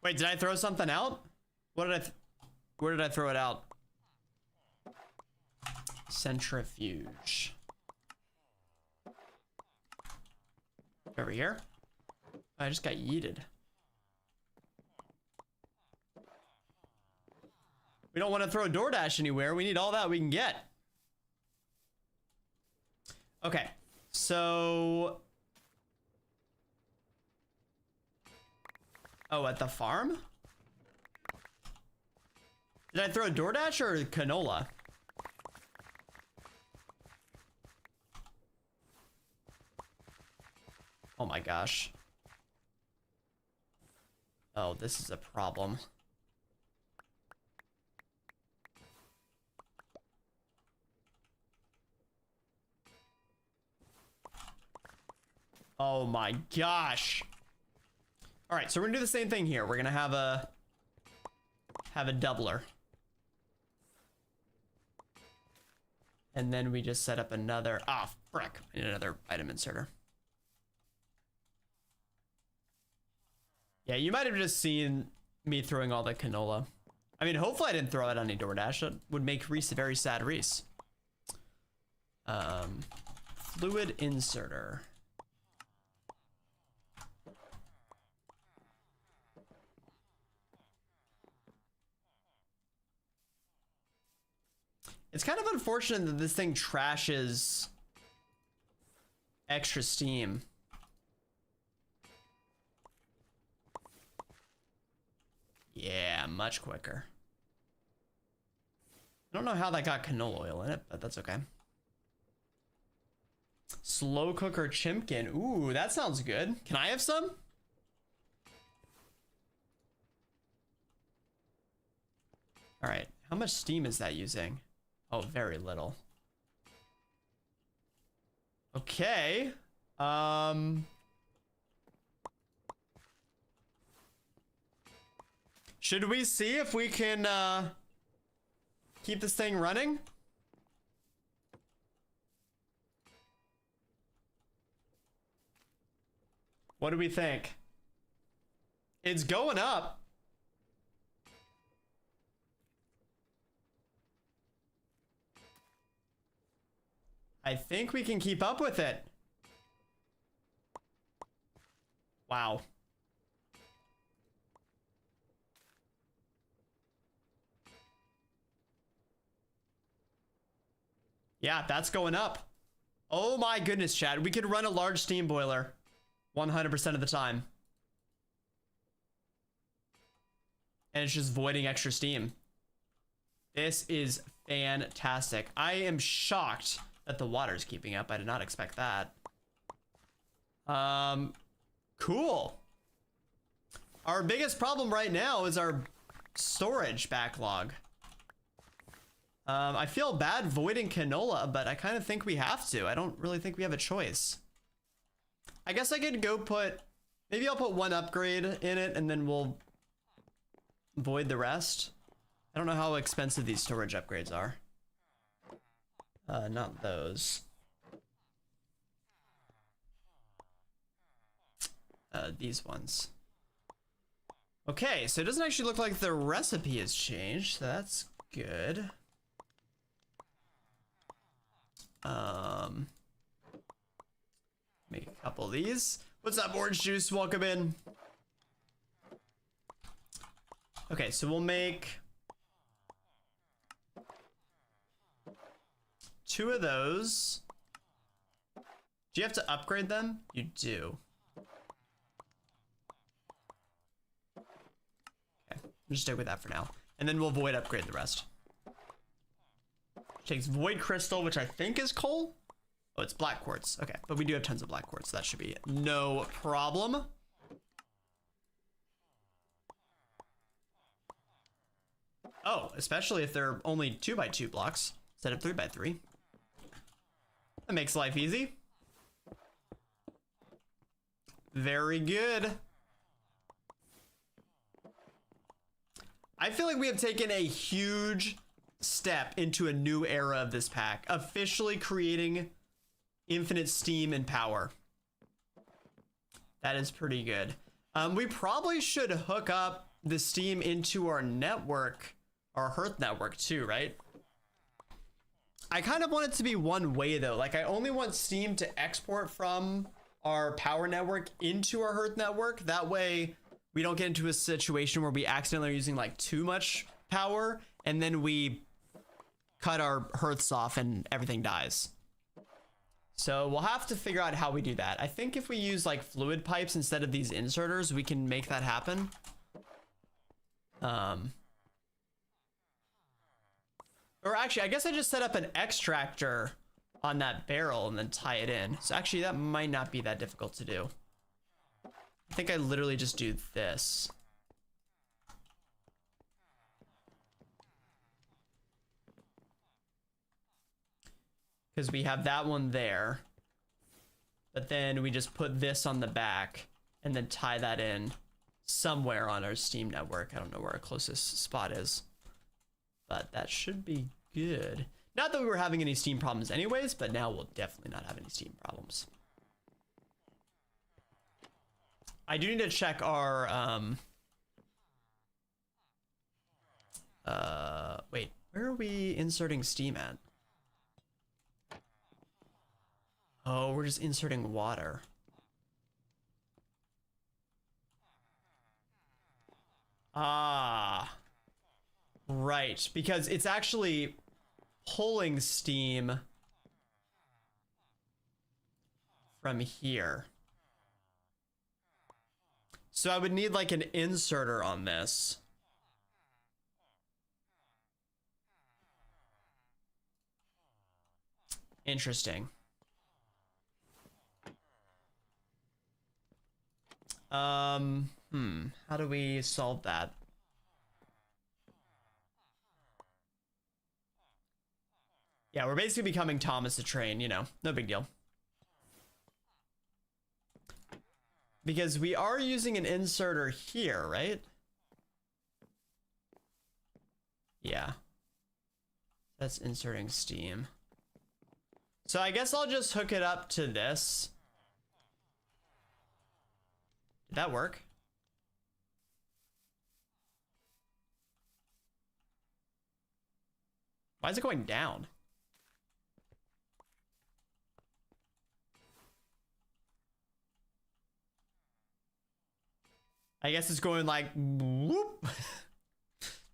Wait, did I throw something out? What did where did I throw it out? Centrifuge. Over here? I just got yeeted. We don't want to throw DoorDash anywhere. We need all that we can get. Okay, so... Oh, at the farm? Did I throw DoorDash or canola? Oh my gosh. Oh, this is a problem. Oh my gosh. All right, so we're gonna do the same thing here. We're gonna have a doubler. And then we just set up another, frick, I need another item inserter. Yeah, you might have just seen me throwing all the canola. I mean, hopefully I didn't throw it on any DoorDash. That would make Reese a very sad Reese. Fluid inserter. It's kind of unfortunate that this thing trashes extra steam. Yeah, much quicker. I don't know how that got canola oil in it, but that's okay. Slow cooker chimkin. Ooh, that sounds good. Can I have some? All right, how much steam is that using? Oh, very little. Okay. Should we see if we can keep this thing running? What do we think? It's going up. I think we can keep up with it. Wow. Yeah, that's going up. Oh my goodness, Chad. We could run a large steam boiler 100% of the time. And it's just voiding extra steam. This is fantastic. I am shocked that the water's keeping up. I did not expect that. Cool. Our biggest problem right now is our storage backlog. I feel bad voiding canola, but I kind of think we have to. I don't really think we have a choice. I guess I could go put, maybe I'll put one upgrade in it and then we'll void the rest. I don't know how expensive these storage upgrades are. Not those. These ones. Okay, so it doesn't actually look like the recipe has changed, so that's good. Make a couple of these. What's up, orange juice? Welcome in. Okay, so we'll make 2 of those. Do you have to upgrade them? You do. Okay, just stick with that for now. And then we'll void upgrade the rest. Takes void crystal, which I think is coal. Oh, it's black quartz. Okay, but we do have tons of black quartz, so that should be no problem. Oh, especially if they're only 2x2 blocks instead of 3x3. That makes life easy. Very good. I feel like we have taken a huge step into a new era of this pack, officially creating infinite steam and power. That is pretty good. We probably should hook up the steam into our network, our Hearth network too, right? I kind of want it to be one way though. Like I only want steam to export from our power network into our Hearth network. That way we don't get into a situation where we accidentally are using like too much power and then we cut our hearths off and everything dies. So we'll have to figure out how we do that. I think if we use like fluid pipes instead of these inserters, we can make that happen. Or actually, I guess I just set up an extractor on that barrel and then tie it in. So actually that might not be that difficult to do. I think I literally just do this. Because we have that one there. But then we just put this on the back and then tie that in somewhere on our Steam network. I don't know where our closest spot is. But that should be good. Not that we were having any Steam problems anyways, but now we'll definitely not have any Steam problems. I do need to check our, wait, where are we inserting Steam at? Oh, we're just inserting water. Ah, right, because it's actually pulling steam from here. So I would need like an inserter on this. Interesting. How do we solve that? Yeah, we're basically becoming Thomas the Train, you know, no big deal. Because we are using an inserter here, right? Yeah. That's inserting steam. So I guess I'll just hook it up to this. Did that work? Why is it going down? I guess it's going like whoop.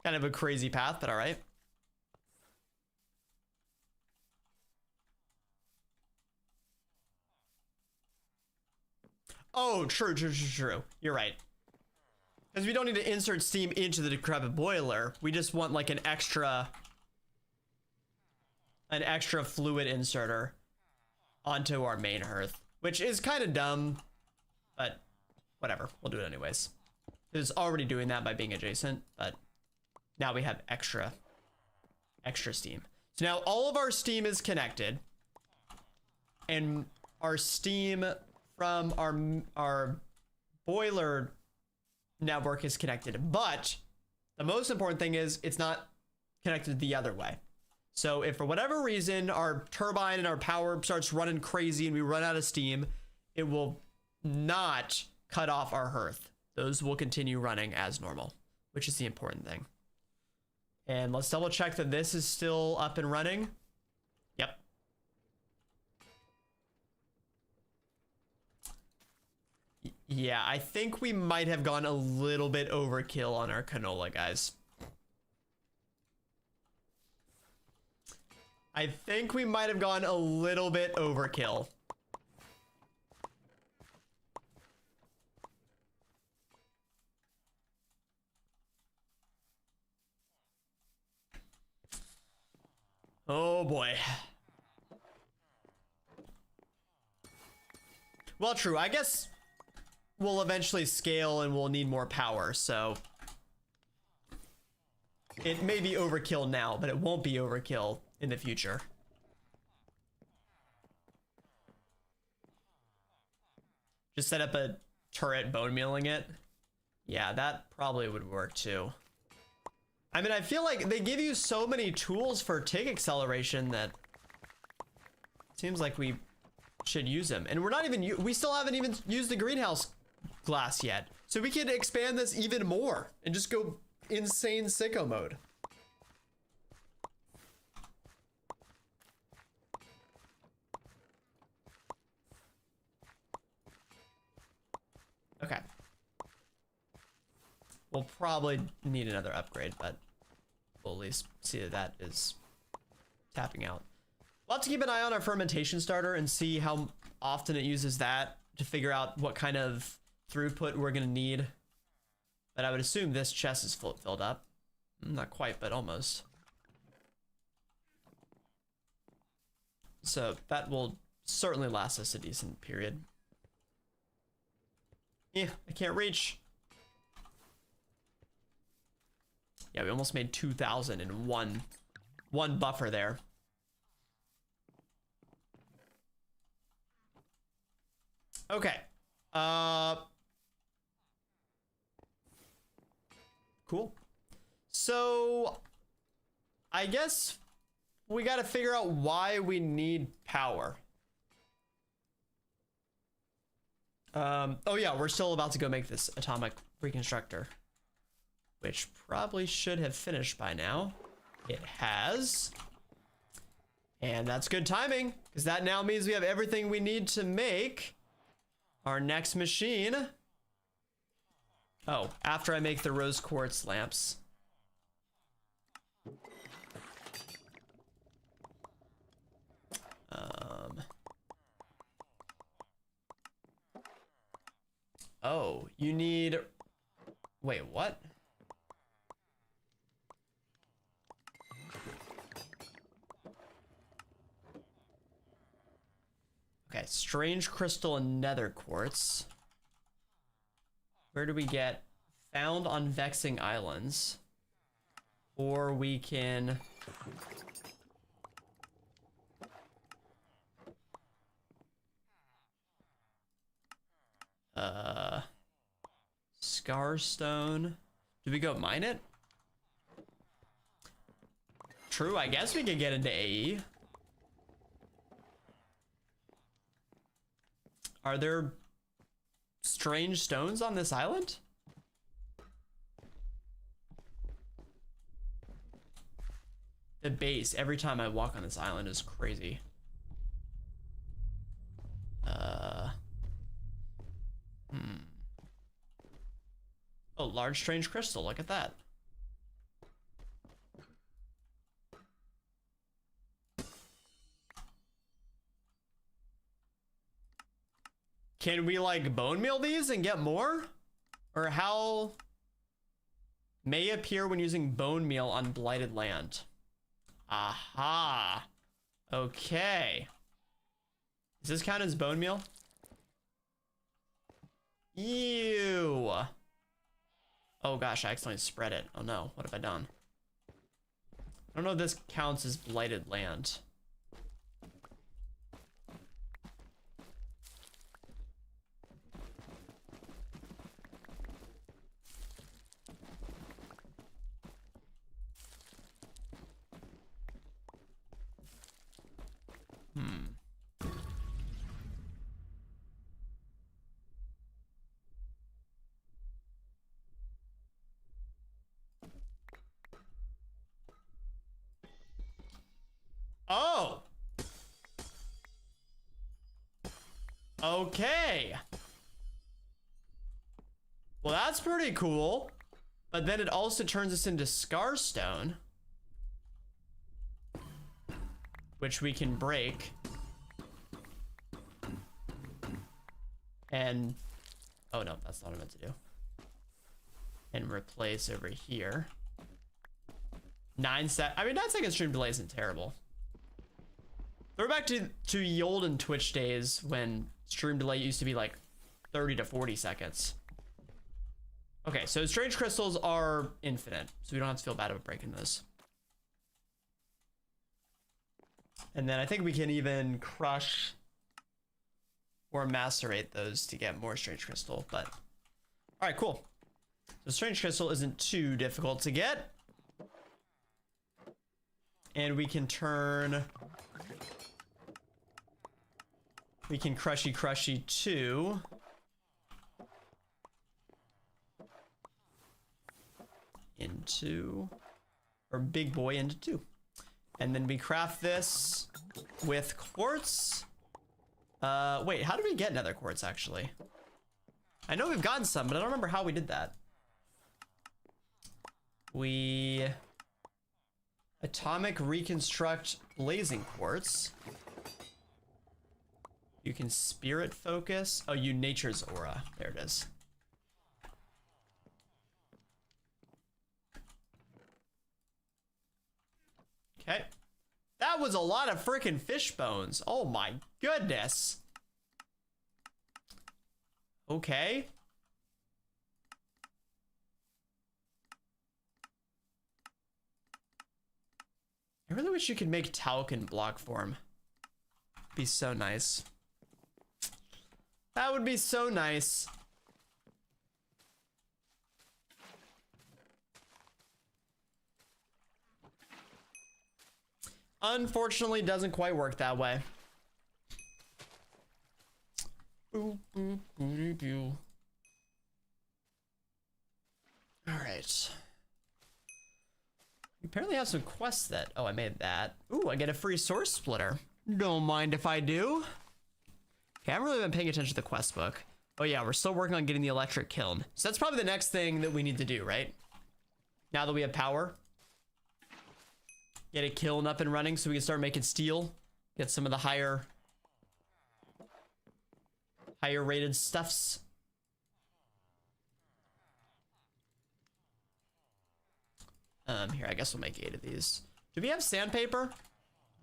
Kind of a crazy path, but all right. Oh, true. You're right. Because we don't need to insert steam into the decrepit boiler. We just want like an extra fluid inserter onto our main hearth, which is kind of dumb, but whatever. We'll do it anyways. It's already doing that by being adjacent, but now we have extra steam. So now all of our steam is connected, and our steam from our boiler network is connected, but the most important thing is it's not connected the other way. So if for whatever reason our turbine and our power starts running crazy and we run out of steam, it will not cut off our hearth. Those will continue running as normal, which is the important thing. And let's double check that this is still up and running. Yep. Yeah, I think we might have gone a little bit overkill on our canola, guys. I think we might have gone a little bit overkill. Oh boy. Well, true. I guess we'll eventually scale and we'll need more power, so it may be overkill now, but it won't be overkill in the future. Just set up a turret bone mealing it. Yeah, that probably would work too. I mean, I feel like they give you so many tools for tick acceleration that it seems like we should use them. And we're not even, we still haven't even used the greenhouse glass yet. So we can expand this even more and just go insane sicko mode. Okay. We'll probably need another upgrade, but we'll at least see that that is tapping out. We'll have to keep an eye on our fermentation starter and see how often it uses that to figure out what kind of throughput we're going to need. But I would assume this chest is filled up. Not quite, but almost. So that will certainly last us a decent period. Yeah, I can't reach. Yeah, we almost made 2,000 in one buffer there. Okay. Cool. So I guess we got to figure out why we need power. Oh yeah, we're still about to go make this atomic reconstructor, which probably should have finished by now. It has. And that's good timing, because that now means we have everything we need to make our next machine. Oh, after I make the rose quartz lamps. Oh, you need, wait, what? Okay, strange crystal and nether quartz. Where do we get? Found on vexing islands. Or we can Scarstone. Do we go mine it? True, I guess we could get into AE. Are there strange stones on this island? The base every time I walk on this island is crazy. Oh, large strange crystal, look at that. Can we like bone meal these and get more? Or how may appear when using bone meal on blighted land? Aha. Okay. Does this count as bone meal? Ew. Oh gosh, I accidentally spread it. Oh no, what have I done? I don't know if this counts as blighted land. Oh. Okay. Well, that's pretty cool. But then it also turns us into Scarstone, which we can break. And oh no, that's not what I meant to do. And replace over here. 9 seconds. I mean, 9 seconds stream delay isn't terrible. Throw back to the olden Twitch days when stream delay used to be like 30 to 40 seconds. Okay, so strange crystals are infinite, so we don't have to feel bad about breaking those. And then I think we can even crush or macerate those to get more strange crystal, but all right, cool. So strange crystal isn't too difficult to get. And we can turn, we can crushy 2 into, or big boy into 2. And then we craft this with quartz. Wait, how do we get nether quartz actually? I know we've gotten some, but I don't remember how we did that. We atomic reconstruct blazing quartz. You can spirit focus. Oh, you nature's aura. There it is. Okay. That was a lot of freaking fish bones. Oh my goodness. Okay. I really wish you could make talc in block form. Be so nice. That would be so nice. Unfortunately, it doesn't quite work that way. All right. We apparently have some quests that, oh, I made that. Ooh, I get a free source splitter. Don't mind if I do. Okay, I haven't really been paying attention to the quest book. Oh yeah, we're still working on getting the electric kiln. So that's probably the next thing that we need to do, right? Now that we have power. Get a kiln up and running so we can start making steel. Get some of the higher rated stuffs. Here, I guess we'll make 8 of these. Do we have sandpaper?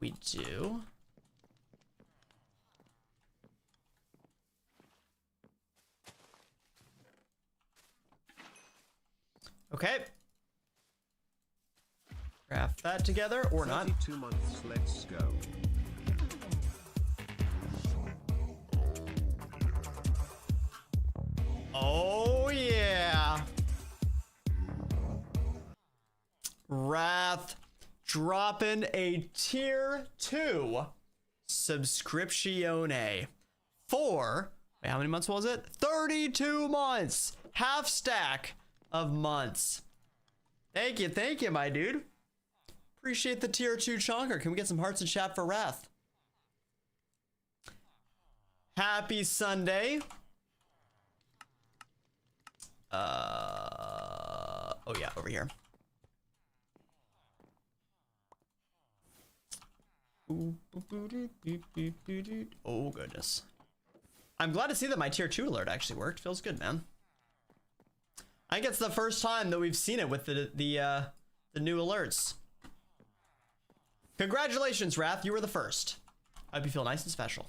We do. Okay. Craft that together or not. 32 months, let's go. Oh yeah. Wrath dropping a tier 2 subscriptione for Wait, how many months was it? 32 months. Half stack of months. Thank you, my dude. Appreciate the tier 2 chonker. Can we get some hearts in chat for Wrath? Happy Sunday. Oh yeah, over here. Oh goodness. I'm glad to see that my tier 2 alert actually worked. Feels good, man. I think it's the first time that we've seen it with the new alerts. Congratulations, Wrath. You were the first. I hope you feel nice and special.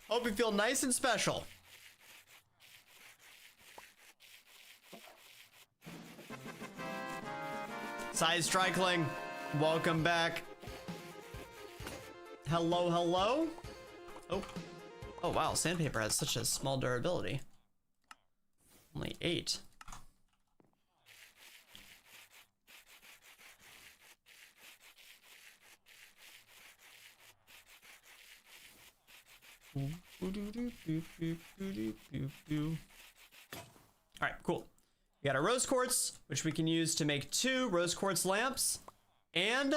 Hope you feel nice and special. Size Strikling, welcome back. Hello, hello. Oh wow, sandpaper has such a small durability. Only 8. All right, cool. We got our rose quartz, which we can use to make 2 rose quartz lamps, and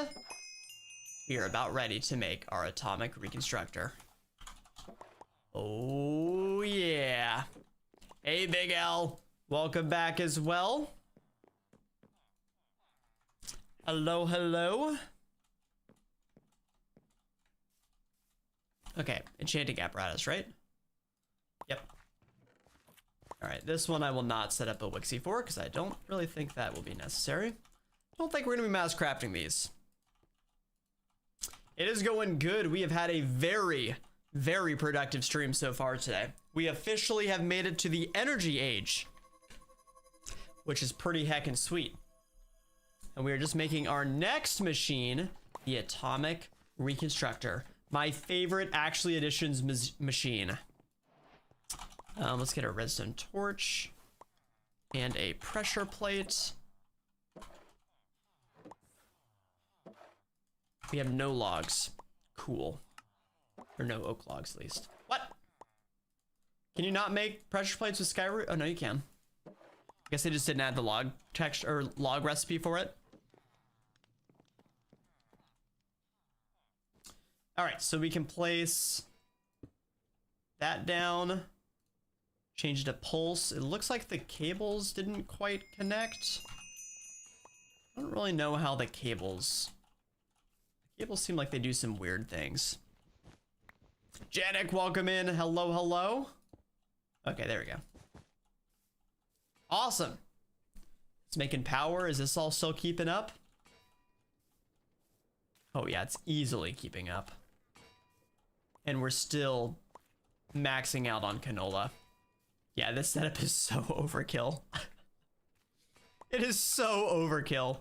we are about ready to make our atomic reconstructor. Oh yeah. Hey, Big L. Welcome back as well. Hello, hello. Okay, enchanting apparatus, right? Yep. All right, this one I will not set up a Wixie for because I don't really think that will be necessary. Don't think we're gonna be mass crafting these. It is going good. We have had a very, very productive stream so far today. We officially have made it to the energy age, which is pretty heckin' sweet. And we are just making our next machine, the atomic reconstructor. My favorite actually additions machine. Let's get a redstone torch and a pressure plate. We have no logs. Cool. Or no oak logs, at least. What? Can you not make pressure plates with skyroot? Oh, no, you can. I guess they just didn't add the log text or log recipe for it. All right, so we can place that down. Change it to pulse. It looks like the cables didn't quite connect. I don't really know how the cables seem like they do some weird things. Janik, welcome in. Hello, hello. Okay, there we go. Awesome. It's making power. Is this all still keeping up? Oh yeah, it's easily keeping up. And we're still maxing out on canola. Yeah, this setup is so overkill. It is so overkill.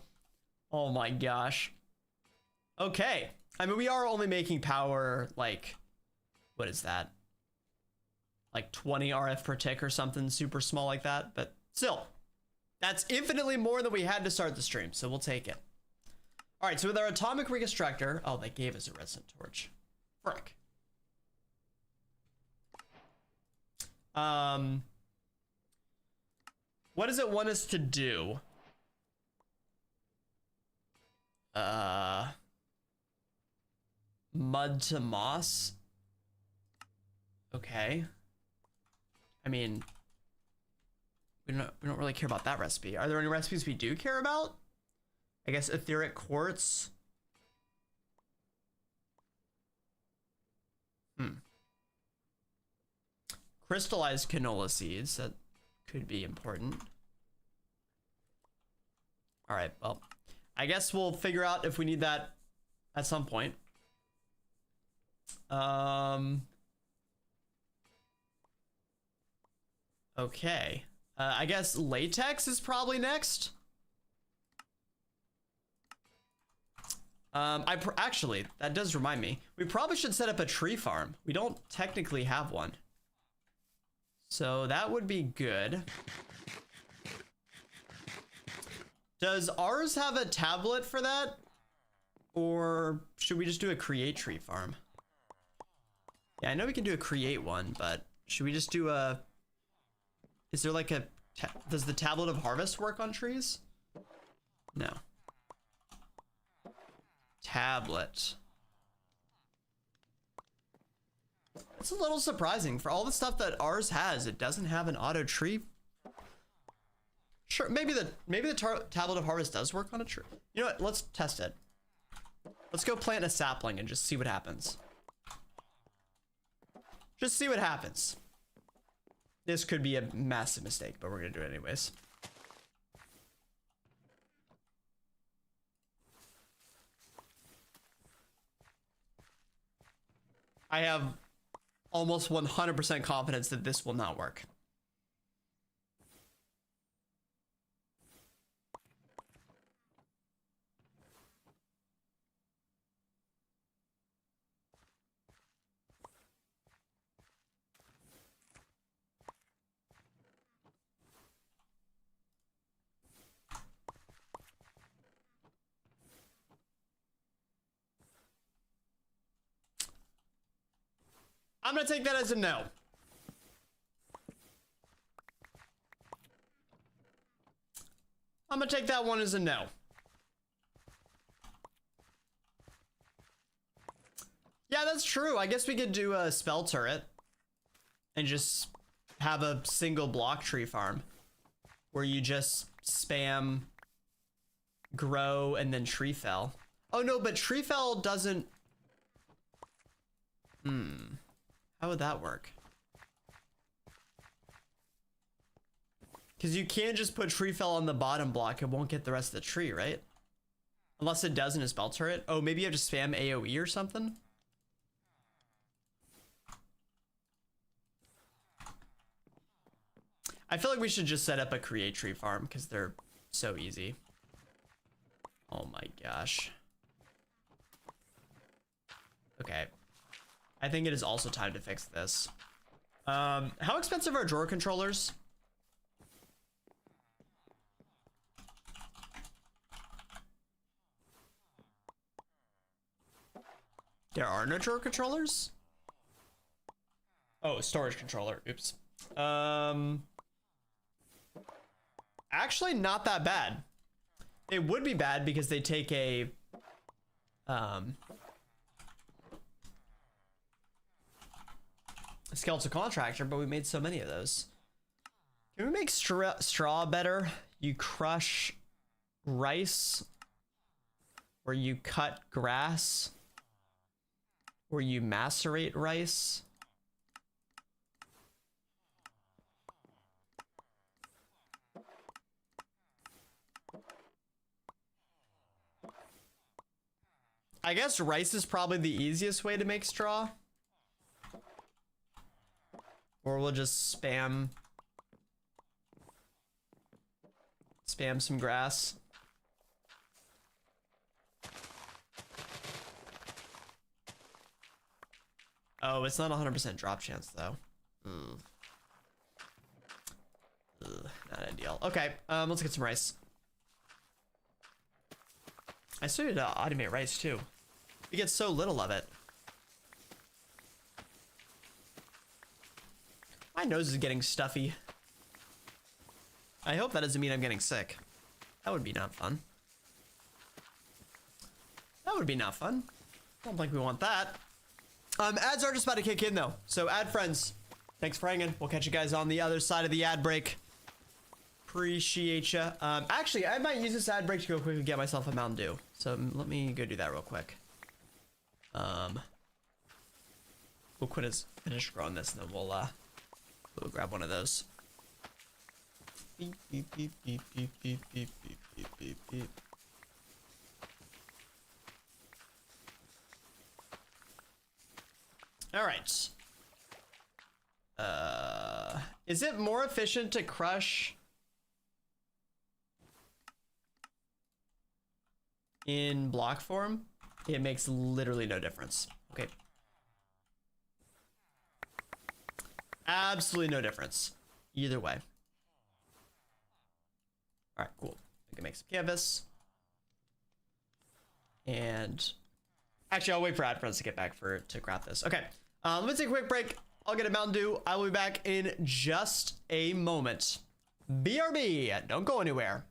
Oh my gosh. Okay. I mean, we are only making power, like, what is that? Like 20 RF per tick or something super small like that. But still, that's infinitely more than we had to start the stream. So we'll take it. All right, so with our atomic reconstructor, oh, they gave us a redstone torch. Frick. What does it want us to do? Mud to moss. Okay. I mean, we don't really care about that recipe. Are there any recipes we do care about? I guess etheric quartz. Crystallized canola seeds. That could be important. All right, well, I guess we'll figure out if we need that at some point. Okay. I guess latex is probably next. Actually, that does remind me. We probably should set up a tree farm. We don't technically have one. So that would be good. Does ours have a tablet for that? Or should we just do a create tree farm? Yeah, I know we can do a create one, but should we just do a... Is there like a... Does the tablet of harvest work on trees? No. Tablet. It's a little surprising. For all the stuff that ours has, it doesn't have an auto tree. Sure, maybe the tablet of harvest does work on a tree. You know what? Let's test it. Let's go plant a sapling and just see what happens. Just see what happens. This could be a massive mistake, but we're gonna do it anyways. I have almost 100% confidence that this will not work. I'm gonna take that as a no. I'm gonna take that one as a no. Yeah, that's true. I guess we could do a spell turret and just have a single block tree farm where you just spam grow and then tree fell. Oh no, but tree fell doesn't... How would that work? Because you can't just put tree fell on the bottom block. It won't get the rest of the tree, right? Unless it does in a spell turret. Oh, maybe you have to spam AoE or something? I feel like we should just set up a create tree farm because they're so easy. Oh my gosh. Okay. I think it is also time to fix this. How expensive are drawer controllers? There are no drawer controllers? Oh, storage controller. Oops. Actually, not that bad. It would be bad because they take a skeletal contractor, but we made so many of those. Can we make straw better? You crush rice, or you cut grass, or you macerate rice. I guess rice is probably the easiest way to make straw. Or we'll just spam some grass. Oh, it's not 100% drop chance though. Not ideal. Okay, let's get some rice. I still need to automate rice too. We get so little of it. My nose is getting stuffy. I hope that doesn't mean I'm getting sick. That would be not fun. That would be not fun. I don't think we want that. Ads are just about to kick in though. So ad friends, thanks for hanging. We'll catch you guys on the other side of the ad break. Appreciate ya. Actually, I might use this ad break to go quickly get myself a Mountain Dew. So let me go do that real quick. We'll finish growing this and then we'll grab one of those. Beep, beep, beep, beep, beep, beep, beep, beep, beep, beep, beep. All right. Is it more efficient to crush in block form? It makes literally no difference. Okay. Absolutely no difference. Either way. All right, cool. We can make some canvas. And actually, I'll wait for ad friends to get back to grab this. Okay. Let's take a quick break. I'll get a Mountain Dew. I will be back in just a moment. BRB, don't go anywhere.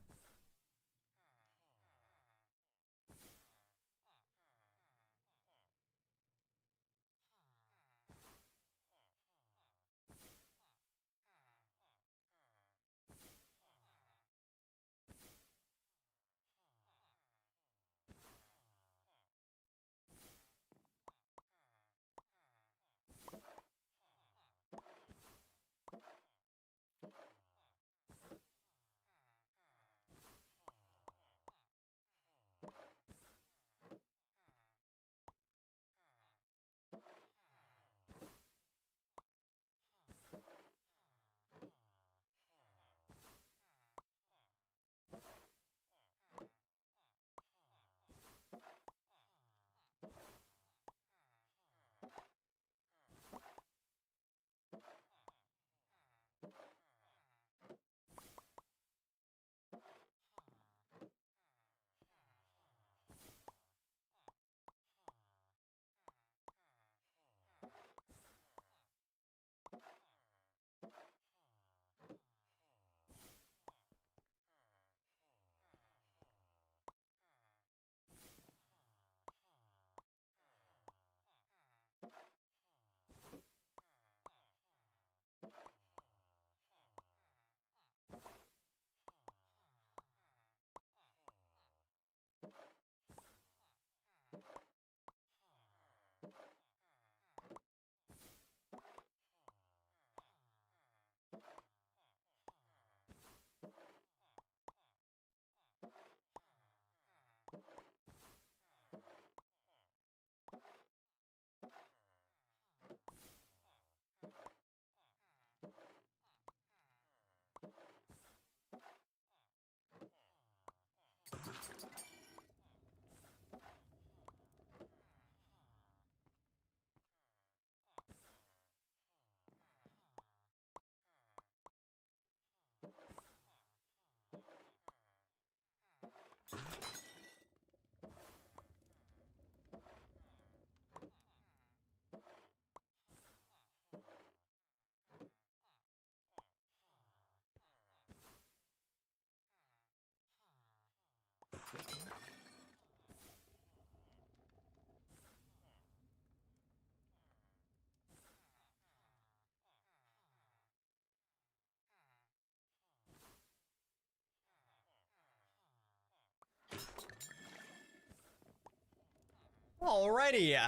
Alrighty,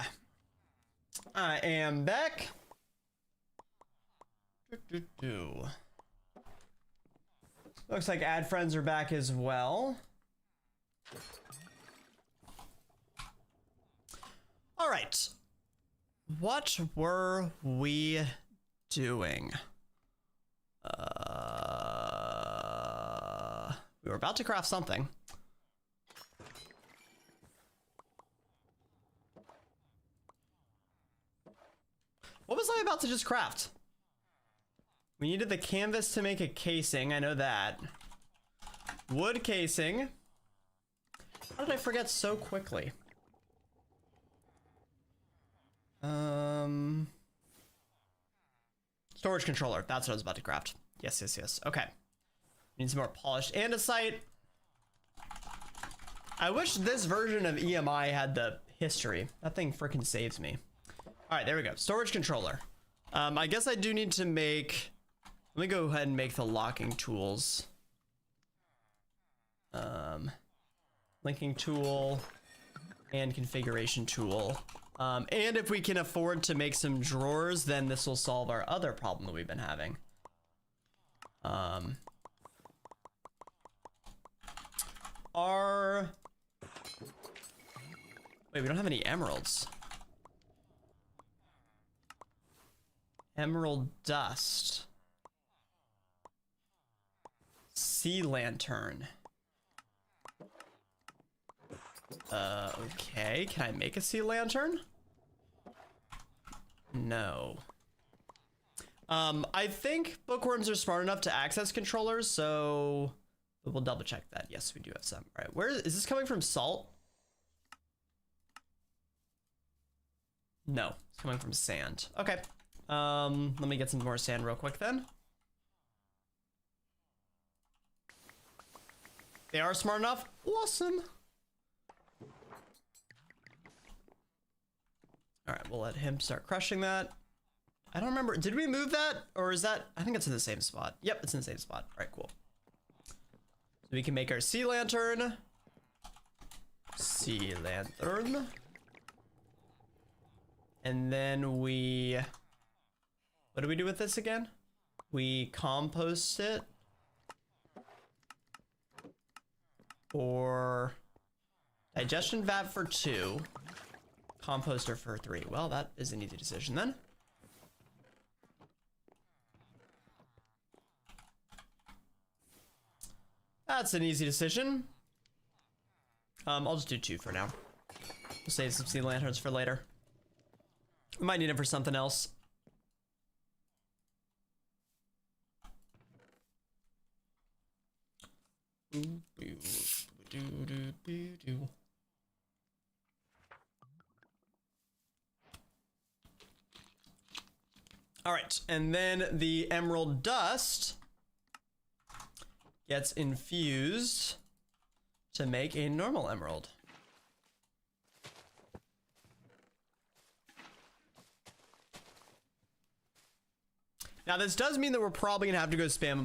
I am back. Looks like add friends are back as well. All right, what were we doing? We were about to craft something. What was I about to just craft? We needed the canvas to make a casing. I know that. Wood casing. How did I forget so quickly? Storage controller. That's what I was about to craft. Yes, yes, yes. Okay. Need some more polished andesite. I wish this version of EMI had the history. That thing freaking saves me. All right, there we go. Storage controller. I guess I do need to make... Let me go ahead and make the locking tools. Linking tool and configuration tool. And if we can afford to make some drawers, then this will solve our other problem that we've been having. Wait, we don't have any emeralds. Emerald dust. Sea lantern. Okay, can I make a sea lantern? No. I think bookworms are smart enough to access controllers, so we'll double check that. Yes, we do have some. All right, where is this coming from? Salt? No, it's coming from sand. Okay. Let me get some more sand real quick then. They are smart enough. Awesome. All right, we'll let him start crushing that. I don't remember. Did we move that? Or is that... I think it's in the same spot. Yep, it's in the same spot. All right, cool. So we can make our sea lantern. Sea lantern. And then we... What do we do with this again? We compost it. Or... Digestion vat for 2. Composter for 3. Well, that is an easy decision then. That's an easy decision. I'll just do 2 for now. We'll save some sea lanterns for later. We might need them for something else. All right, and then the emerald dust gets infused to make a normal emerald. Now this does mean that we're probably gonna have to go spam a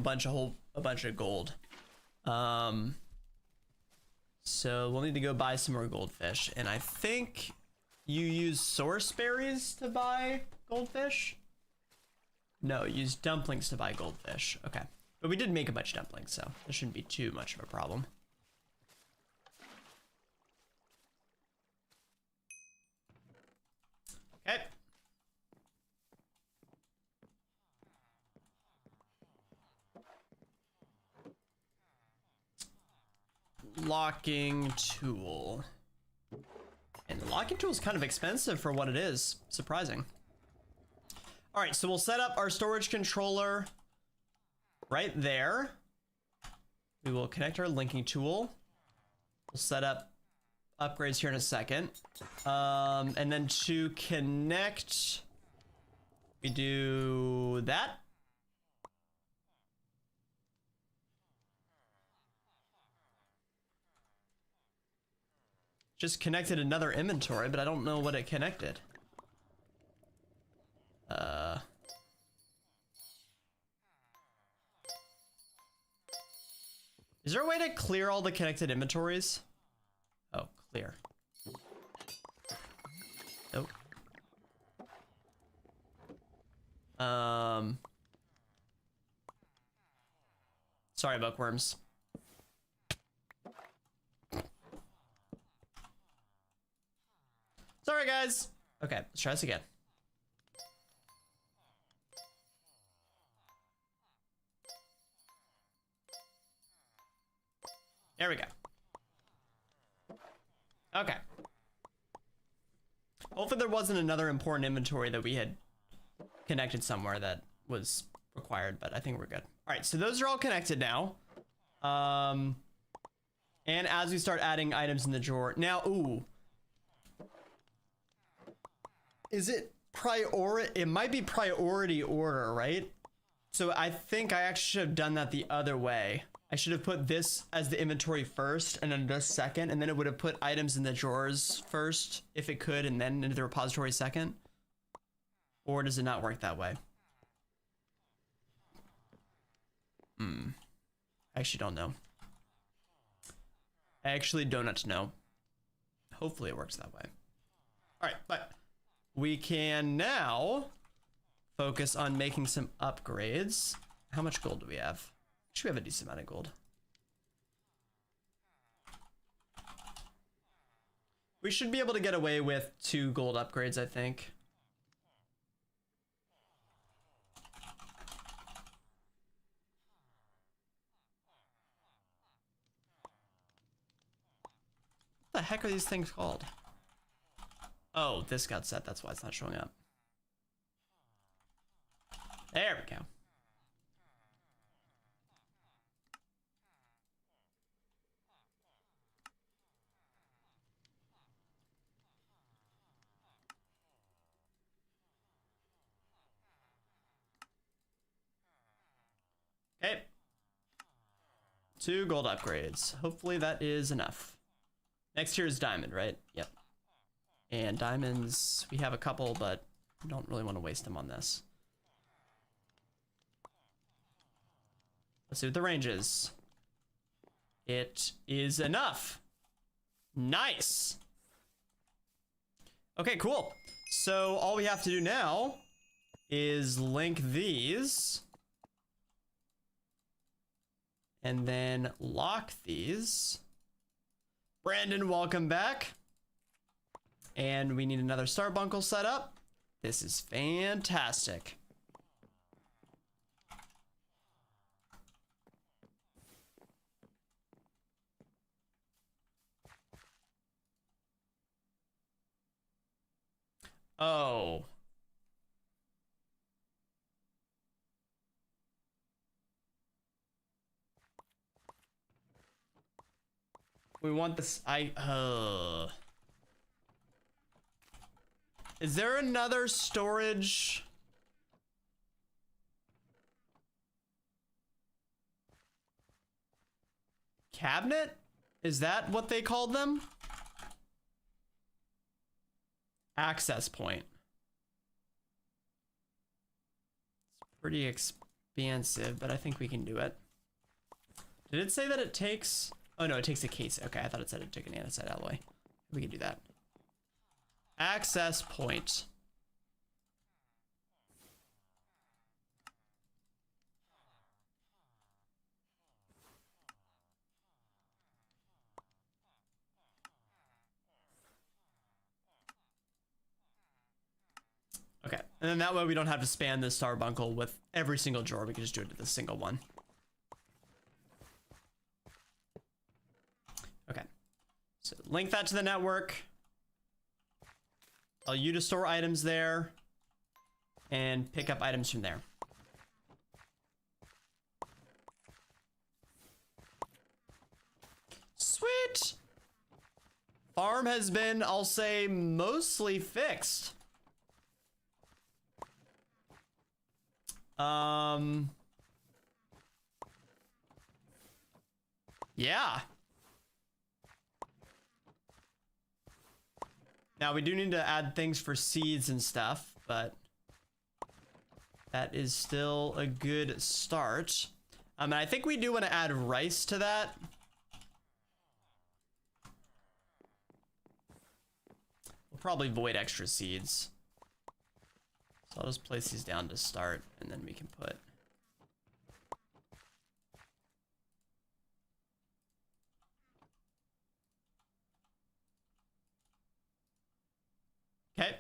bunch of gold. So we'll need to go buy some more goldfish, and I think you use source berries to buy goldfish. No, use dumplings to buy goldfish. Okay. But we did make a bunch of dumplings, so this shouldn't be too much of a problem. Okay. Locking tool. And the locking tool is kind of expensive for what it is. Surprising. All right, so we'll set up our storage controller right there. We will connect our linking tool. We'll set up upgrades here in a second. And then to connect, we do that. Just connected another inventory, but I don't know what it connected. Is there a way to clear all the connected inventories? Oh, clear. Nope. Sorry, bookworms. Sorry, guys. Okay, let's try this again. There we go. Okay. Hopefully there wasn't another important inventory that we had connected somewhere that was required, but I think we're good. All right, so those are all connected now. And as we start adding items in the drawer, now, ooh. Is it priority? It might be priority order, right? So I think I actually should have done that the other way. I should have put this as the inventory first and then this second, and then it would have put items in the drawers first if it could, and then into the repository second. Or does it not work that way? I actually don't know. I actually do not know. Hopefully it works that way. All right, but we can now focus on making some upgrades. How much gold do we have? Actually, we have a decent amount of gold. We should be able to get away with 2 gold upgrades, I think. What the heck are these things called? Oh, this got set. That's why it's not showing up. There we go. Okay. 2 gold upgrades. Hopefully that is enough. Next here is diamond, right? Yep. And diamonds, we have a couple, but I don't really want to waste them on this. Let's see what the range is. It is enough. Nice. Okay, cool. So all we have to do now is link these. And then lock these. Brandon, welcome back. And we need another starbuncle set up. This is fantastic. Oh. We want this. Is there another storage? Cabinet? Is that what they called them? Access point. It's pretty expansive, but I think we can do it. Did it say that it takes... Oh no, it takes a case. Okay, I thought it said it took an andesite alloy. We can do that. Access point. Okay, and then that way we don't have to span this starbuncle with every single drawer. We can just do it to the single one. Okay, so link that to the network. Allow you to store items there and pick up items from there. Sweet. Farm has been, I'll say, mostly fixed. Yeah. Now we do need to add things for seeds and stuff, but that is still a good start. And I think we do want to add rice to that. We'll probably void extra seeds. So I'll just place these down to start, and then we can put... Okay.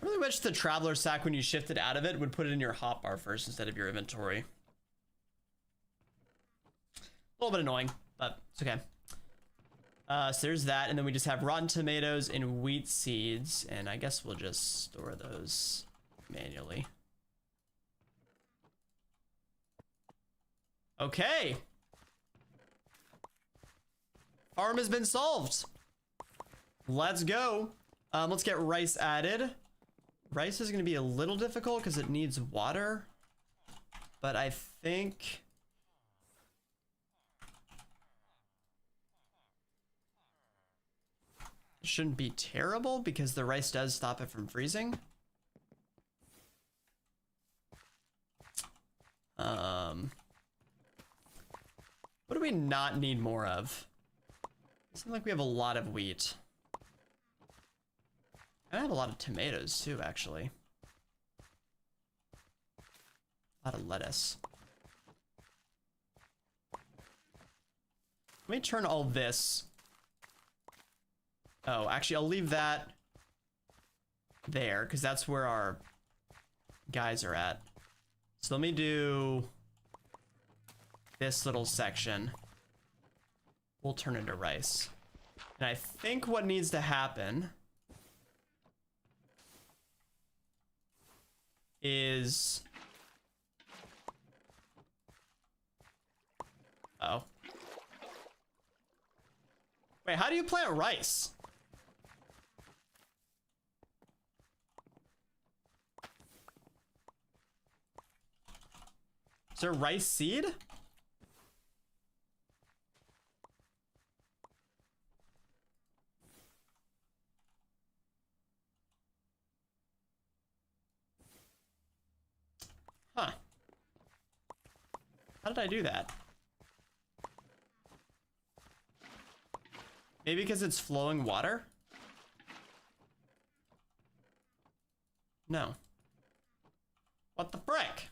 I really wish the traveler sack, when you shifted out of it, would put it in your hotbar first instead of your inventory. A little bit annoying, but it's okay. So there's that, and then we just have rotten tomatoes and wheat seeds, and I guess we'll just store those manually. Okay. Farm has been solved. Let's go. Let's get rice added. Rice is going to be a little difficult because it needs water, but I think... it shouldn't be terrible because the rice does stop it from freezing. What do we not need more of? It seems like we have a lot of wheat. And I have a lot of tomatoes too, actually. A lot of lettuce. Let me turn all this. Oh, actually, I'll leave that there because that's where our guys are at. So let me do this little section. We'll turn into rice. And I think what needs to happen is... oh. Wait, how do you plant rice? Is there rice seed? Huh. How did I do that? Maybe because it's flowing water? No. What the frick?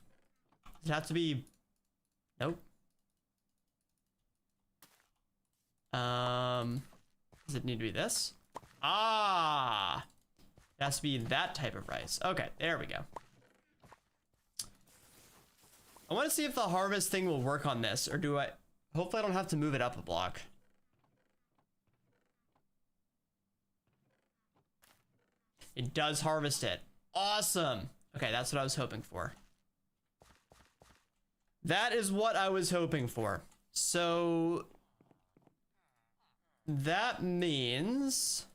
Does it have to be... Nope. Does it need to be this? Ah! It has to be that type of rice. Okay, there we go. I want to see if the harvest thing will work on this, or do I... Hopefully I don't have to move it up a block. It does harvest it. Awesome. Okay, that's what I was hoping for. That is what I was hoping for. So that means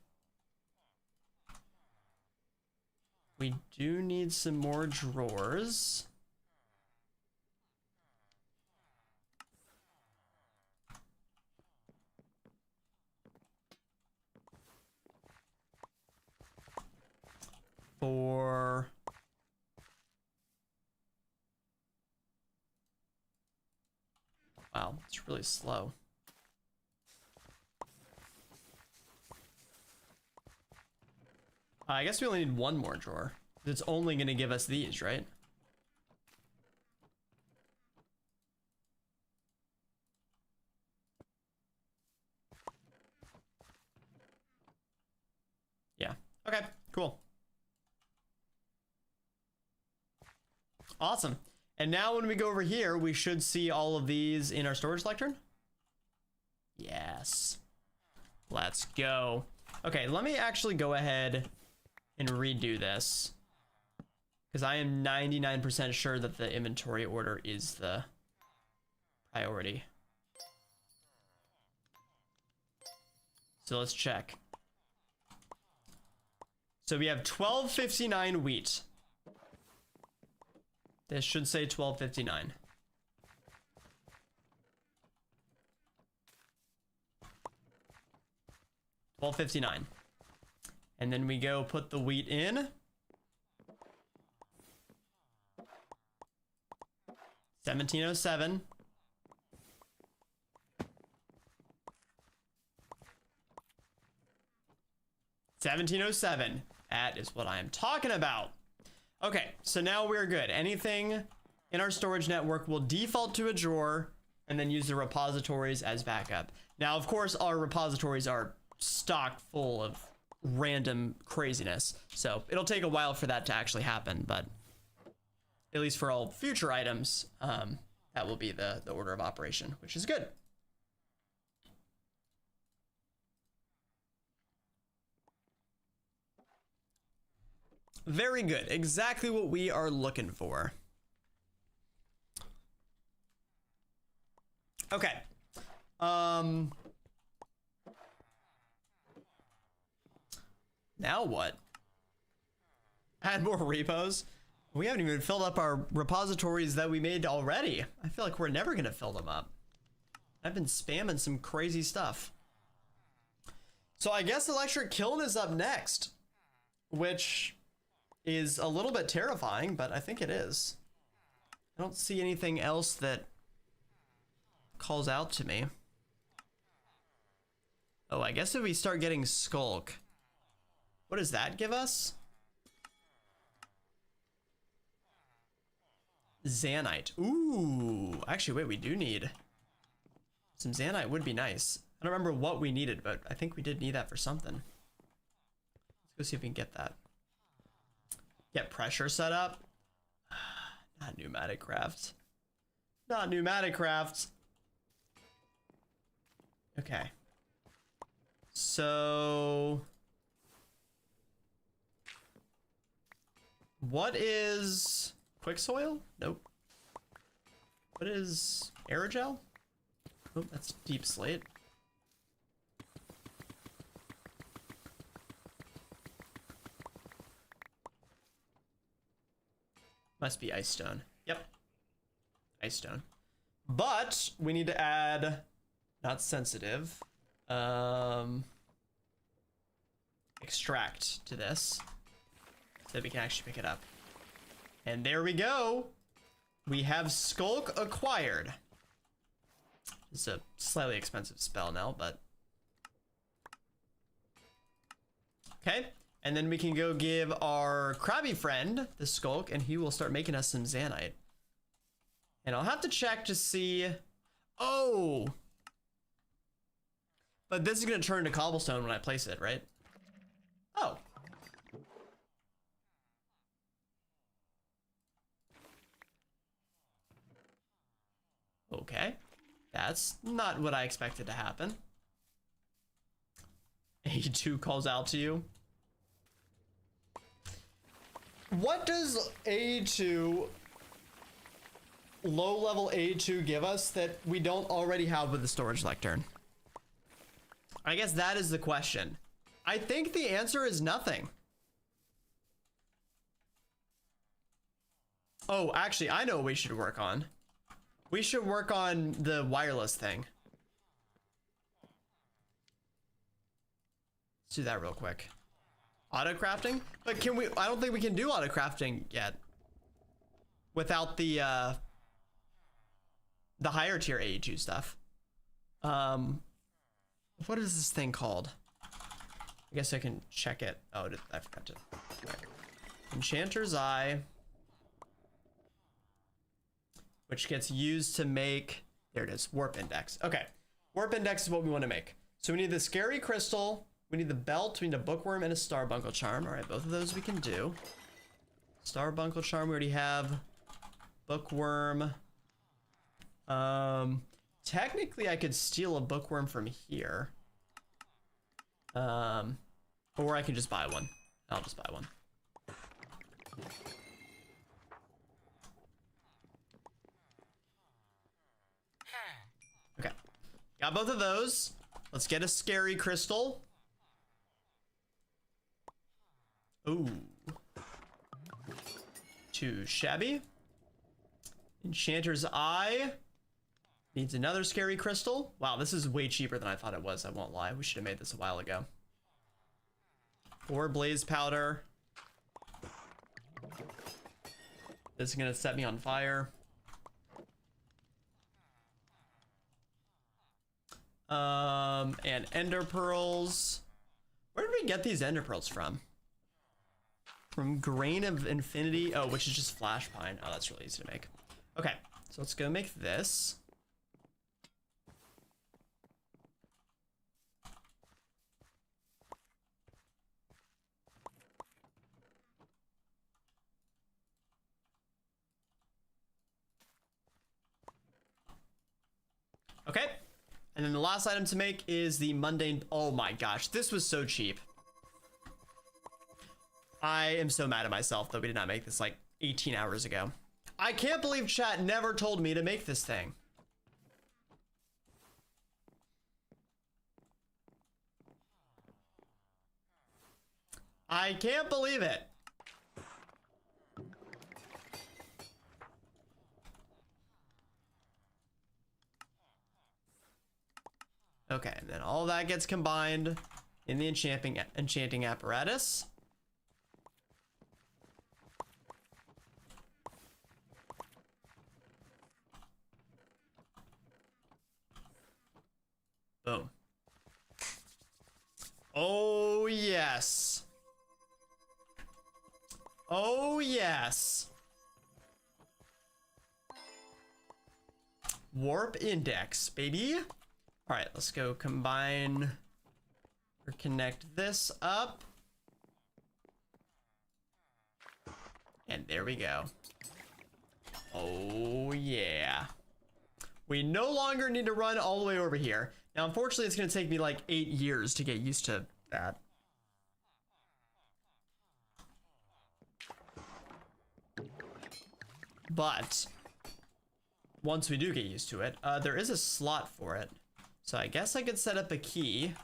we do need some more drawers. For wow, it's really slow. I guess we only need one more drawer. It's only going to give us these, right? Yeah. Okay, cool. Awesome. And now when we go over here, we should see all of these in our storage lectern. Yes. Let's go. Okay, let me actually go ahead and redo this, because I am 99% sure that the inventory order is the priority. So let's check. So we have 1259 wheat. This should say 1259. $12.59. And then we go put the wheat in. 1707. $1707. That is what I am talking about. Okay, so now we're good. Anything in our storage network will default to a drawer and then use the repositories as backup. Now, of course, our repositories are stocked full of random craziness, so it'll take a while for that to actually happen, but at least for all future items, that will be the order of operation, which is good. Very good. Exactly what we are looking for. Okay. Now what? Add more repos? We haven't even filled up our repositories that we made already. I feel like we're never gonna fill them up. I've been spamming some crazy stuff. So I guess Electric Kiln is up next, which is a little bit terrifying, but I think it is. I don't see anything else that calls out to me. Oh, I guess if we start getting Skulk, what does that give us? Zanite. Ooh, actually, wait, we do need some Zanite. Would be nice. I don't remember what we needed, but I think we did need that for something. Let's go see if we can get that. Get pressure set up. Not pneumatic craft. Not pneumatic craft. Okay. So what is quick soil? Nope. What is aerogel? Oh, that's deep slate. Must be ice stone. Yep. ice stone. But we need to add, not sensitive, extract to this so that we can actually pick it up. And there we go. We have Skulk acquired. It's a slightly expensive spell now, but okay. And then we can go give our crabby friend the Skulk, and he will start making us some Zanite. And I'll have to check to see. Oh, but this is gonna turn to cobblestone when I place it, right? Oh. Okay. That's not what I expected to happen. A2 calls out to you. What does A2, low level A2, give us that we don't already have with the storage lectern? I guess that is the question. I think the answer is nothing. Oh, actually, I know what we should work on. We should work on the wireless thing. Let's do that real quick. Auto crafting? But can we, I don't think we can do auto crafting yet. Without the higher tier A2 stuff. What is this thing called? I guess I can check it. Oh, I forgot to. Okay. Enchanter's Eye. Which gets used to make, there it is, warp index. Okay, warp index is what we want to make. So we need the scary crystal, we need the belt, we need a bookworm and a starbuckle charm. All right, both of those we can do. Starbuckle charm we already have. Bookworm. Technically I could steal a bookworm from here. Or I can just buy one. I'll just buy one. Okay, got both of those. Let's get a scary crystal. Ooh, too shabby. Enchanter's Eye needs another scary crystal. Wow, this is way cheaper than I thought it was, I won't lie. We should have made this a while ago. 4 blaze powder. This is gonna set me on fire. And ender pearls. Where did we get these ender pearls from? From Grain of Infinity. Oh, which is just flash pine. Oh, that's really easy to make. Okay, so let's go make this. Okay. And then the last item to make is the mundane. Oh my gosh, this was so cheap. I am so mad at myself that we did not make this like 18 hours ago. I can't believe chat never told me to make this thing. I can't believe it. Okay, and then all that gets combined in the enchanting apparatus. Boom. Oh, yes. Oh, yes. Warp index, baby. All right, let's go combine or connect this up. And there we go. Oh, yeah. We no longer need to run all the way over here. Now, unfortunately, it's going to take me like 8 years to get used to that. But once we do get used to it, there is a slot for it. So I guess I could set up a key.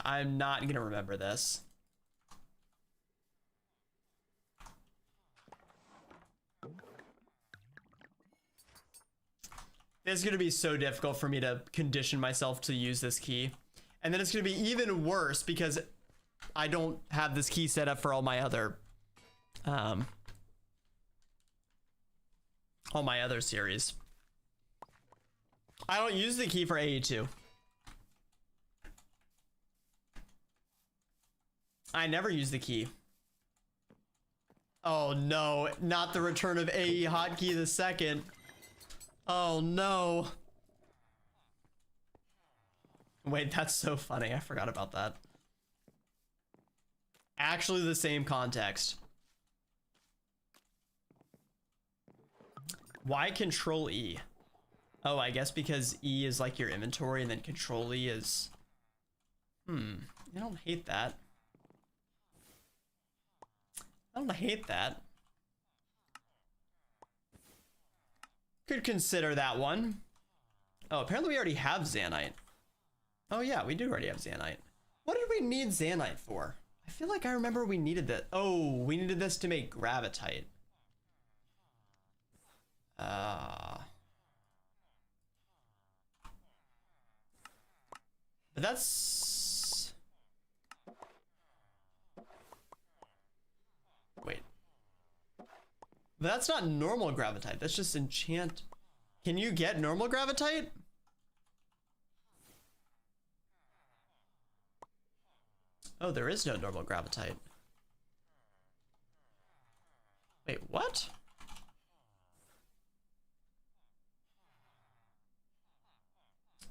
I'm not gonna remember this. It's gonna be so difficult for me to condition myself to use this key. And then it's gonna be even worse because I don't have this key set up for all my other series. I don't use the key for AE2. I never use the key. Oh no, not the return of AE hotkey the second. Oh no. Wait, that's so funny. I forgot about that. Actually the same context. Why Control E? Oh, I guess because E is like your inventory and then Control E is... I don't hate that. I don't hate that. Could consider that one. Oh, apparently we already have Zanite. Oh yeah, we do already have Zanite. What did we need Zanite for? I feel like I remember we needed that. Oh, we needed this to make Gravitite. But that's... Wait. But that's not normal Gravitite. That's just enchant. Can you get normal Gravitite? Oh, there is no normal Gravitite. Wait, what?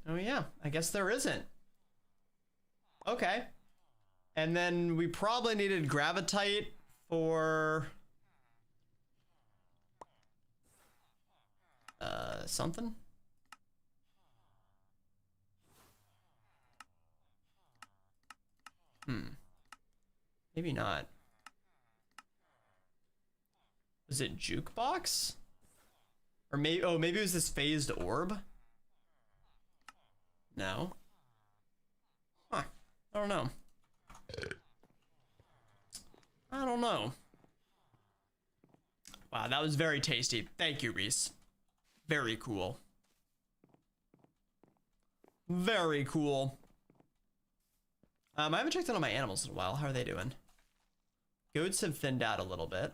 Oh yeah, I guess there isn't. Okay. And then we probably needed Gravitite for... something? Maybe not. Was it Jukebox? Or maybe, oh, maybe it was this phased orb? No. Huh. I don't know. I don't know. Wow, that was very tasty. Thank you, Reese. Very cool. Very cool. I haven't checked in on my animals in a while. How are they doing? Goats have thinned out a little bit.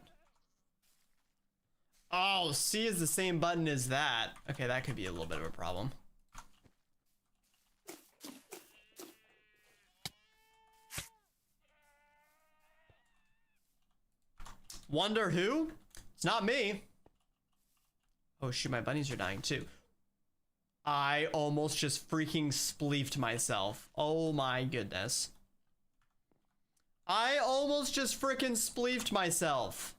Oh, C is the same button as that. Okay, that could be a little bit of a problem. Wonder who? It's not me. Oh shoot, my bunnies are dying too. I almost just freaking spleefed myself. Oh my goodness. I almost just freaking spleefed myself.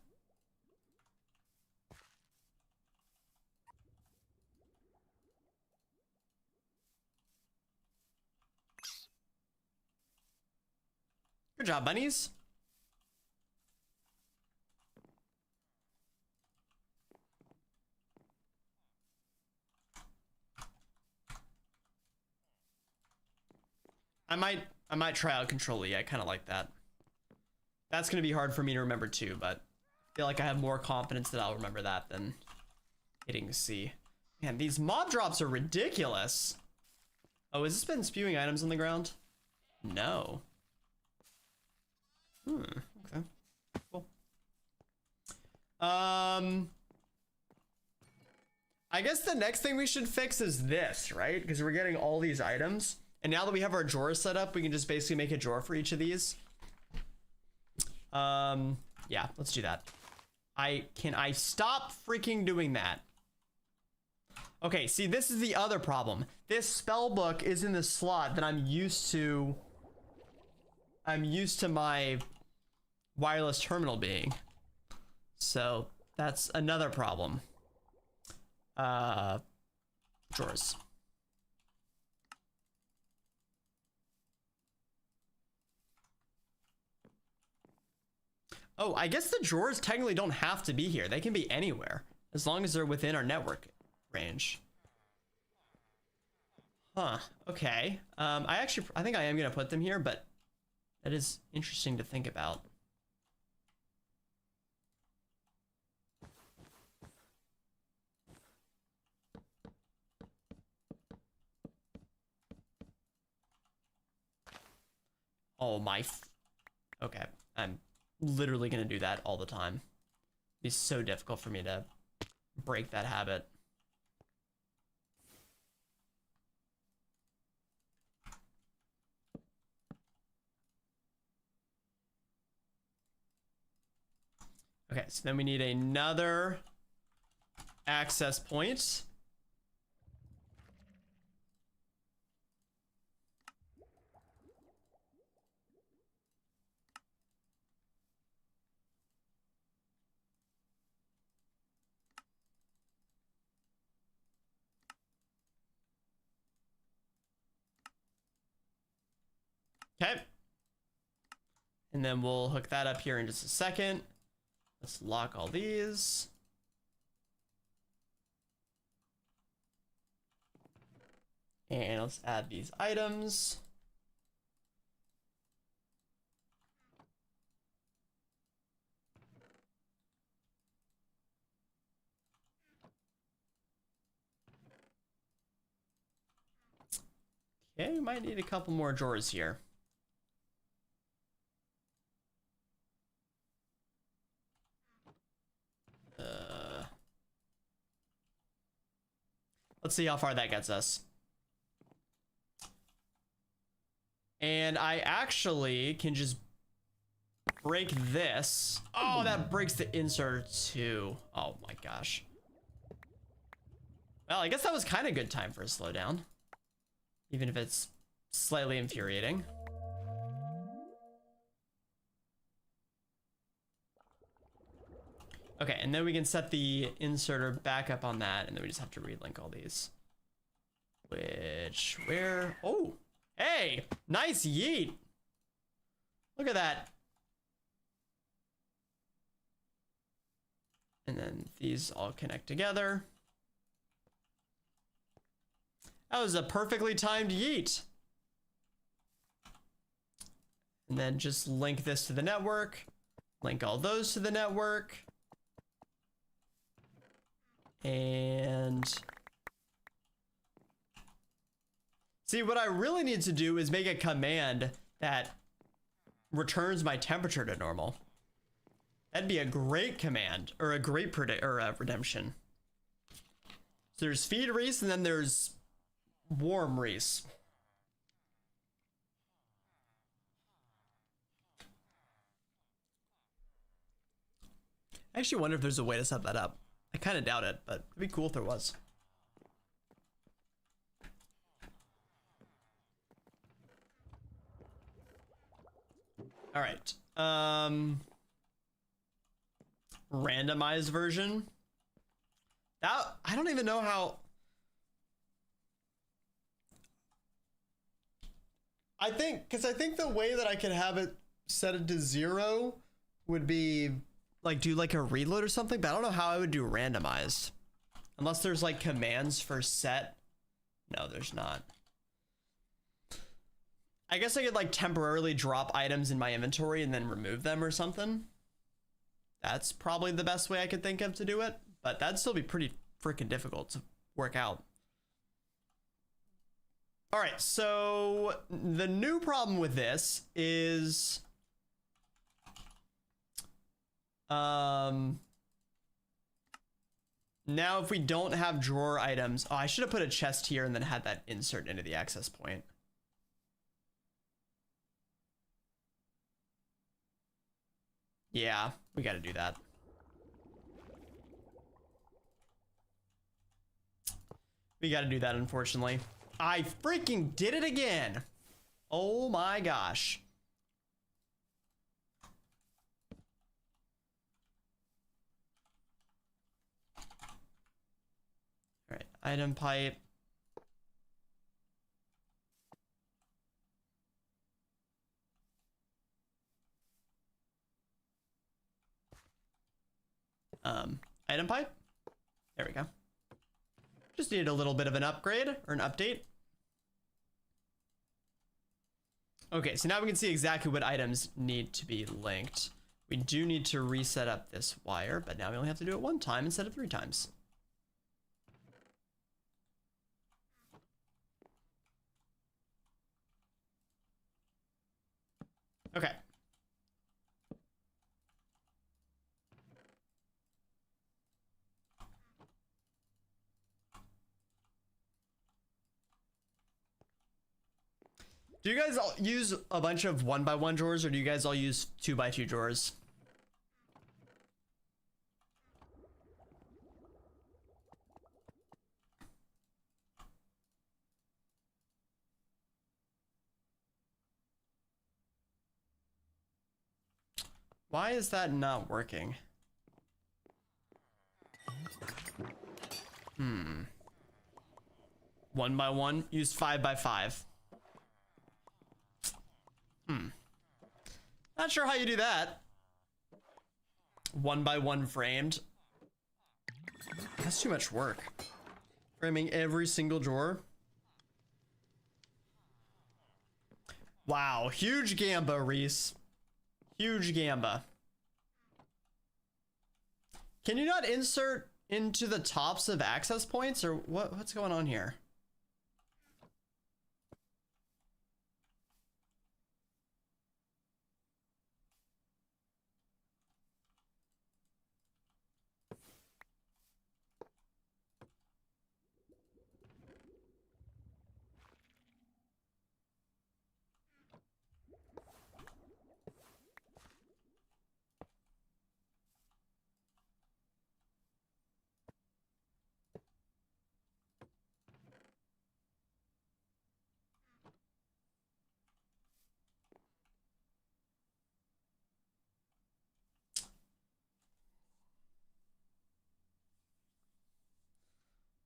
Good job, bunnies. I might try out Control E. I kind of like that. That's going to be hard for me to remember too, but I feel like I have more confidence that I'll remember that than hitting C. Man, these mob drops are ridiculous. Oh, has this been spewing items on the ground? No. Okay. Cool. I guess the next thing we should fix is this, right? Because we're getting all these items. And now that we have our drawers set up, we can just basically make a drawer for each of these. Yeah, let's do that. Can I stop freaking doing that? Okay, see, this is the other problem. This spell book is in the slot that I'm used to my wireless terminal being. So that's another problem. Drawers. Oh, I guess the drawers technically don't have to be here. They can be anywhere, as long as they're within our network range. Huh. Okay. I think I am gonna put them here, but that is interesting to think about. Oh my. Okay. I'm literally gonna do that all the time. It's so difficult for me to break that habit. Okay, so then we need another access point. Okay. And then we'll hook that up here in just a second. Let's lock all these. And let's add these items. Okay, we might need a couple more drawers here. Let's see how far that gets us. And I actually can just break this. Oh, that breaks the insert too. Oh my gosh. Well, I guess that was kind of good time for a slowdown, even if it's slightly infuriating. Okay, and then we can set the inserter back up on that, and then we just have to relink all these. Where? Oh, hey, nice yeet. Look at that. And then these all connect together. That was a perfectly timed yeet. And then just link this to the network. Link all those to the network. And see, what I really need to do is make a command that returns my temperature to normal. That'd be a great command, or a great redemption. So there's feed Reese, and then there's warm Reese. I actually wonder if there's a way to set that up. I kind of doubt it, but it'd be cool if there was. All right. Randomized version. That, I don't even know how. I think the way that I could have it set it to 0 would be like do like a reload or something, but I don't know how I would do randomized. Unless there's like commands for set. No, there's not. I guess I could like temporarily drop items in my inventory and then remove them or something. That's probably the best way I could think of to do it, but that'd still be pretty freaking difficult to work out. All right, so the new problem with this is now if we don't have drawer items, oh, I should have put a chest here and then had that insert into the access point. Yeah, we got to do that. We got to do that, unfortunately. I freaking did it again. Oh my gosh. All right, item pipe. Item pipe. There we go. Just needed a little bit of an upgrade or an update. Okay, so now we can see exactly what items need to be linked. We do need to reset up this wire, but now we only have to do it 1 time instead of 3 times. Okay. Do you guys all use a bunch of 1x1 drawers, or do you guys all use 2x2 drawers? Why is that not working? 1x1, use 5x5. Not sure how you do that. 1x1 framed. That's too much work. Framing every single drawer. Wow, huge gamba, Reese. Huge gamba. Can you not insert into the tops of access points, or what's going on here?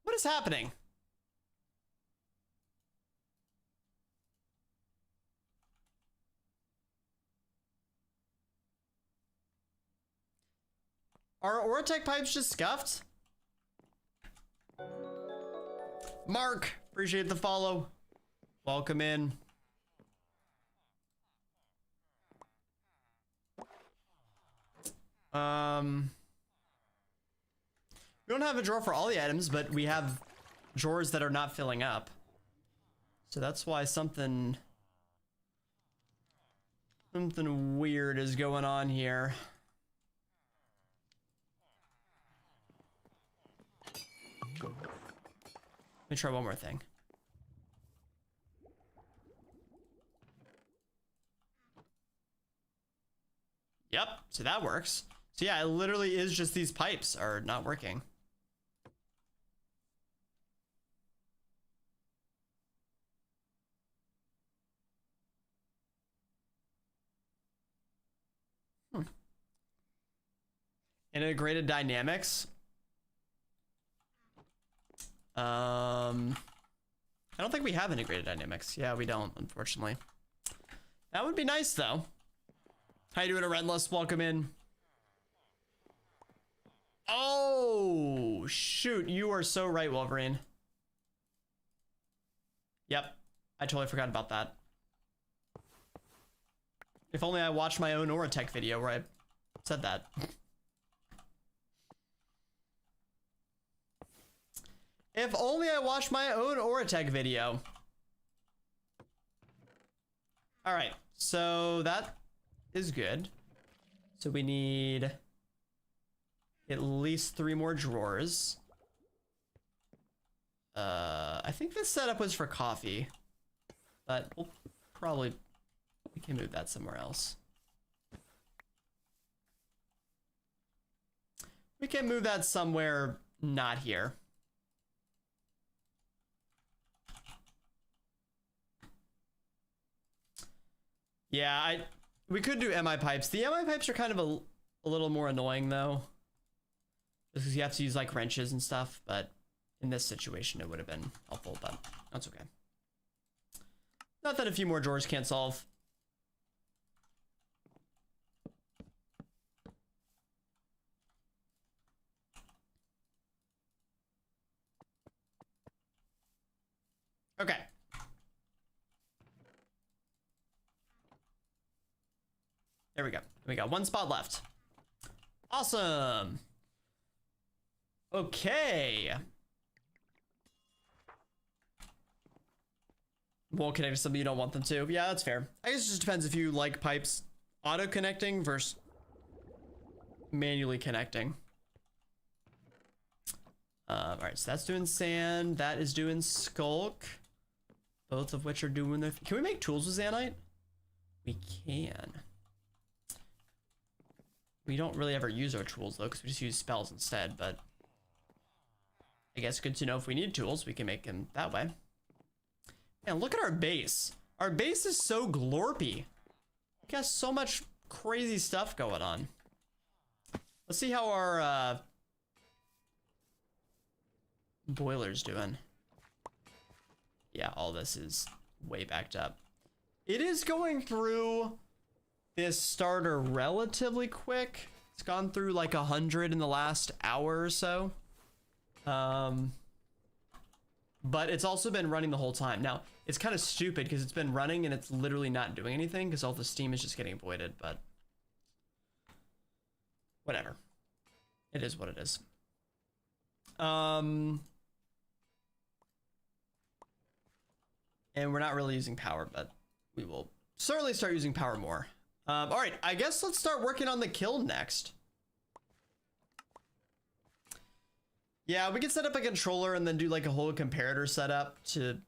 What is happening? Are Oratech pipes just scuffed? Mark, appreciate the follow. Welcome in. We don't have a drawer for all the items, but we have drawers that are not filling up. So that's why something weird is going on here. Let me try one more thing. Yep, so that works. So yeah, it literally is just these pipes are not working. Integrated dynamics. I don't think we have integrated dynamics. Yeah, we don't, unfortunately. That would be nice, though. How you doing, Relentless? Welcome in. Oh, shoot. You are so right, Wolverine. Yep. I totally forgot about that. If only I watched my own Oratech video where I said that. If only I watched my own Oratech video. All right, so that is good. So we need at least 3 more drawers. I think this setup was for coffee, but we can move that somewhere else. We can move that somewhere not here. Yeah, we could do MI pipes. The MI pipes are kind of a little more annoying though. Just because you have to use like wrenches and stuff, but in this situation it would have been helpful, but that's okay. Not that a few more drawers can't solve. Okay. There we go. We got one spot left. Awesome. Okay. Won't connect to something you don't want them to. Yeah, that's fair. I guess it just depends if you like pipes auto connecting versus manually connecting. All right, so that's doing sand. That is doing skulk. Both of which are doing their... Can we make tools with zanite? We can. We don't really ever use our tools though, because we just use spells instead, but I guess good to know if we need tools, we can make them that way. Man, look at our base. Our base is so glorpy. We got so much crazy stuff going on. Let's see how our boiler's doing. Yeah, all this is way backed up. It is going through this starter relatively quick. It's gone through like 100 in the last hour or so. But it's also been running the whole time. Now, it's kind of stupid because it's been running and it's literally not doing anything because all the steam is just getting voided, but whatever. It is what it is. And we're not really using power, but we will certainly start using power more. All right, I guess let's start working on the kiln next. Yeah, we could set up a controller and then do like a whole comparator setup to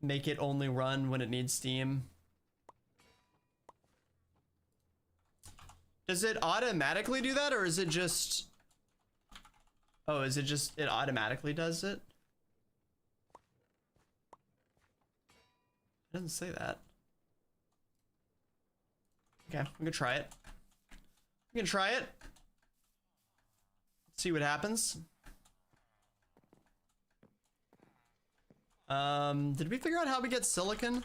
make it only run when it needs steam. Does it automatically do that, or is it just... Oh, is it just it automatically does it? It doesn't say that. Okay, I'm gonna try it. I'm gonna try it. See what happens. Did we figure out how we get silicon?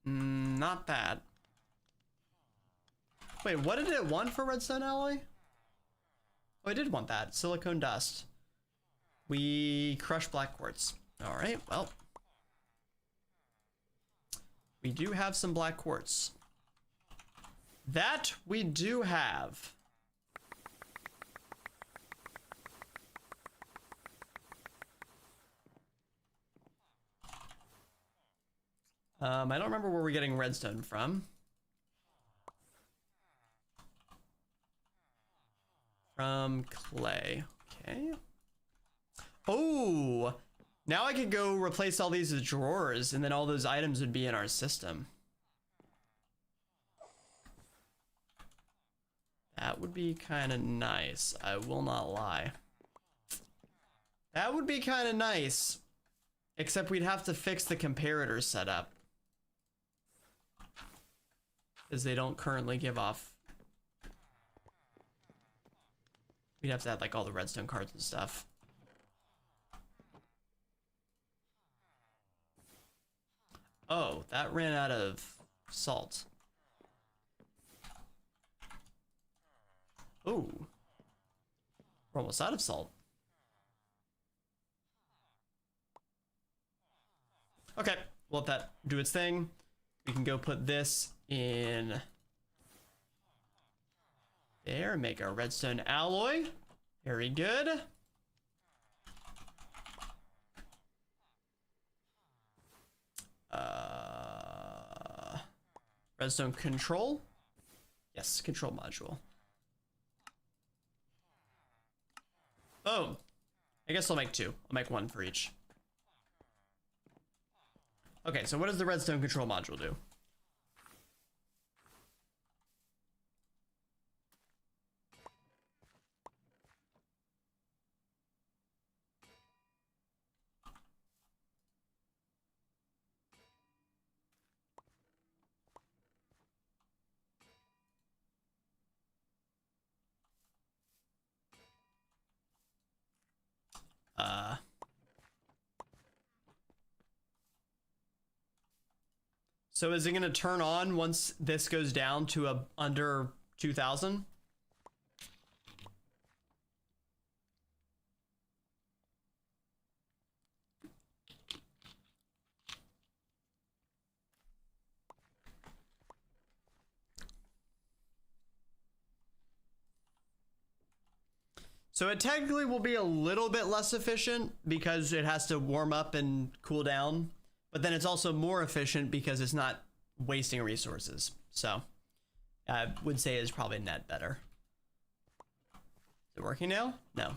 Not that. Wait, what did it want for redstone alloy? Oh, I did want that. Silicone dust. We crushed black quartz. All right, well. We do have some black quartz. That we do have. I don't remember where we're getting redstone from. From clay. Okay. Oh, now I could go replace all these with drawers and then all those items would be in our system. That would be kind of nice. I will not lie. That would be kind of nice. Except we'd have to fix the comparator setup. Because they don't currently give off. We'd have to add like all the redstone cards and stuff. Oh, that ran out of salt. Oh. We're almost out of salt. Okay, we'll let that do its thing. We can go put this in there, make our redstone alloy. Very good. Redstone control. Yes, control module. Oh, I guess I'll make two. I'll make one for each. Okay, so what does the redstone control module do? So is it going to turn on once this goes down to under 2000? So it technically will be a little bit less efficient because it has to warm up and cool down, but then it's also more efficient because it's not wasting resources. So I would say it's probably net better. Is it working now? No.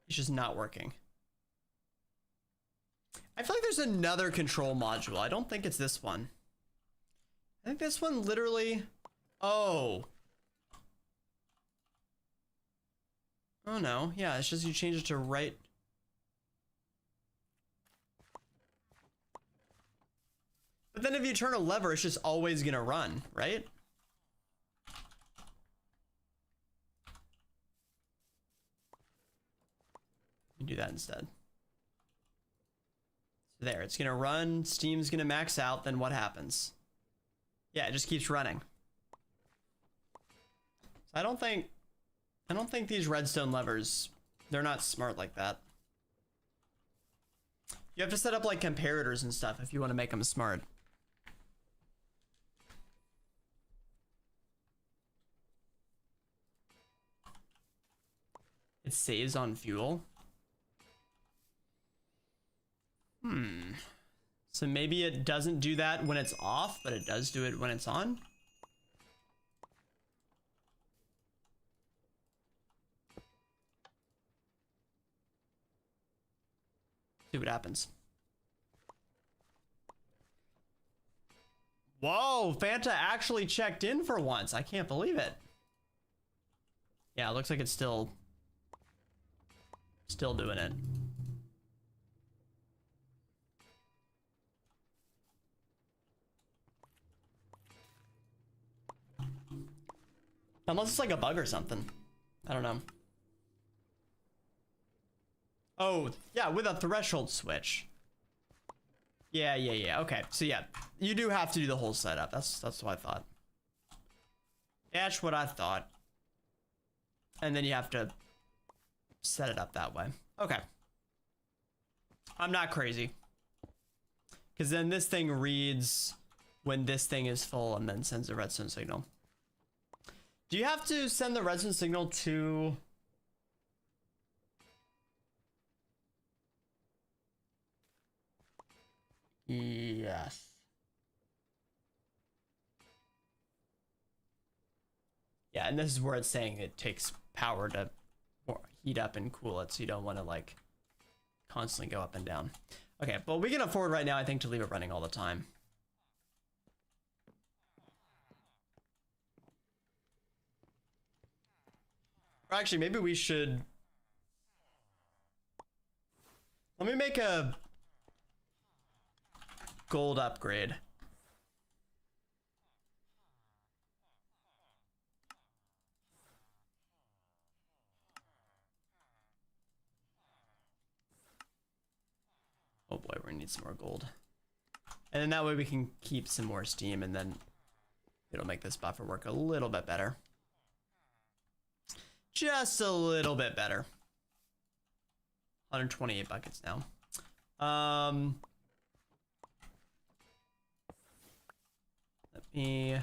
It's just not working. I feel like there's another control module. I don't think it's this one. I think this one literally... Oh. Oh no, yeah, it's just you change it to right. But then if you turn a lever, it's just always gonna run, right? You do that instead. So there, it's gonna run, Steam's gonna max out, then what happens? Yeah, it just keeps running. So I don't think these redstone levers, they're not smart like that. You have to set up like comparators and stuff if you want to make them smart. It saves on fuel. So maybe it doesn't do that when it's off, but it does do it when it's on. See what happens. Whoa, Fanta actually checked in for once. I can't believe it. Yeah, it looks like it's still doing it. Unless it's like a bug or something. I don't know. Oh, yeah, with a threshold switch. Yeah. Okay, so yeah, you do have to do the whole setup. That's what I thought. That's what I thought. And then you have to set it up that way. Okay. I'm not crazy. Because then this thing reads when this thing is full and then sends a redstone signal. Do you have to send the redstone signal to... Yes. Yeah, and this is where it's saying it takes power to heat up and cool it, so you don't want to like constantly go up and down. Okay, but we can afford right now, I think, to leave it running all the time. Or actually, maybe we should... Let me make a gold upgrade. Oh boy, we're gonna need some more gold. And then that way we can keep some more steam, and then it'll make this buffer work a little bit better. Just a little bit better. 128 buckets now. Let me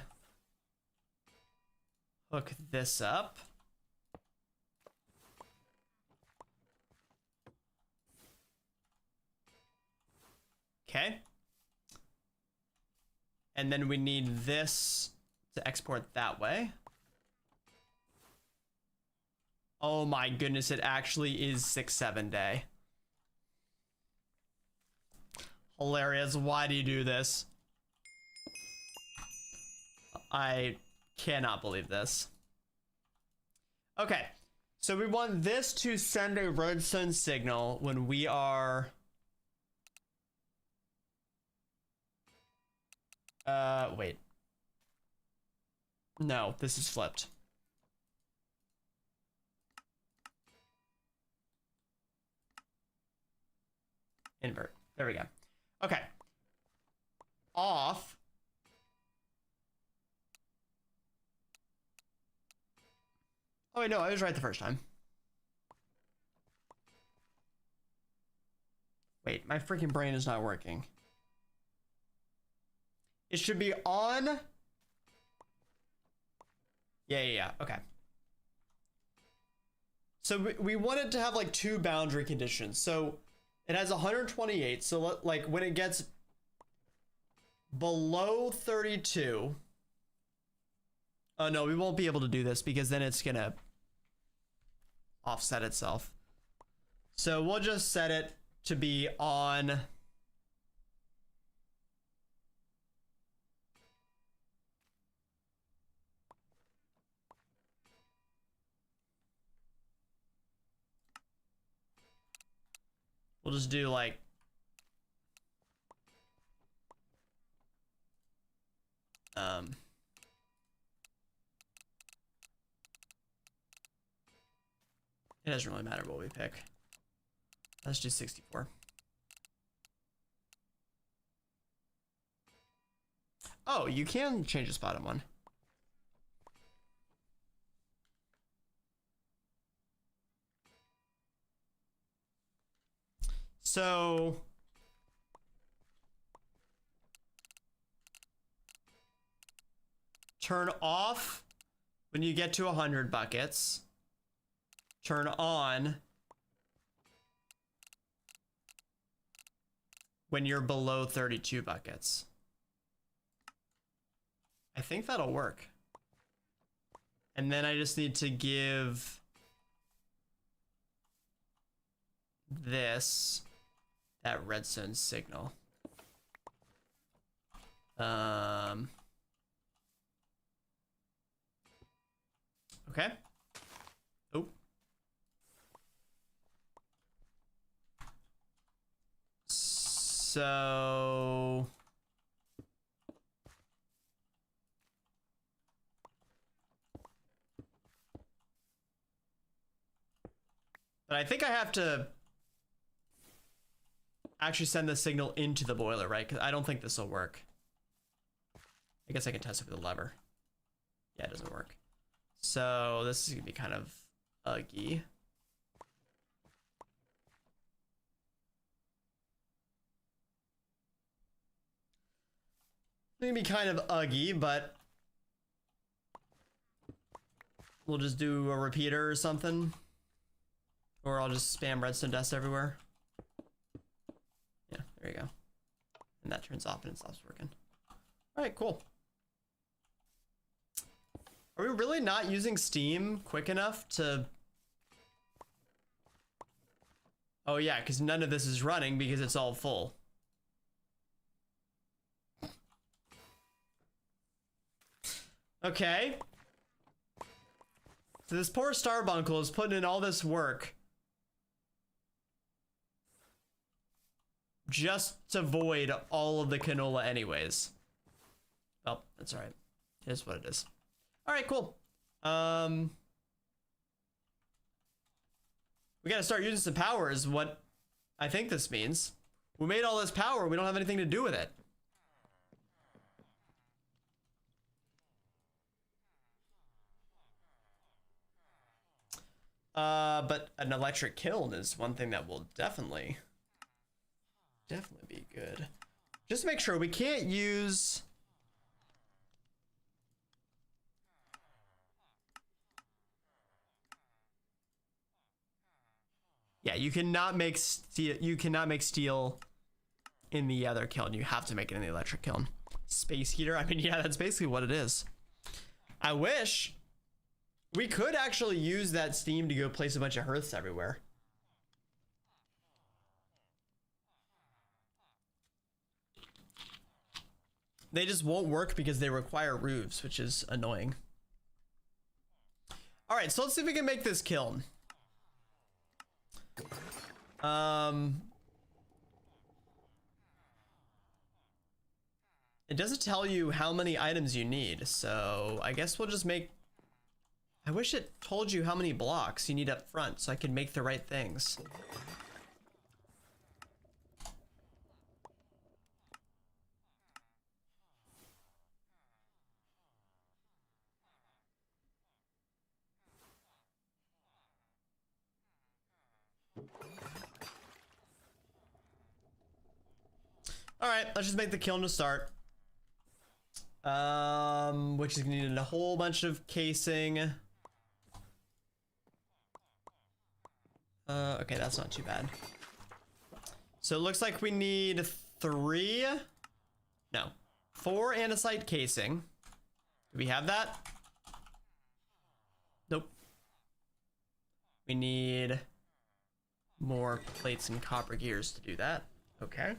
hook this up. Okay. And then we need this to export that way. Oh my goodness, it actually is 6-7 day. Hilarious. Why do you do this? I cannot believe this. Okay, so we want this to send a redstone signal when we are... wait. No, this is flipped. Invert. There we go. Okay. Off. Oh wait, no, I was right the first time. Wait, my freaking brain is not working. It should be on. Yeah. Okay. So we want it to have like two boundary conditions. So it has 128. So like when it gets below 32. Oh no, we won't be able to do this because then it's gonna offset itself. So we'll just set it to be on. We'll just do like it doesn't really matter what we pick. Let's do 64. Oh, you can change the bottom one. So turn off when you get to 100 buckets. Turn on when you're below 32 buckets. I think that'll work. And then I just need to give this that redstone signal. Okay. Oh. So but I think I have to actually send the signal into the boiler, right? Because I don't think this will work. I guess I can test it with a lever. Yeah, it doesn't work. So this is gonna be kind of uggy. It's gonna be kind of uggy, but we'll just do a repeater or something. Or I'll just spam redstone dust everywhere. Yeah, there you go. And that turns off and it stops working. All right, cool. Are we really not using Steam quick enough to... Oh yeah, because none of this is running because it's all full. Okay. So this poor Starbuncle is putting in all this work just to void all of the canola anyways. Oh, that's all right. It is what it is. All right, cool. We gotta start using some power is what I think this means. We made all this power, we don't have anything to do with it. But an electric kiln is one thing that will definitely be good. Just make sure we can't use... Yeah, you cannot make steel. You cannot make steel in the other kiln. You have to make it in the electric kiln. Space heater. I mean, yeah, that's basically what it is. I wish we could actually use that steam to go place a bunch of hearths everywhere. They just won't work because they require roofs, which is annoying. All right, so let's see if we can make this kiln. It doesn't tell you how many items you need, so I guess we'll just make... I wish it told you how many blocks you need up front so I can make the right things. All right, let's just make the kiln to start. Which is gonna need a whole bunch of casing. Okay, that's not too bad. So it looks like we need 4 andesite casing. Do we have that? Nope. We need more plates and copper gears to do that. Okay.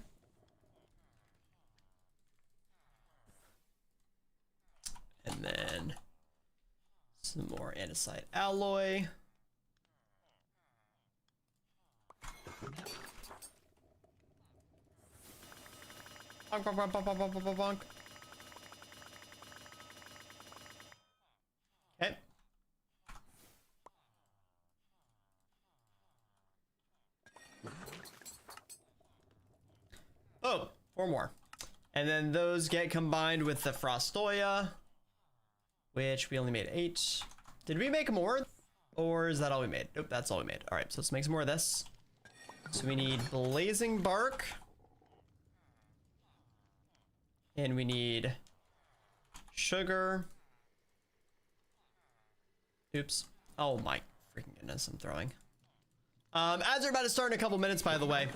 And then some more andesite alloy. Bonk, bonk, bonk, bonk, bonk, bonk, bonk, bonk. Okay. Oh, 4 more. And then those get combined with the Frostoya, which we only made 8. Did we make more? Or is that all we made? Nope, that's all we made. All right, so let's make some more of this. So we need blazing bark. And we need sugar. Oops. Oh my freaking goodness, I'm throwing. Ads are about to start in a couple minutes, by the way.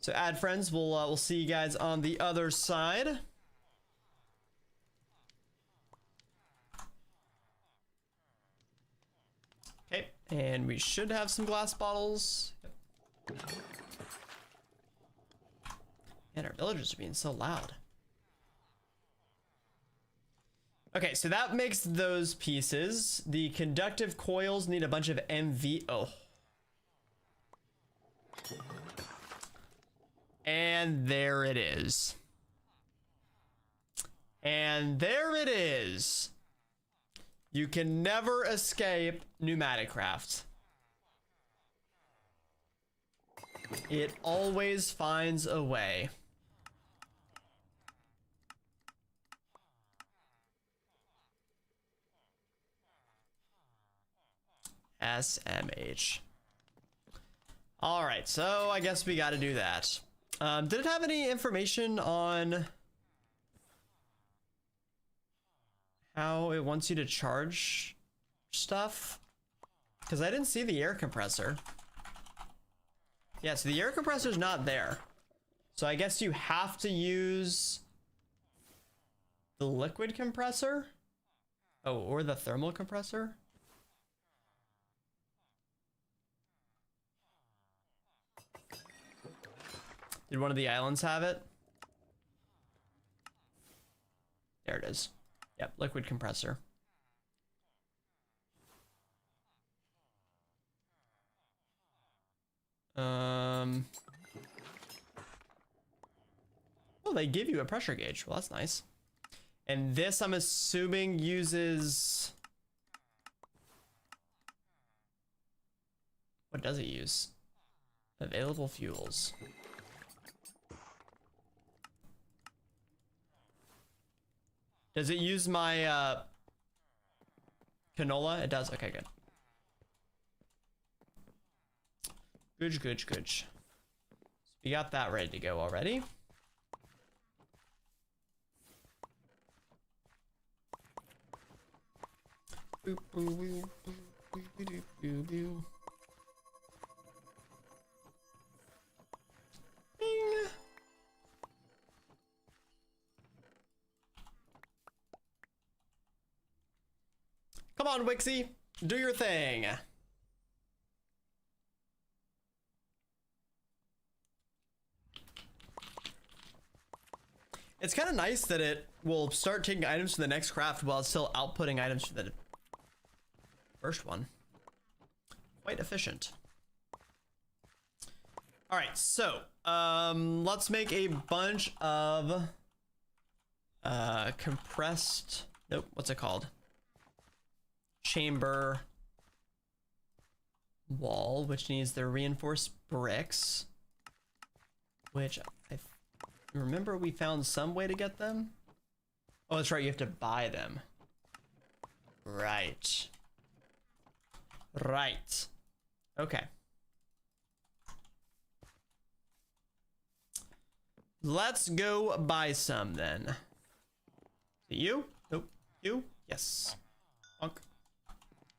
So ad friends, we'll see you guys on the other side. Okay, and we should have some glass bottles. Yep. Man, our villagers are being so loud. Okay, so that makes those pieces. The conductive coils need a bunch of MV. Oh. And there it is. And there it is. You can never escape Pneumaticraft. It always finds a way. SMH. All right, so I guess we got to do that. Did it have any information on how it wants you to charge stuff? Because I didn't see the air compressor. Yeah, so the air compressor is not there. So I guess you have to use the liquid compressor. Oh, or the thermal compressor. Did one of the islands have it? There it is. Yep, liquid compressor. Oh, they give you a pressure gauge. Well, that's nice. And this, I'm assuming, uses... What does it use? Available fuels. Does it use my canola? It does. Okay, good. Good, good, good. So we got that ready to go already. Boop, boop, boop, boop, boop, boop, boop, boop. Bing. Come on, Wixie, do your thing. It's kind of nice that it will start taking items from the next craft while it's still outputting items from the first one. Quite efficient. All right, so let's make a bunch of compressed. Nope, what's it called? Chamber wall, which needs the reinforced bricks, which I remember we found some way to get them. Oh, that's right, you have to buy them. Right. Right. Okay. Let's go buy some then. Is it you? Nope. You? Yes. Bonk.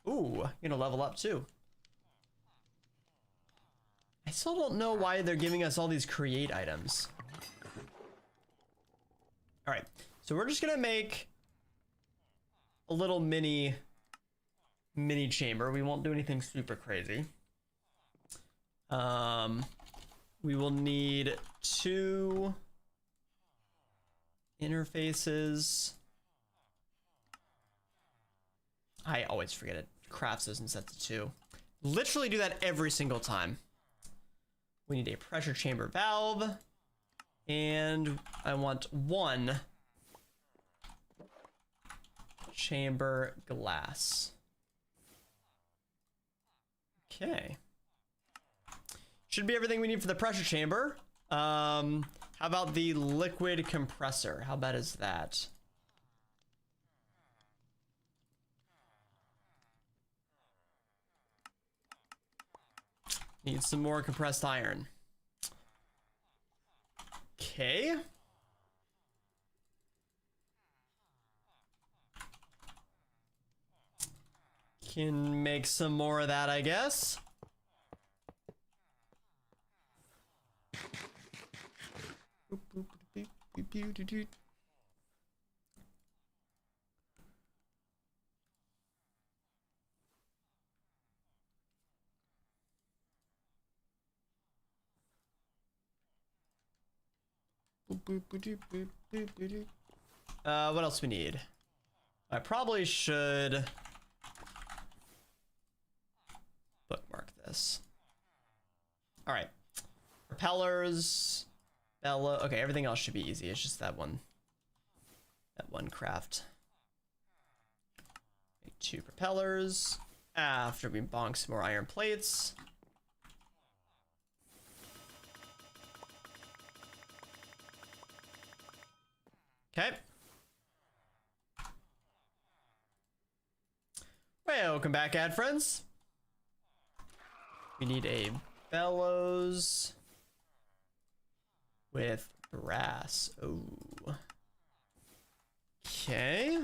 Ooh, you're gonna level up too. I still don't know why they're giving us all these create items. All right, so we're just gonna make a little mini chamber. We won't do anything super crazy. We will need 2 interfaces. I always forget it. Crafts those in sets of 2. Literally do that every single time. We need a pressure chamber valve. And I want 1 chamber glass. Okay. Should be everything we need for the pressure chamber. How about the liquid compressor? How bad is that? Need some more compressed iron. Okay. Can make some more of that, I guess. What else we need? I probably should bookmark this. All right, propellers, bellow. Okay, everything else should be easy. It's just that one craft. Make 2 propellers. After we bonk some more iron plates. Okay. Welcome back, ad friends. We need a bellows with brass. Oh. Okay.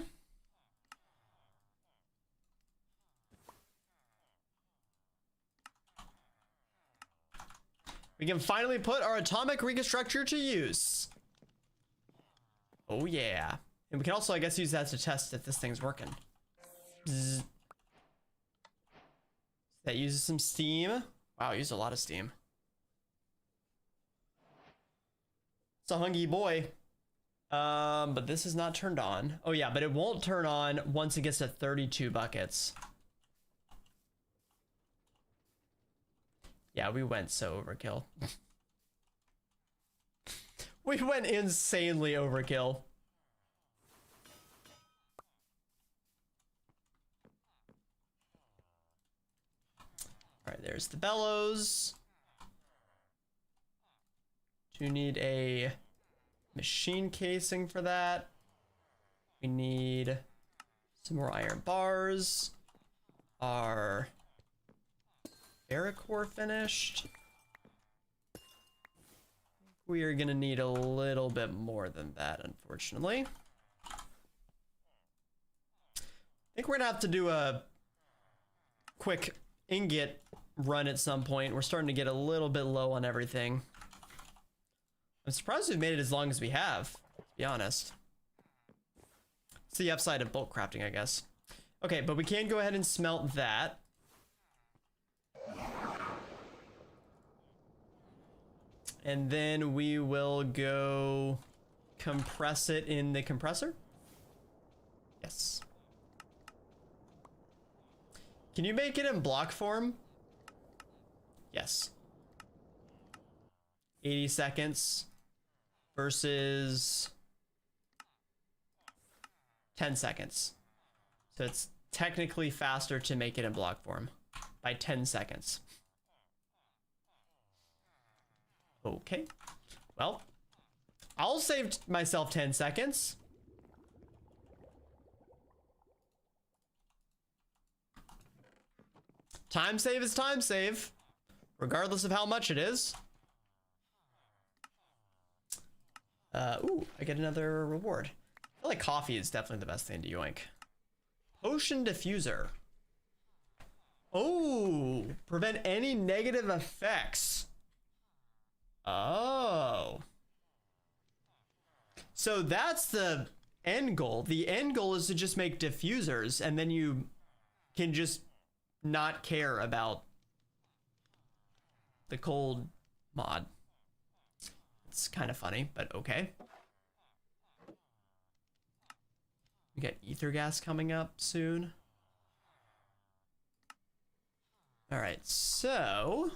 We can finally put our atomic reconstructor to use. Oh yeah. And we can also, I guess, use that to test if this thing's working. Bzz. That uses some steam. Wow, it used a lot of steam. It's a hungry boy. But this is not turned on. Oh yeah, but it won't turn on once it gets to 32 buckets. Yeah, we went so overkill. We went insanely overkill. All right, there's the bellows. Do you need a machine casing for that? We need some more iron bars. Our Paracore finished. We are gonna need a little bit more than that, unfortunately. I think we're gonna have to do a quick ingot run at some point. We're starting to get a little bit low on everything. I'm surprised we've made it as long as we have, to be honest. It's the upside of bulk crafting, I guess. Okay, but we can go ahead and smelt that. And then we will go compress it in the compressor. Yes. Can you make it in block form? Yes. 80 seconds versus 10 seconds. So it's technically faster to make it in block form by 10 seconds. Okay, well, I'll save myself 10 seconds. Time save is time save, regardless of how much it is. Ooh, I get another reward. I feel like coffee is definitely the best thing to yoink. Potion diffuser. Oh, prevent any negative effects. Oh. So that's the end goal. The end goal is to just make diffusers, and then you can just not care about the cold mod. It's kind of funny, but okay. We got ether gas coming up soon. All right, so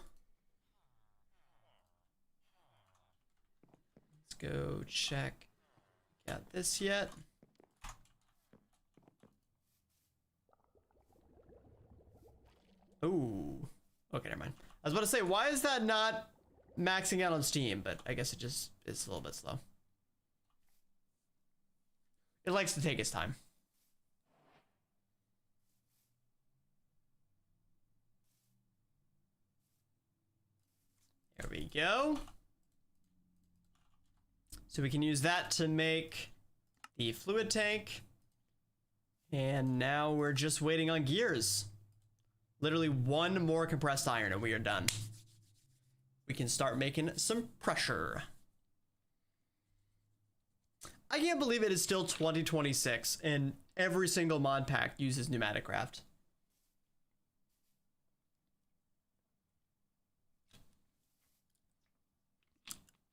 let's go check. Got this yet? Ooh. Okay, never mind. I was about to say, why is that not maxing out on Steam? But I guess it just is a little bit slow. It likes to take its time. There we go. So we can use that to make the fluid tank. And now we're just waiting on gears. Literally one more compressed iron and we are done. We can start making some pressure. I can't believe it is still 2026 and every single mod pack uses pneumatic craft.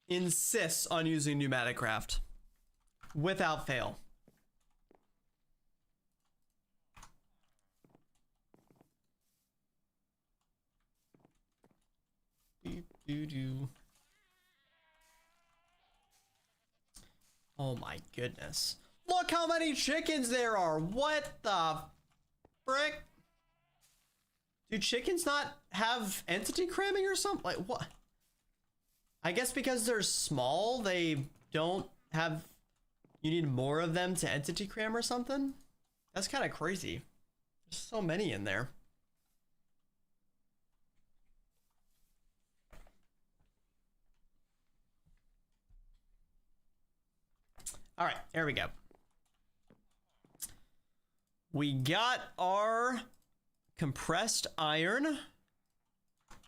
Insists on using pneumatic craft without fail. Oh my goodness. Look how many chickens there are. What the frick? Do chickens not have entity cramming or something? Like what? I guess because they're small, they don't have, you need more of them to entity cram or something? That's kind of crazy. There's so many in there. All right, there we go. We got our compressed iron.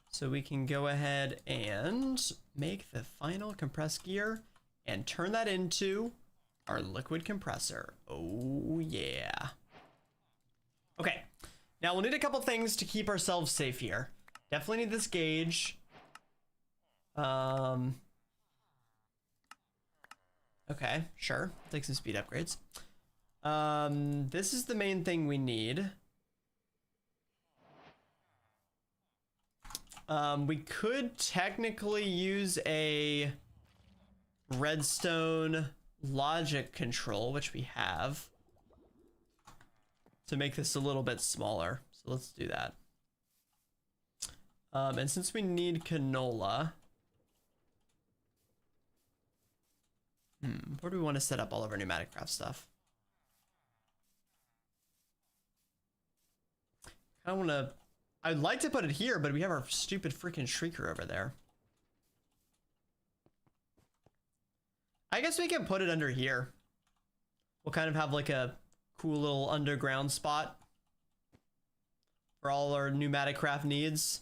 So we can go ahead and make the final compressed gear and turn that into our liquid compressor. Oh yeah. Okay, now we'll need a couple things to keep ourselves safe here. Definitely need this gauge. Okay, sure. Take some speed upgrades. This is the main thing we need. We could technically use a redstone logic control, which we have, to make this a little bit smaller. So let's do that. And since we need canola, where do we want to set up all of our pneumatic craft stuff? I want to, I'd like to put it here, but we have our stupid freaking shrieker over there. I guess we can put it under here. We'll kind of have like a cool little underground spot for all our pneumatic craft needs.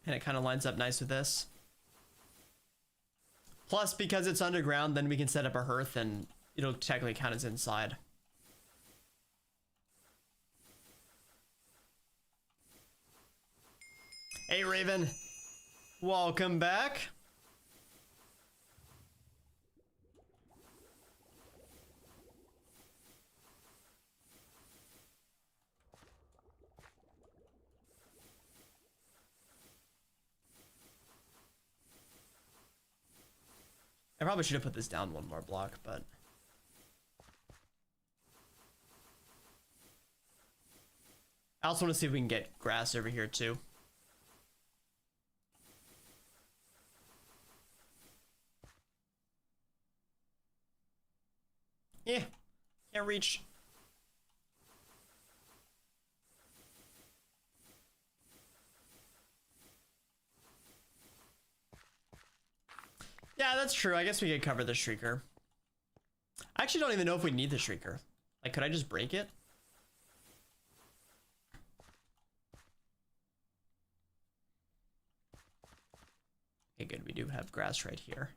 And it kind of lines up nice with this. Plus, because it's underground, then we can set up a hearth and it'll technically count as inside. Hey, Raven. Welcome back. I probably should have put this down one more block, but I also want to see if we can get grass over here too. Yeah, can't reach. Yeah, that's true. I guess we could cover the Shrieker. I actually don't even know if we need the Shrieker. Like, could I just break it? Okay, good. We do have grass right here.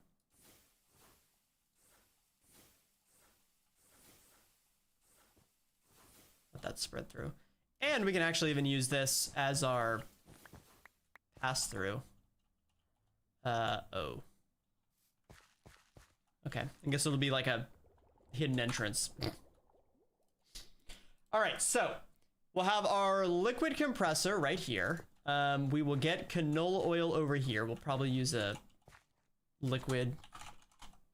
Let that spread through. And we can actually even use this as our pass through. Oh. Okay, I guess it'll be like a hidden entrance. All right, so we'll have our liquid compressor right here. We will get canola oil over here. We'll probably use a liquid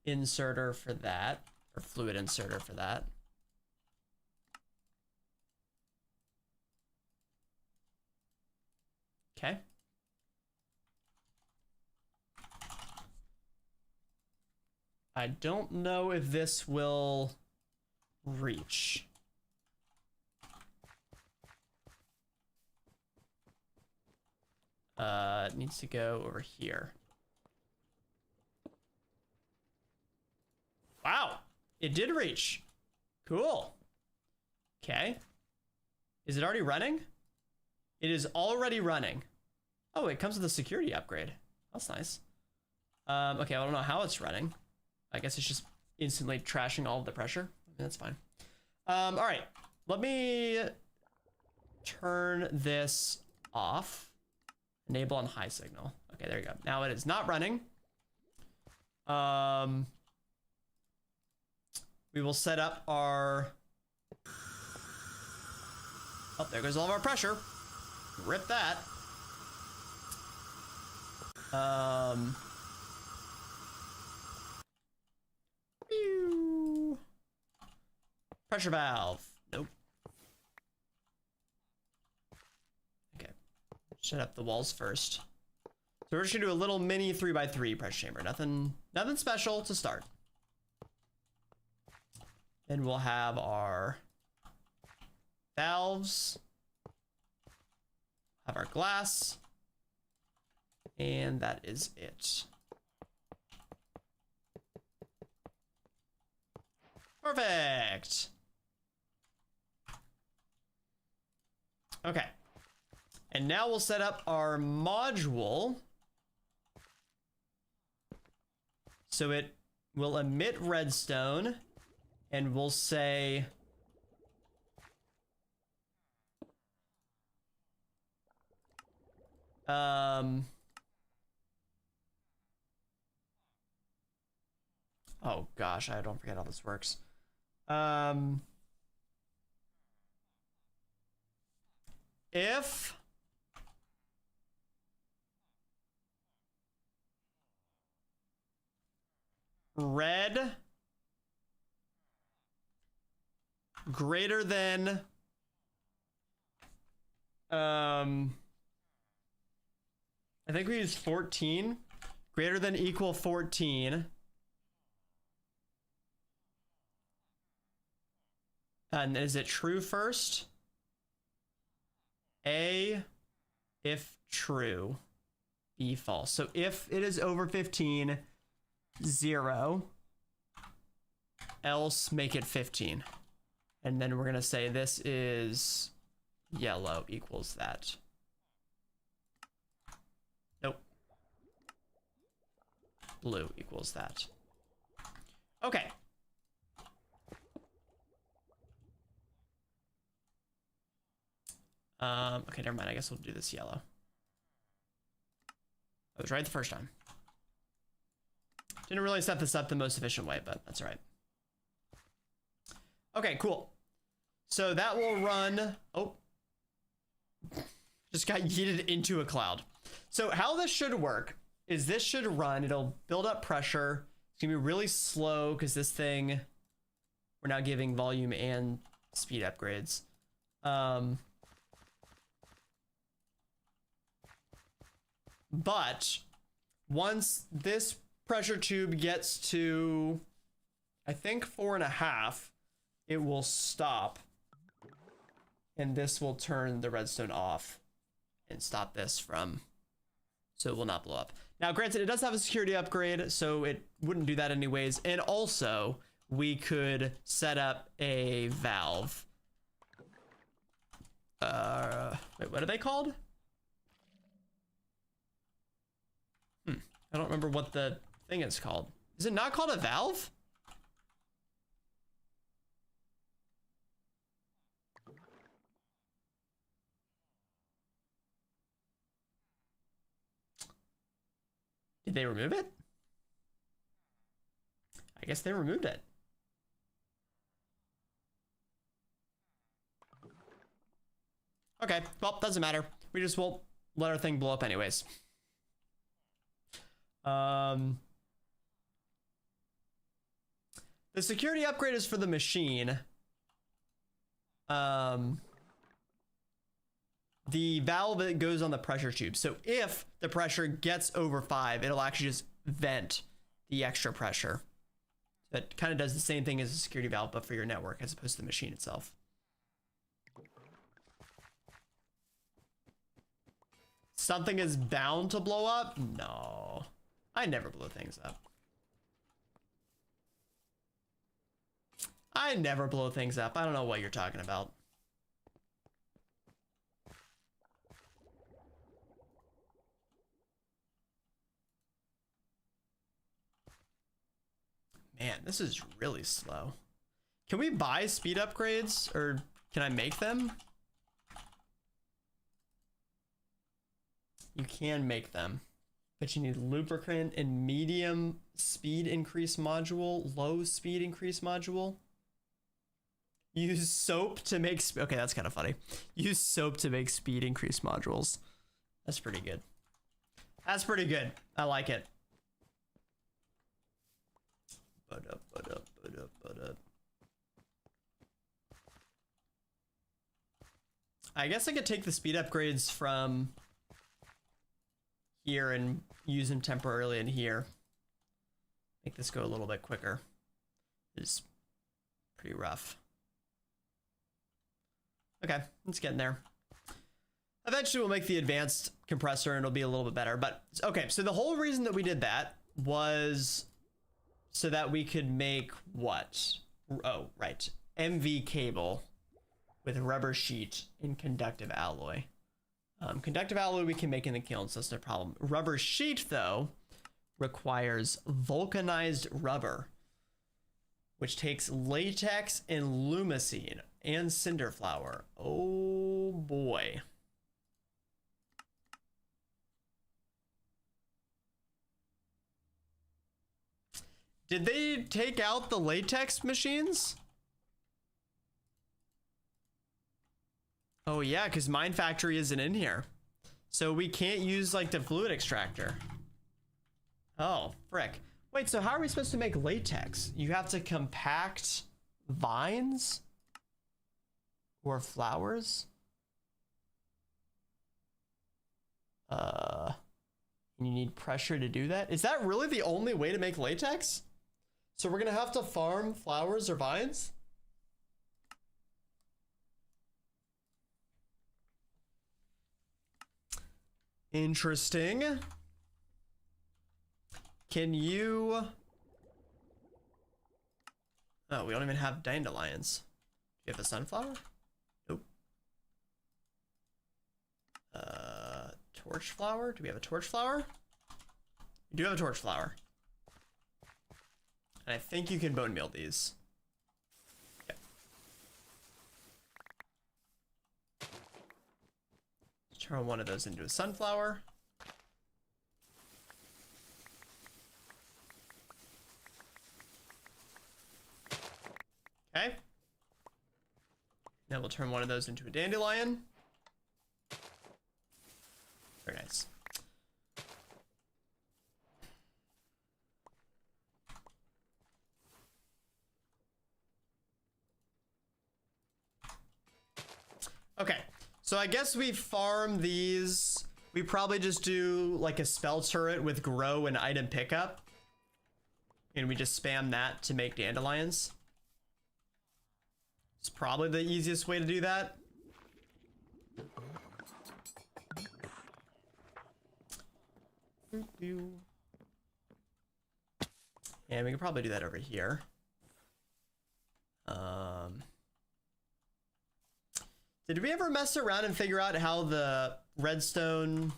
inserter for that, or fluid inserter for that. Okay. I don't know if this will reach. It needs to go over here. Wow, it did reach. Cool. Okay. Is it already running? It is already running. Oh, it comes with a security upgrade. That's nice. Okay, I don't know how it's running. I guess it's just instantly trashing all of the pressure. I mean, that's fine. All right, let me turn this off. Enable on high signal. Okay, there you go. Now it is not running. We will set up our... Oh, there goes all of our pressure. Rip that. Pressure valve. Nope. Okay. Set up the walls first. So we're just gonna do a little mini 3x3 pressure chamber. Nothing special to start. Then we'll have our valves. Have our glass. And that is it. Perfect. Okay. And now we'll set up our module. So it will emit redstone. And we'll say... Oh gosh, I don't forget how this works. If red greater than I think we use 14, greater than equal 14. And is it true first? A, if true, B false. So if it is over 15, 0, else make it 15. And then we're gonna say this is yellow equals that. Nope. Blue equals that. Okay. Okay, never mind. I guess we'll do this yellow. I was right the first time. Didn't really set this up the most efficient way, but that's all right. Okay, cool. So that will run... Oh. Just got yeeted into a cloud. So how this should work is this should run. It'll build up pressure. It's gonna be really slow because this thing... We're now giving volume and speed upgrades. But once this pressure tube gets to, I think 4.5, it will stop. And this will turn the redstone off and stop this from so it will not blow up. Now, granted, it does have a security upgrade, so it wouldn't do that anyways. And also, we could set up a valve. Wait, what are they called? I don't remember what the thing is called. Is it not called a valve? Did they remove it? I guess they removed it. Okay, well, doesn't matter. We just won't let our thing blow up anyways. The security upgrade is for the machine. The valve, it goes on the pressure tube. So if the pressure gets over 5, it'll actually just vent the extra pressure. That kind of does the same thing as a security valve, but for your network as opposed to the machine itself. Something is bound to blow up? No. I never blow things up. I never blow things up. I don't know what you're talking about. Man, this is really slow. Can we buy speed upgrades, or can I make them? You can make them, but you need lubricant and medium speed increase module, low speed increase module. Use soap to make, okay, that's kind of funny. Use soap to make speed increase modules. That's pretty good. That's pretty good. I like it. I guess I could take the speed upgrades from here and use them temporarily in here. Make this go a little bit quicker. It's pretty rough. Okay, let's get in there. Eventually we'll make the advanced compressor and it'll be a little bit better. But okay, so the whole reason that we did that was so that we could make what? Oh, right. MV cable with rubber sheet in conductive alloy. Conductive alloy we can make in the kiln, so that's no problem. Rubber sheet, though, requires vulcanized rubber, which takes latex and lumicine and cinder flour. Oh boy. Did they take out the latex machines? Oh yeah, because Mine Factory isn't in here. So we can't use like the fluid extractor. Oh, frick. Wait, so how are we supposed to make latex? You have to compact vines? Or flowers? And you need pressure to do that? Is that really the only way to make latex? So we're gonna have to farm flowers or vines? Interesting. Can you... Oh, we don't even have dandelions. Do you have a sunflower? Nope. Torch flower? Do we have a torch flower? We do have a torch flower. And I think you can bone meal these. Yep. Turn one of those into a sunflower. Okay. Now we'll turn one of those into a dandelion. Very nice. Okay, so I guess we farm these. We probably just do like a spell turret with grow and item pickup. And we just spam that to make dandelions. It's probably the easiest way to do that. And we can probably do that over here. Did we ever mess around and figure out how the redstone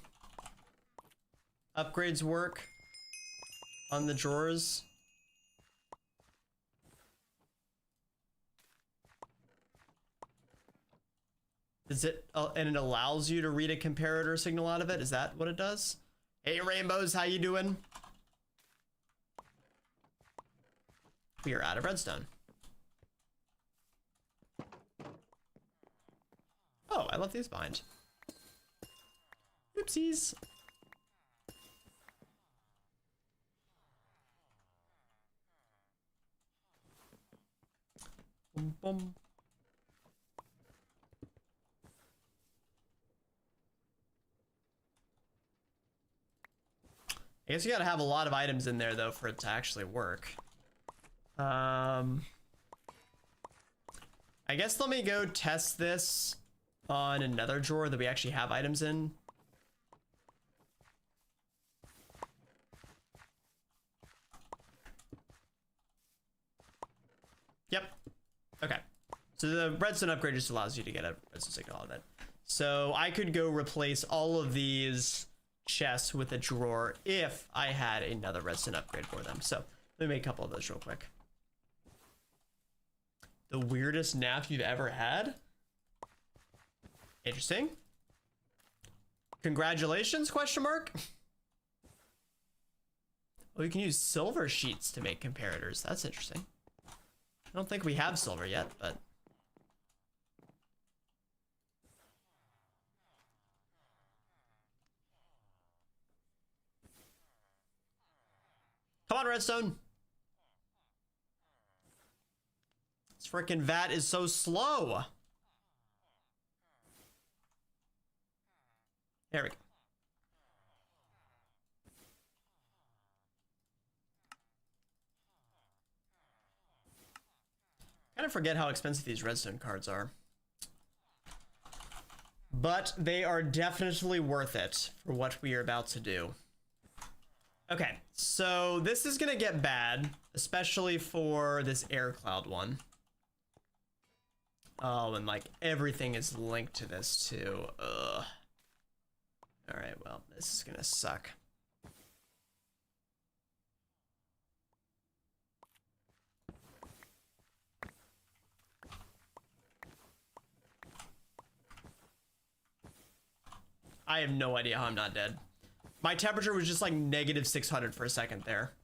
upgrades work on the drawers? Is it, and it allows you to read a comparator signal out of it? Is that what it does? Hey Rainbows, how you doing? We are out of redstone. Oh, I left these behind. Oopsies. Boom, boom. I guess you gotta have a lot of items in there though for it to actually work. I guess let me go test this on another drawer that we actually have items in. Yep. Okay. So the redstone upgrade just allows you to get a redstone signal out of it. So I could go replace all of these chests with a drawer if I had another redstone upgrade for them. So let me make a couple of those real quick. The weirdest nap you've ever had? Interesting. Congratulations, question mark? Oh, you can use silver sheets to make comparators. That's interesting. I don't think we have silver yet, but... Come on, redstone. This frickin' vat is so slow. There we go. Kind of forget how expensive these redstone cards are. But they are definitely worth it for what we are about to do. Okay, so this is gonna get bad, especially for this air cloud one. Oh, and like everything is linked to this too. Ugh. All right, well, this is gonna suck. I have no idea how I'm not dead. My temperature was just like negative 600 for a second there.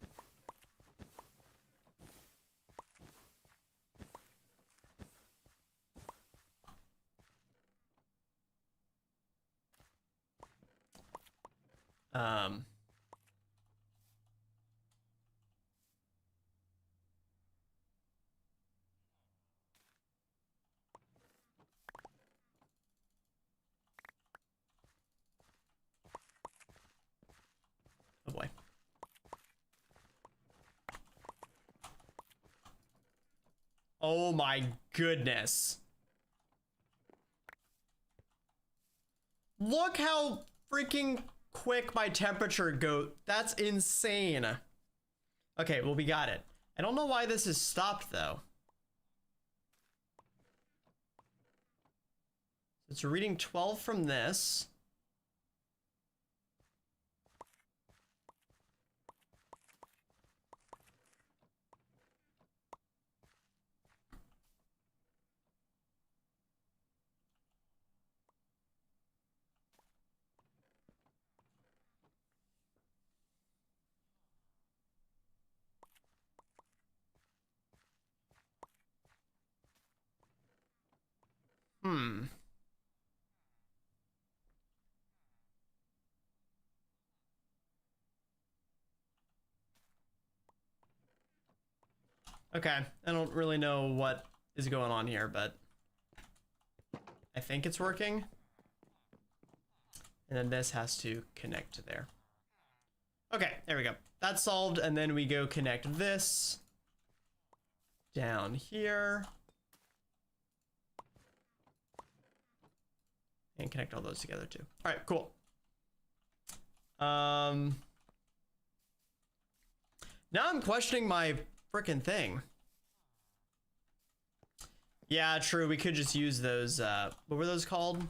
Oh boy. Oh my goodness. Look how freaking quick my temperature goes. That's insane. Okay, well, we got it. I don't know why this is stopped though. It's reading 12 from this. Okay, I don't really know what is going on here, but I think it's working. And then this has to connect to there. Okay, there we go. That's solved, and then we go connect this down here. And connect all those together too. All right, cool. Now I'm questioning my frickin' thing. Yeah, true. We could just use those. What were those called?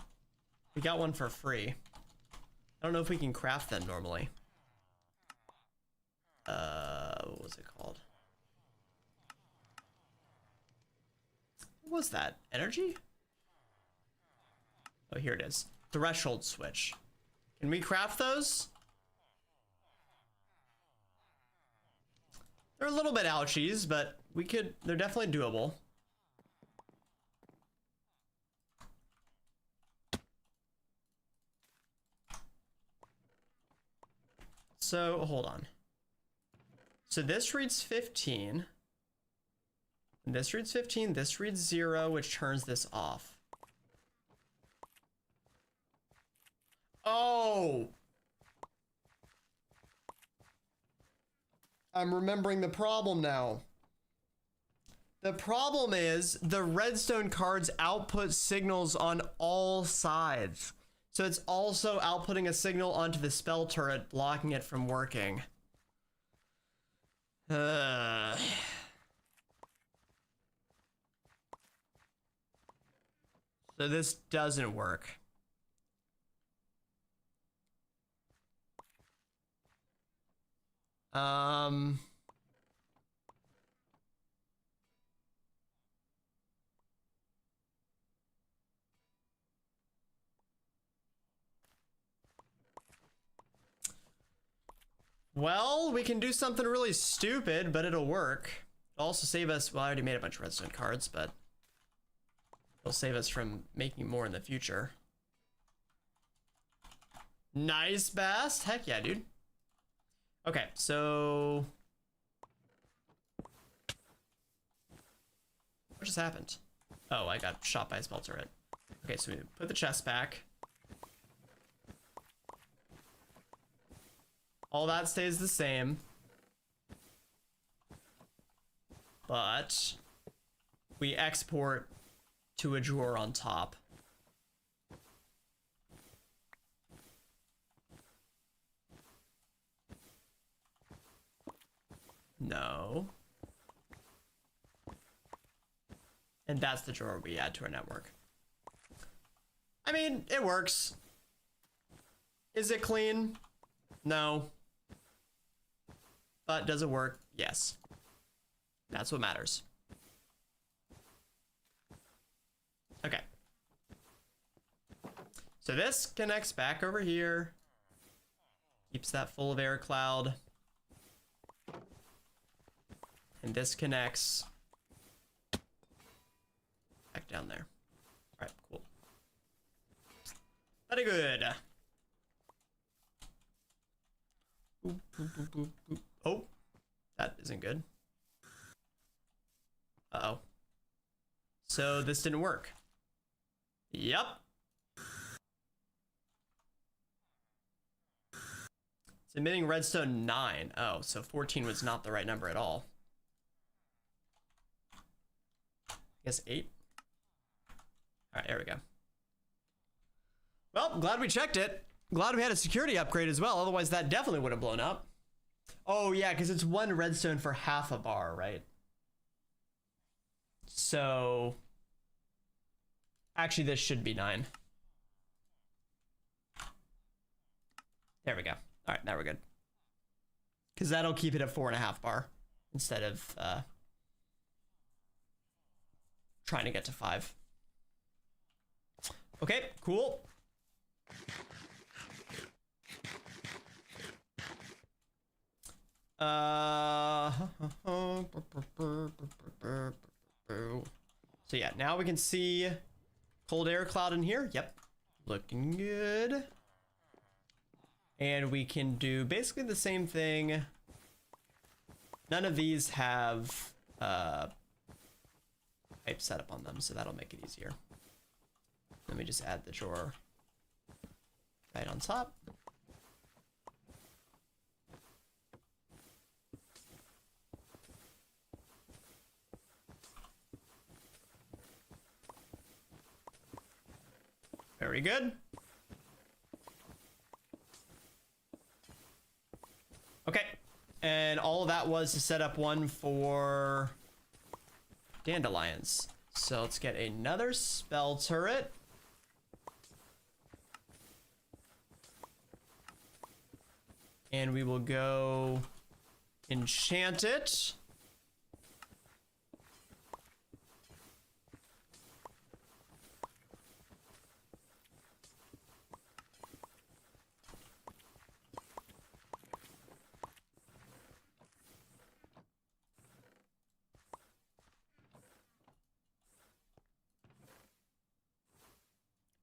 We got one for free. I don't know if we can craft them normally. What was it called? What was that? Energy? Oh, here it is. Threshold switch. Can we craft those? They're a little bit ouchies, but we could, they're definitely doable. So, hold on. So this reads 15. This reads 15, this reads 0, which turns this off. Oh! I'm remembering the problem now. The problem is the redstone cards output signals on all sides. So it's also outputting a signal onto the spell turret, blocking it from working. So this doesn't work. Well, we can do something really stupid, but it'll work. It'll also save us, well, I already made a bunch of redstone cards, but it'll save us from making more in the future. Nice, Bast. Heck yeah, dude. Okay, so what just happened? Oh, I got shot by a spell turret. Okay, so we put the chest back. All that stays the same. But we export to a drawer on top. No. And that's the drawer we add to our network. I mean, it works. Is it clean? No. But does it work? Yes. That's what matters. Okay. So this connects back over here. Keeps that full of air cloud. And this connects back down there. All right, cool. Very good. Boop, boop, boop, boop, boop. Oh, that isn't good. Uh-oh. So this didn't work. Yep. It's emitting redstone 9. Oh, so 14 was not the right number at all. I guess 8. All right, there we go. Well, glad we checked it. Glad we had a security upgrade as well. Otherwise, that definitely would have blown up. Oh, yeah, because it's 1 redstone for half a bar, right? So actually, this should be 9. There we go. All right, now we're good. Because that'll keep it at 4.5 bar instead of trying to get to 5. Okay, cool. So yeah, now we can see cold air cloud in here. Yep, looking good. And we can do basically the same thing. None of these have pipe setup on them, so that'll make it easier. Let me just add the drawer right on top. Very good. Okay, And all of that was to set up one for dandelions. So let's get another spell turret. And we will go enchant it.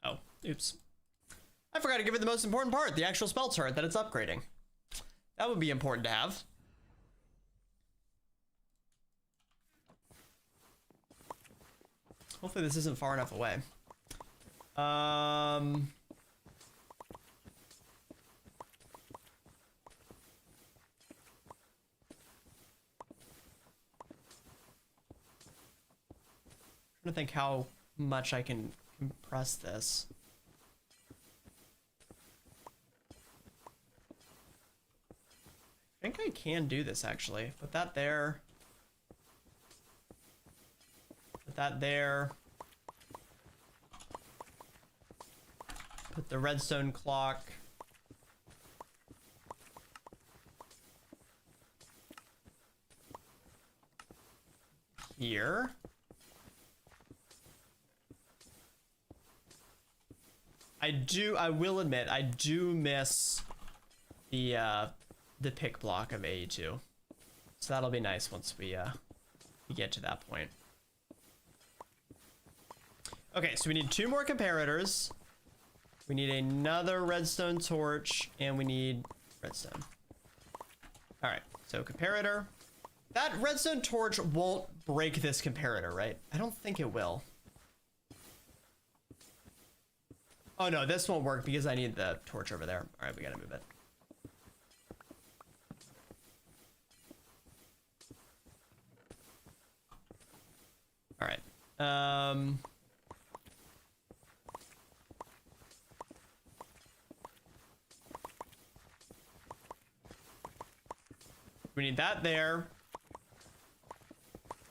Oh, oops. I forgot to give it the most important part, the actual spell turret that it's upgrading. That would be important to have. Hopefully this isn't far enough away. Trying to think how much I can compress this. I think I can do this actually. Put that there. Put that there. Put the redstone clock here. I will admit, I do miss the pick block of AE2. So that'll be nice once we get to that point. Okay, so we need 2 more comparators. We need another redstone torch, and we need redstone. All right, so comparator. That redstone torch won't break this comparator, right? I don't think it will. Oh no, this won't work because I need the torch over there. All right, we gotta move it. All right. We need that there.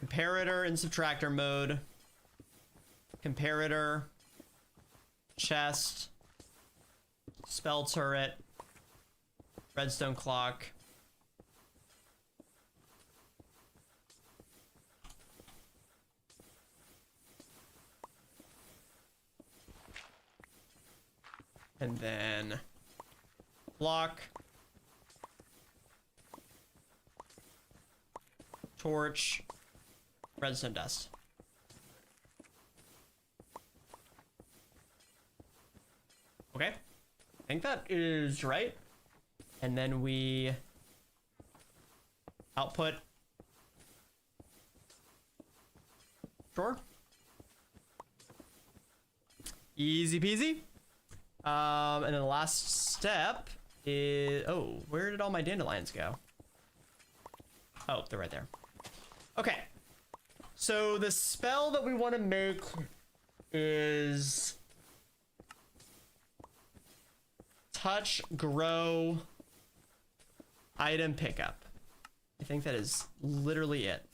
Comparator in subtractor mode. Comparator. Chest. Spell turret. Redstone clock. And then block. Torch. Redstone dust. Okay. I think that is right. And then we output. Sure. Easy peasy. And then the last step is, oh, where did all my dandelions go? Oh, they're right there. Okay. So the spell that we want to make is touch, grow, item pickup. I think that is literally it.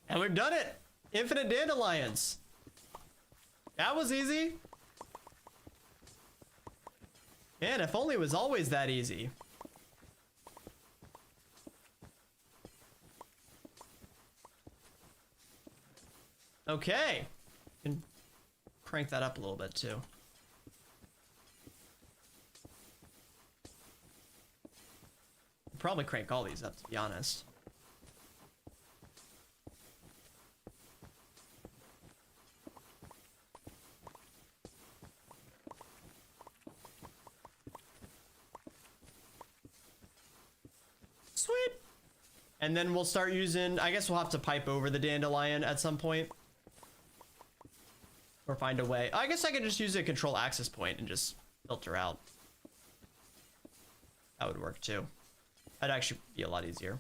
And we've done it! Infinite dandelions. That was easy. Man, if only it was always that easy. Okay. Can crank that up a little bit too. Probably crank all these up, to be honest. Sweet. And then we'll start using, I guess we'll have to pipe over the dandelion at some point. Or find a way. I guess I could just use a control access point and just filter out. That would work too. That'd actually be a lot easier.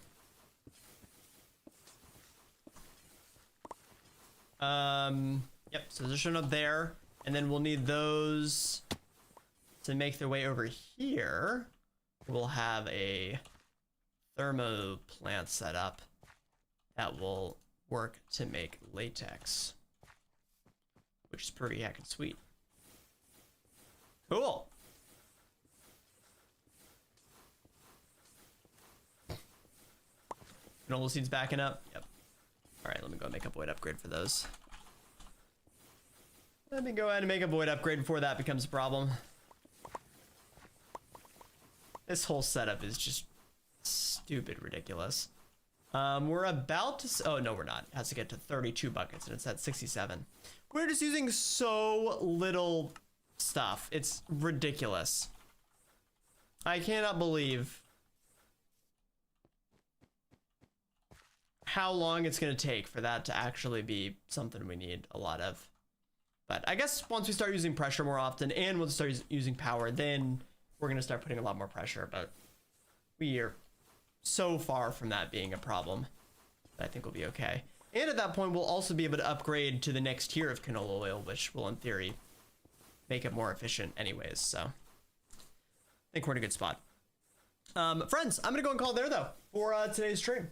Yep, so position up there. And then we'll need those to make their way over here. We'll have a thermo plant set up that will work to make latex, which is pretty heckin' sweet. Cool. Canola seeds backing up. Yep. All right, let me go make a void upgrade for those. Let me go ahead and make a void upgrade before that becomes a problem. This whole setup is just stupid ridiculous. We're about to, oh no, we're not. It has to get to 32 buckets and it's at 67. We're just using so little stuff. It's ridiculous. I cannot believe how long it's going to take for that to actually be something we need a lot of. But I guess once we start using pressure more often and once we start using power, then we're going to start putting a lot more pressure. But we are so far from that being a problem that I think we'll be okay. And at that point, we'll also be able to upgrade to the next tier of canola oil, which will in theory make it more efficient anyways. So I think we're in a good spot. Friends, I'm going to go and call it there though for today's stream.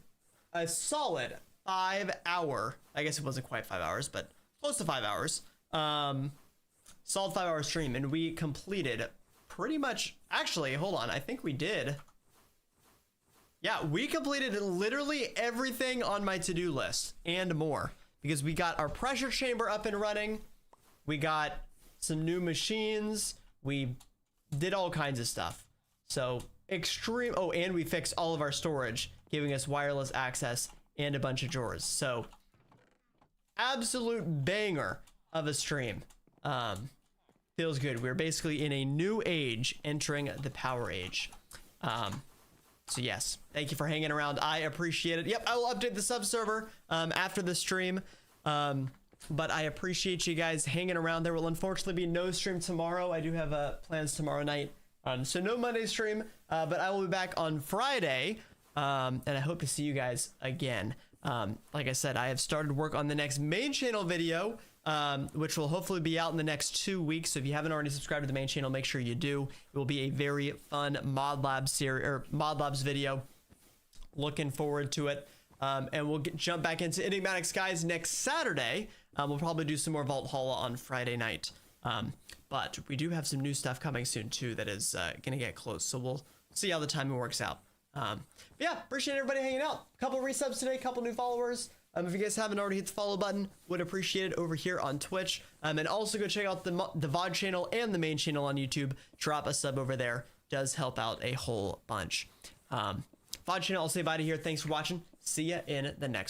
A solid 5 hour, I guess it wasn't quite 5 hours, but close to 5 hours. Solid 5 hour stream, and we completed pretty much, actually, hold on, I think we did. Yeah, we completed literally everything on my to-do list and more, because we got our pressure chamber up and running. We got some new machines. We did all kinds of stuff. So extreme, oh, and we fixed all of our storage, giving us wireless access and a bunch of drawers. So absolute banger of a stream. Feels good. We're basically in a new age, entering the power age. So yes, thank you for hanging around. I appreciate it. Yep, I will update the sub server after the stream. But I appreciate you guys hanging around. There will unfortunately be no stream tomorrow. I do have plans tomorrow night. So no Monday stream, but I will be back on Friday. And I hope to see you guys again. Like I said, I have started work on the next main channel video, which will hopefully be out in the next 2 weeks. So if you haven't already subscribed to the main channel, make sure you do. It will be a very fun Mod Labs series or Mod Labs video. Looking forward to it. And we'll jump back into Enigmatic Skies next Saturday. We'll probably do some more Valhalla on Friday night. But we do have some new stuff coming soon too that is gonna get close. So we'll see how the timing works out. But yeah, appreciate everybody hanging out. Couple resubs today, couple new followers. If you guys haven't already hit the follow button, would appreciate it over here on Twitch. And also go check out the VOD channel and the main channel on YouTube. Drop a sub over there. Does help out a whole bunch. VOD channel, I'll say bye to here. Thanks for watching. See ya in the next one.